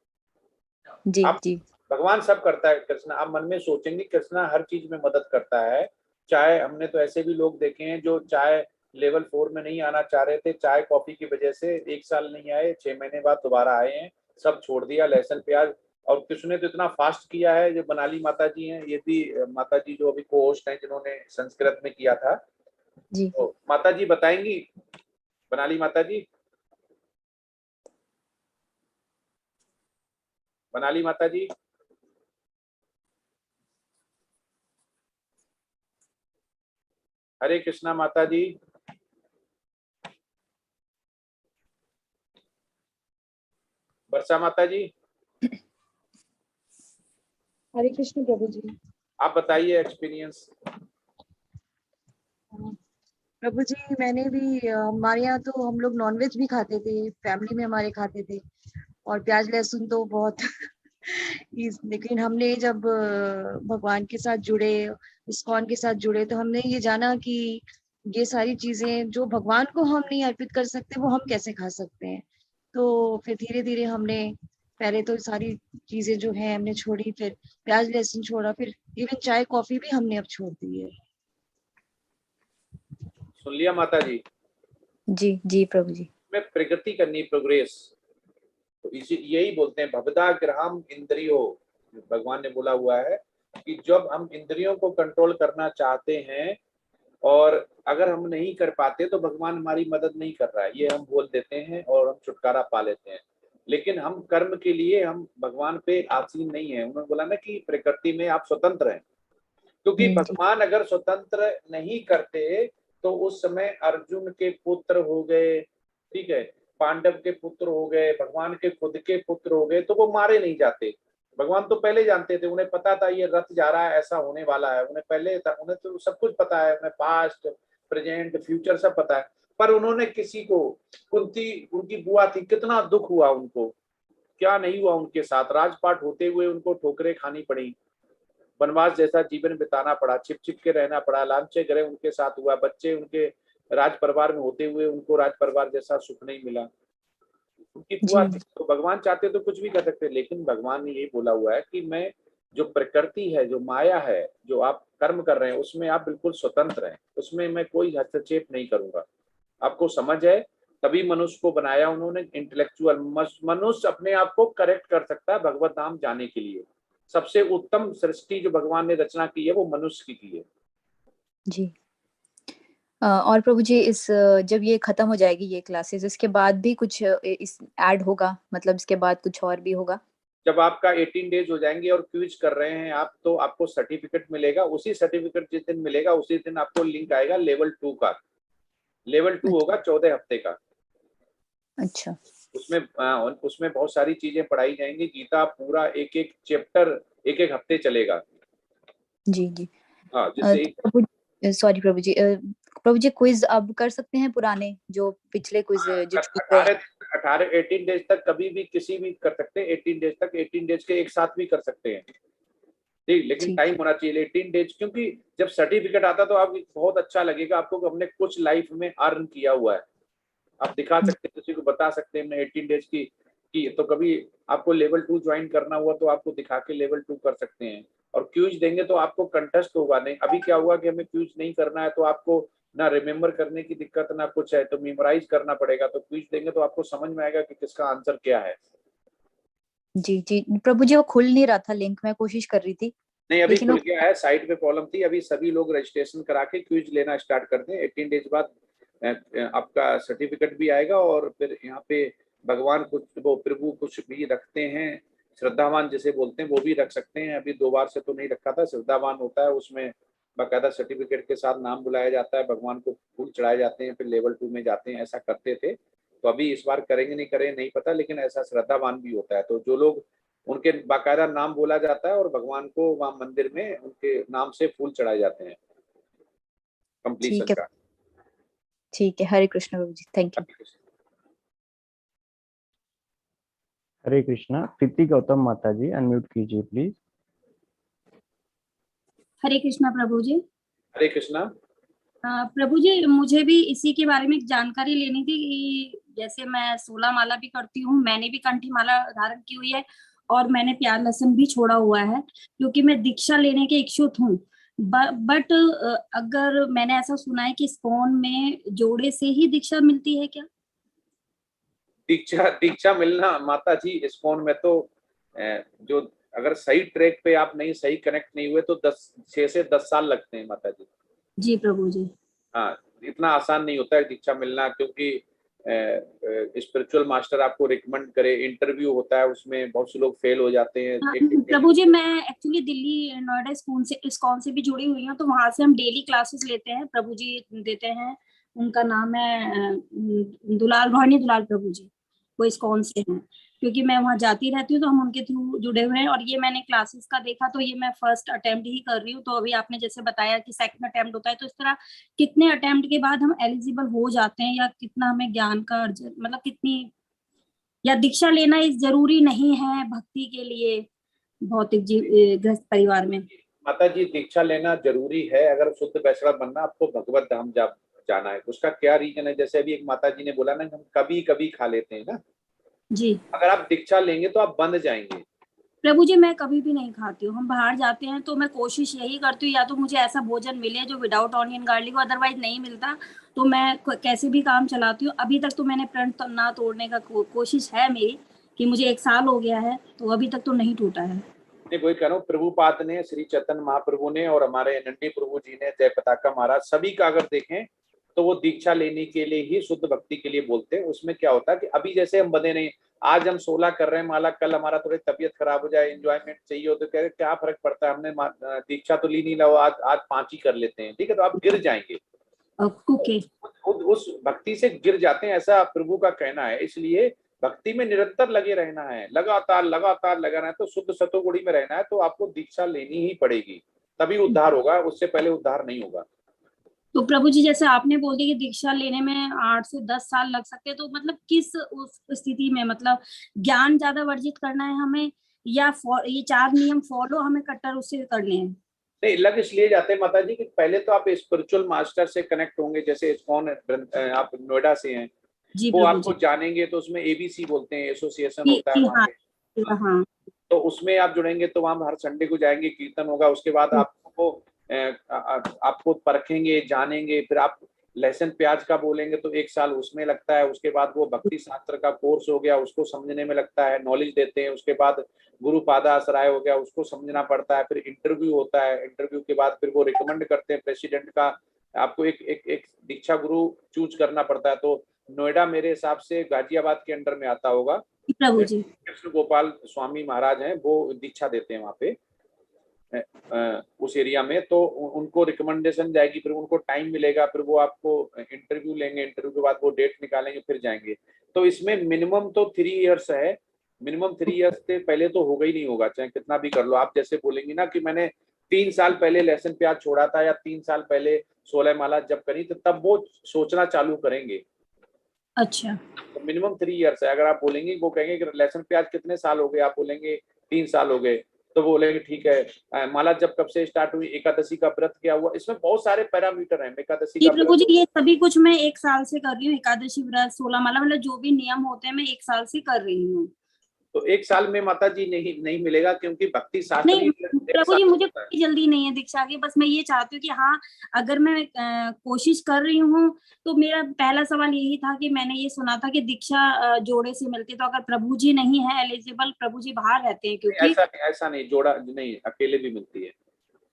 जी
आप
जी
भगवान सब करता है कृष्णा, आप मन में सोचेंगे कृष्णा हर चीज में मदद करता है। चाहे हमने तो ऐसे भी लोग देखे हैं जो चाय लेवल 4 में नहीं आना चाह रहे थे, चाय कॉफी की वजह से 1 साल नहीं आए, 6 महीने बाद दोबारा आए हैं, सब छोड़ दिया लहसुन प्याज। और कृष्ण ने तो इतना फास्ट किया है, जो बनाली माता जी हैं, ये भी माता जी जो अभी को होस्ट हैं जिन्होंने संस्कृत में किया था,
जी।
तो माता जी बताएंगी, बनाली माता जी, बनाली माता जी। हरे कृष्णा माता जी। वर्षा माता जी।
हरे कृष्ण प्रभु जी।
आप बताइए एक्सपीरियंस।
प्रभु जी मैंने भी हमारे यहाँ तो हम लोग नॉनवेज भी खाते थे, फैमिली में हमारे खाते थे, और प्याज लहसुन तो बहुत लेकिन हमने जब भगवान के साथ जुड़े, इस्कॉन के साथ जुड़े, तो हमने ये जाना कि ये सारी चीजें जो भगवान को हम नहीं अर्पित कर सकते वो हम कैसे खा सकते हैं। तो फिर धीरे धीरे हमने पहले तो सारी चीजें जो है हमने छोड़ी, फिर प्याज लहसुन छोड़ा, फिर इवन चाय कॉफी भी हमने अब छोड़ दी है।
सुन लिया माता जी।
जी जी प्रभु जी।
में प्रगति करनी, प्रोग्रेस, तो इसी यही बोलते हैं भवदा ग्रहम इंद्रियो। भगवान ने बोला हुआ है कि जब हम इंद्रियों को कंट्रोल करना चाहते हैं और अगर हम नहीं कर पाते तो भगवान हमारी मदद नहीं कर रहा है, ये हम बोल देते हैं और हम छुटकारा पा लेते हैं। लेकिन हम कर्म के लिए हम भगवान पे आसीन नहीं है। उन्होंने बोला ना कि प्रकृति में आप स्वतंत्र हैं, क्योंकि
जी
भगवान अगर स्वतंत्र नहीं करते तो उस समय अर्जुन के पुत्र हो गए, ठीक है, पांडव के पुत्र हो गए, भगवान के खुद के पुत्र हो गए, तो वो मारे नहीं जाते। भगवान तो पहले जानते थे, उन्हें पता था ये रथ जा रहा है, ऐसा होने वाला है, उन्हें पहले था, उन्हें तो सब कुछ पता है, उन्हें पास्ट प्रेजेंट फ्यूचर सब पता है। पर उन्होंने किसी को, कुंती उनकी बुआ थी, कितना दुख हुआ उनको, क्या नहीं हुआ उनके साथ, राजपाट होते हुए उनको ठोकरें खानी पड़ी, वनवास जैसा जीवन बिताना पड़ा, छिप छिप के रहना पड़ा, लांछे ग्रह उनके साथ हुआ, बच्चे उनके राज परिवार में होते हुए उनको राज परिवार जैसा सुख नहीं मिला, उनकी बुआ थी। तो भगवान चाहते तो कुछ भी कर सकते, लेकिन भगवान ने यही बोला हुआ है कि मैं जो प्रकृति है, जो माया है, जो आप कर्म कर रहे हैं उसमें आप बिल्कुल स्वतंत्र हैं, उसमें मैं कोई हस्तक्षेप नहीं करूंगा। आपको समझ है, तभी मनुष्य को बनाया उन्होंने इंटेलेक्चुअल। मनुष्य अपने आप को करेक्ट कर सकता है भगवत धाम जाने के लिए। सबसे उत्तम सृष्टि जो भगवान ने रचना की है वो मनुष्य की है।
जी। और प्रभु जी इस जब ये खत्म हो जाएगी ये क्लासेस, इसके बाद भी कुछ इस ऐड होगा, मतलब इसके बाद कुछ और भी होगा?
जब आपका 18 डेज हो जाएंगे और क्विज कर रहे हैं आप, तो आपको सर्टिफिकेट मिलेगा। उसी सर्टिफिकेट जिस दिन मिलेगा उसी दिन आपको लिंक आएगा लेवल 2 का। लेवल 2 होगा 14 हफ्ते का।
अच्छा।
उसमें बहुत सारी चीजें पढ़ाई जाएंगी। गीता पूरा एक एक चैप्टर एक एक हफ्ते चलेगा।
जी जी।
हाँ, जिससे
सॉरी प्रभु जी, प्रभु जी क्विज अब कर सकते हैं पुराने जो पिछले क्विज जो छूट गए?
18 डेज तक कभी भी किसी भी कर सकते हैं। 18 डेज तक, 18 डेज के एक साथ भी कर सकते हैं, ठीक, लेकिन टाइम होना चाहिए 18 डेज, क्योंकि जब सर्टिफिकेट आता तो आपको बहुत अच्छा लगेगा आपको कि हमने कुछ लाइफ में अर्न किया हुआ है। आप दिखा सकते हैं, किसी को बता सकते हैं हमने 18 डेज की। तो कभी आपको लेवल 2 ज्वाइन करना हुआ तो आपको दिखा के लेवल 2 कर सकते हैं। और क्यूज देंगे तो आपको कंटेस्ट होगा नहीं। अभी क्या हुआ कि हमें क्यूज नहीं करना है तो आपको ना रिमेम्बर करने की दिक्कत ना कुछ है, तो मेमोराइज करना पड़ेगा। तो क्यूज देंगे तो आपको समझ में आएगा कि किसका आंसर क्या है।
जी जी प्रभु जी, वो खुल नहीं रहा था लिंक, मैं कोशिश कर रही थी।
नहीं, अभी खुल गया है, साइट पे प्रॉब्लम थी। अभी सभी लोग रजिस्ट्रेशन करा के क्विज लेना स्टार्ट कर दें। 18 डेज बाद आपका सर्टिफिकेट भी आएगा। और फिर यहाँ पे भगवान कुछ वो प्रभु कुछ भी रखते हैं, श्रद्धावान जिसे बोलते हैं वो भी रख सकते हैं। अभी 2 बार से तो नहीं रखा था। श्रद्धावान होता है, उसमें बाकायदा सर्टिफिकेट के साथ नाम बुलाया जाता है, भगवान को फूल चढ़ाए जाते हैं, फिर लेवल 2 में जाते हैं। ऐसा करते थे, तो अभी इस बार करेंगे नहीं करें नहीं पता, लेकिन ऐसा श्रद्धावान भी होता है। तो जो लोग, उनके बाकायदा नाम बोला जाता है और भगवान को वहां मंदिर में उनके नाम से फूल चढ़ाए जाते हैं कंप्लीशन का।
ठीक है, हरे कृष्ण प्रभु जी, थैंक यू।
हरे कृष्णा। प्रीति गौतम माता जी अनम्यूट कीजिए प्लीज।
हरे कृष्णा प्रभु जी।
हरे कृष्णा।
प्रभु जी, मुझे भी इसी के बारे में जानकारी लेनी थी कि जैसे मैं 16 माला भी करती हूँ, मैंने भी कंठी माला धारण की हुई है और मैंने प्याज लहसुन भी छोड़ा हुआ है क्योंकि मैं दीक्षा लेने के इच्छुक हूँ। बट अगर मैंने ऐसा सुना है कि इस्कॉन में जोड़े से ही दीक्षा मिलती है क्या?
दीक्षा मिलना माता जी इस्कॉन में तो जो अगर सही ट्रैक पे आप नहीं सही कनेक्ट नहीं हुए तो 6 से 10 साल लगते हैं माता जी।
जी प्रभु जी।
हाँ, इतना आसान नहीं होता है दीक्षा मिलना, क्योंकि स्पिरिचुअल मास्टर आपको रिकमेंड करे, इंटरव्यू होता है, उसमें बहुत से लोग फेल हो जाते हैं।
प्रभु जी, मैं एक्चुअली दिल्ली नोएडा स्कूल से इस्कॉन से भी जुड़ी हुई हूँ, तो वहां से हम डेली क्लासेस लेते हैं। प्रभु जी देते हैं, उनका नाम है दुलाल, रोहिणी दुलाल प्रभु जी, वो इस्कॉन से हैं। क्योंकि मैं वहां जाती रहती हूँ तो हम उनके थ्रू जुड़े हुए हैं। और ये मैंने क्लासेस का देखा तो ये मैं फर्स्ट अटेम्प्ट ही कर रही हूँ। तो अभी आपने जैसे बताया कि सेकंड अटेम्प्ट होता है, तो इस तरह कितने अटेम्प्ट के बाद हम एलिजिबल हो जाते हैं, या कितना हमें ज्ञान का मतलब कितनी, या दीक्षा लेना इस जरूरी नहीं है भक्ति के लिए भौतिक गृहस्थ परिवार में?
माता जी दीक्षा लेना जरूरी है अगर शुद्ध वैष्णव बनना, आपको भगवत धाम जाना है। उसका क्या रीजन है? जैसे अभी एक माता जी ने बोला ना, हम कभी कभी खा लेते हैं ना
जी।
अगर आप दीक्षा लेंगे तो आप बंद जाएंगे।
प्रभु जी, मैं कभी भी नहीं खाती हूँ। हम बाहर जाते हैं तो मैं कोशिश यही करती हूँ या तो मुझे ऐसा भोजन मिले जो विदाउट ऑनियन गार्लिक, अदरवाइज नहीं मिलता तो मैं कैसे भी काम चलाती हूँ। अभी तक तो मैंने प्रण ना तोड़ने का कोशिश है मेरी, कि मुझे 1 साल हो गया है तो अभी तक तो नहीं टूटा है।
नहीं, वही कह रहा हूँ, प्रभुपाद ने, श्री चैतन्य महाप्रभु ने और हमारे नंदी प्रभु जी ने, जय पताका महाराज, सभी का अगर देखें तो वो दीक्षा लेने के लिए ही, शुद्ध भक्ति के लिए बोलते हैं। उसमें क्या होता है कि अभी जैसे हम बंधे नहीं, आज हम 16 कर रहे हैं माला, कल हमारा थोड़ी तबीयत खराब हो जाए, एंजॉयमेंट चाहिए हो तो कह रहे क्या फर्क पड़ता है, हमने दीक्षा तो ली नहीं, लो आज 5 ही कर लेते हैं, ठीक है, तो आप गिर जाएंगे। उस भक्ति से गिर जाते हैं, ऐसा प्रभु का कहना है। इसलिए भक्ति में निरंतर लगे रहना है, लगातार लगातार लगा रहना है। तो शुद्ध सतोगुणी में रहना है तो आपको दीक्षा लेनी ही पड़ेगी, तभी उद्धार होगा, उससे पहले उद्धार नहीं होगा।
तो प्रभु जी, जैसे आपने बोल दिया कि दीक्षा लेने में 8 से 10 साल लग सकते हैं, तो मतलब किस उस स्थिति में, मतलब ज्ञान ज्यादा वर्जित करना है हमें, या ये 4 नियम फॉलो हमें कट्टर उससे करने हैं?
नहीं, लग इसलिए जाते हैं माता जी कि पहले तो आप स्पिरिचुअल मास्टर से कनेक्ट होंगे। जैसे कौन, आप नोएडा से हैं, वो आपको जानेंगे तो उसमें ABC बोलते हैं, एसोसिएशन होता है वहाँ पे।
हाँ।
तो उसमें आप जुड़ेंगे तो वहाँ हर संडे को जाएंगे, कीर्तन होगा, उसके बाद आपको परखेंगे, जानेंगे, फिर आप लहसुन प्याज का बोलेंगे तो 1 साल उसमें लगता है। उसके बाद वो भक्ति शास्त्र का कोर्स हो गया, उसको समझने में लगता है, नॉलेज देते हैं। उसके बाद गुरु पादाश्रय हो गया, उसको समझना पड़ता है। फिर इंटरव्यू होता है, इंटरव्यू के बाद फिर वो रिकमेंड करते हैं प्रेसिडेंट का, आपको एक दीक्षा गुरु चूज करना पड़ता है। तो नोएडा मेरे हिसाब से गाजियाबाद के अंडर में आता होगा,
प्रभु जी
कृष्ण गोपाल स्वामी महाराज हैं, वो दीक्षा देते हैं वहाँ पे उस एरिया में। तो उनको रिकमेंडेशन जाएगी, फिर उनको टाइम मिलेगा, फिर वो आपको इंटरव्यू लेंगे, इंटरव्यू के बाद वो डेट निकालेंगे, फिर जाएंगे। तो इसमें मिनिमम तो 3 इयर्स है, मिनिमम 3 इयर्स से पहले तो होगा ही नहीं होगा, चाहे कितना भी कर लो। आप जैसे बोलेंगी ना कि मैंने 3 साल पहले लहसुन प्याज छोड़ा था, या 3 साल पहले 16 माला जब करी, तो तब वो सोचना चालू करेंगे।
अच्छा,
तो मिनिमम 3 इयर्स है। अगर आप बोलेंगे, वो कहेंगे कि लहसुन प्याज कितने साल हो गए, आप बोलेंगे 3 साल हो गए, तो बोलेंगे ठीक है। माला जब कब से स्टार्ट हुई, एकादशी का व्रत क्या हुआ, इसमें बहुत सारे पैरामीटर हैं। एकादशी का
प्रभु जी, ये सभी कुछ मैं 1 साल से कर रही हूँ, एकादशी व्रत, 16 माला, मतलब जो भी नियम होते हैं मैं 1 साल से कर रही हूँ।
तो 1 साल में माता जी नहीं मिलेगा, क्योंकि भक्ति शास्त्र
नहीं प्रभु जी, मुझे कोई जल्दी नहीं है दीक्षा की। बस मैं ये चाहती हूँ कि हाँ, अगर मैं कोशिश कर रही हूँ तो मेरा पहला सवाल यही था कि मैंने ये सुना था कि दीक्षा जोड़े से मिलती है, तो अगर प्रभु जी नहीं है एलिजिबल, प्रभु जी बाहर रहते हैं, क्योंकि
ऐसा नहीं, जोड़ा नहीं, अकेले भी मिलती है।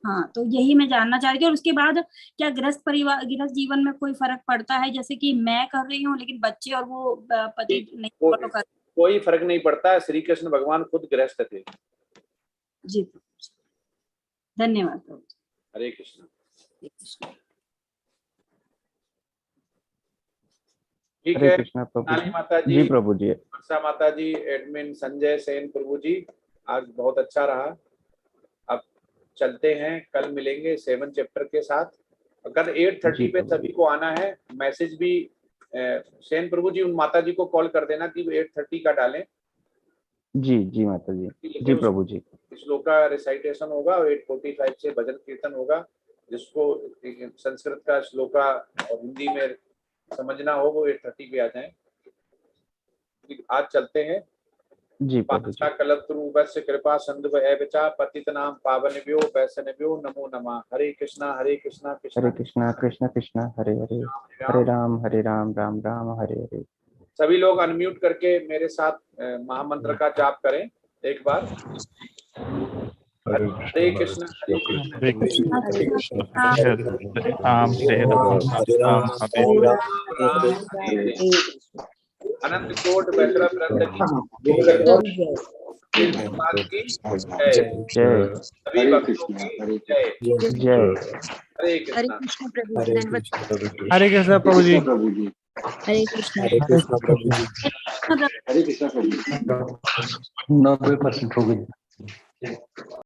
हाँ, तो यही मैं जानना चाह रही थी। और उसके बाद क्या गृहस्थ जीवन में कोई फर्क पड़ता है? जैसे कि मैं कर रही हूँ लेकिन बच्चे और वो पति नहीं फॉलो कर,
कोई फर्क नहीं पड़ता है। श्री कृष्ण भगवान खुद गृहस्थ थे।
जी, धन्यवाद।
हरे कृष्ण। ठीक है, नाली माता जी,
प्रभु जी,
वर्षा माता जी, एडमिन संजय सेन प्रभु जी, आज बहुत अच्छा रहा। अब चलते हैं, कल मिलेंगे 7 चैप्टर के साथ। कल 8:30 पे सभी को आना है। मैसेज भी सेन प्रभु जी उन माता जी को कॉल कर देना कि 8:30 का डालें।
जी माता जी, जी प्रभु जी।
श्लोक का रिसाइटेशन होगा और 845 से भजन कीर्तन होगा। जिसको संस्कृत का श्लोका और हिंदी में समझना हो वो 830 पे आ जाए। आज चलते हैं।
जी प्रभु जी।
कलत्रु वैश्य कृपा सिंधु एवचा पतितनाम पावनेभ्यो वैष्णवेभ्यो नमो नमः। हरे कृष्णा कृष्णा
कृष्ण कृष्ण हरे हरे, हरे राम राम राम हरे हरे।
सभी लोग अनम्यूट करके मेरे साथ महामंत्र का जाप करें एक बार। हरे कृष्ण हरे कृष्ण
हरे कृष्ण
हरे
कृष्ण हरे राम हरे राम
अनंत कोट वैष्णव वृंद की की
जय।
सभी भक्तों की जय।
जय।
हरे कृष्ण
प्रभु जी, धन्यवाद।
हरे कृष्ण प्रभु जी।
हरे कृष्ण।
हरे कृष्ण प्रभु जी।
हरे कृष्ण प्रभु जी।
90% हो गई।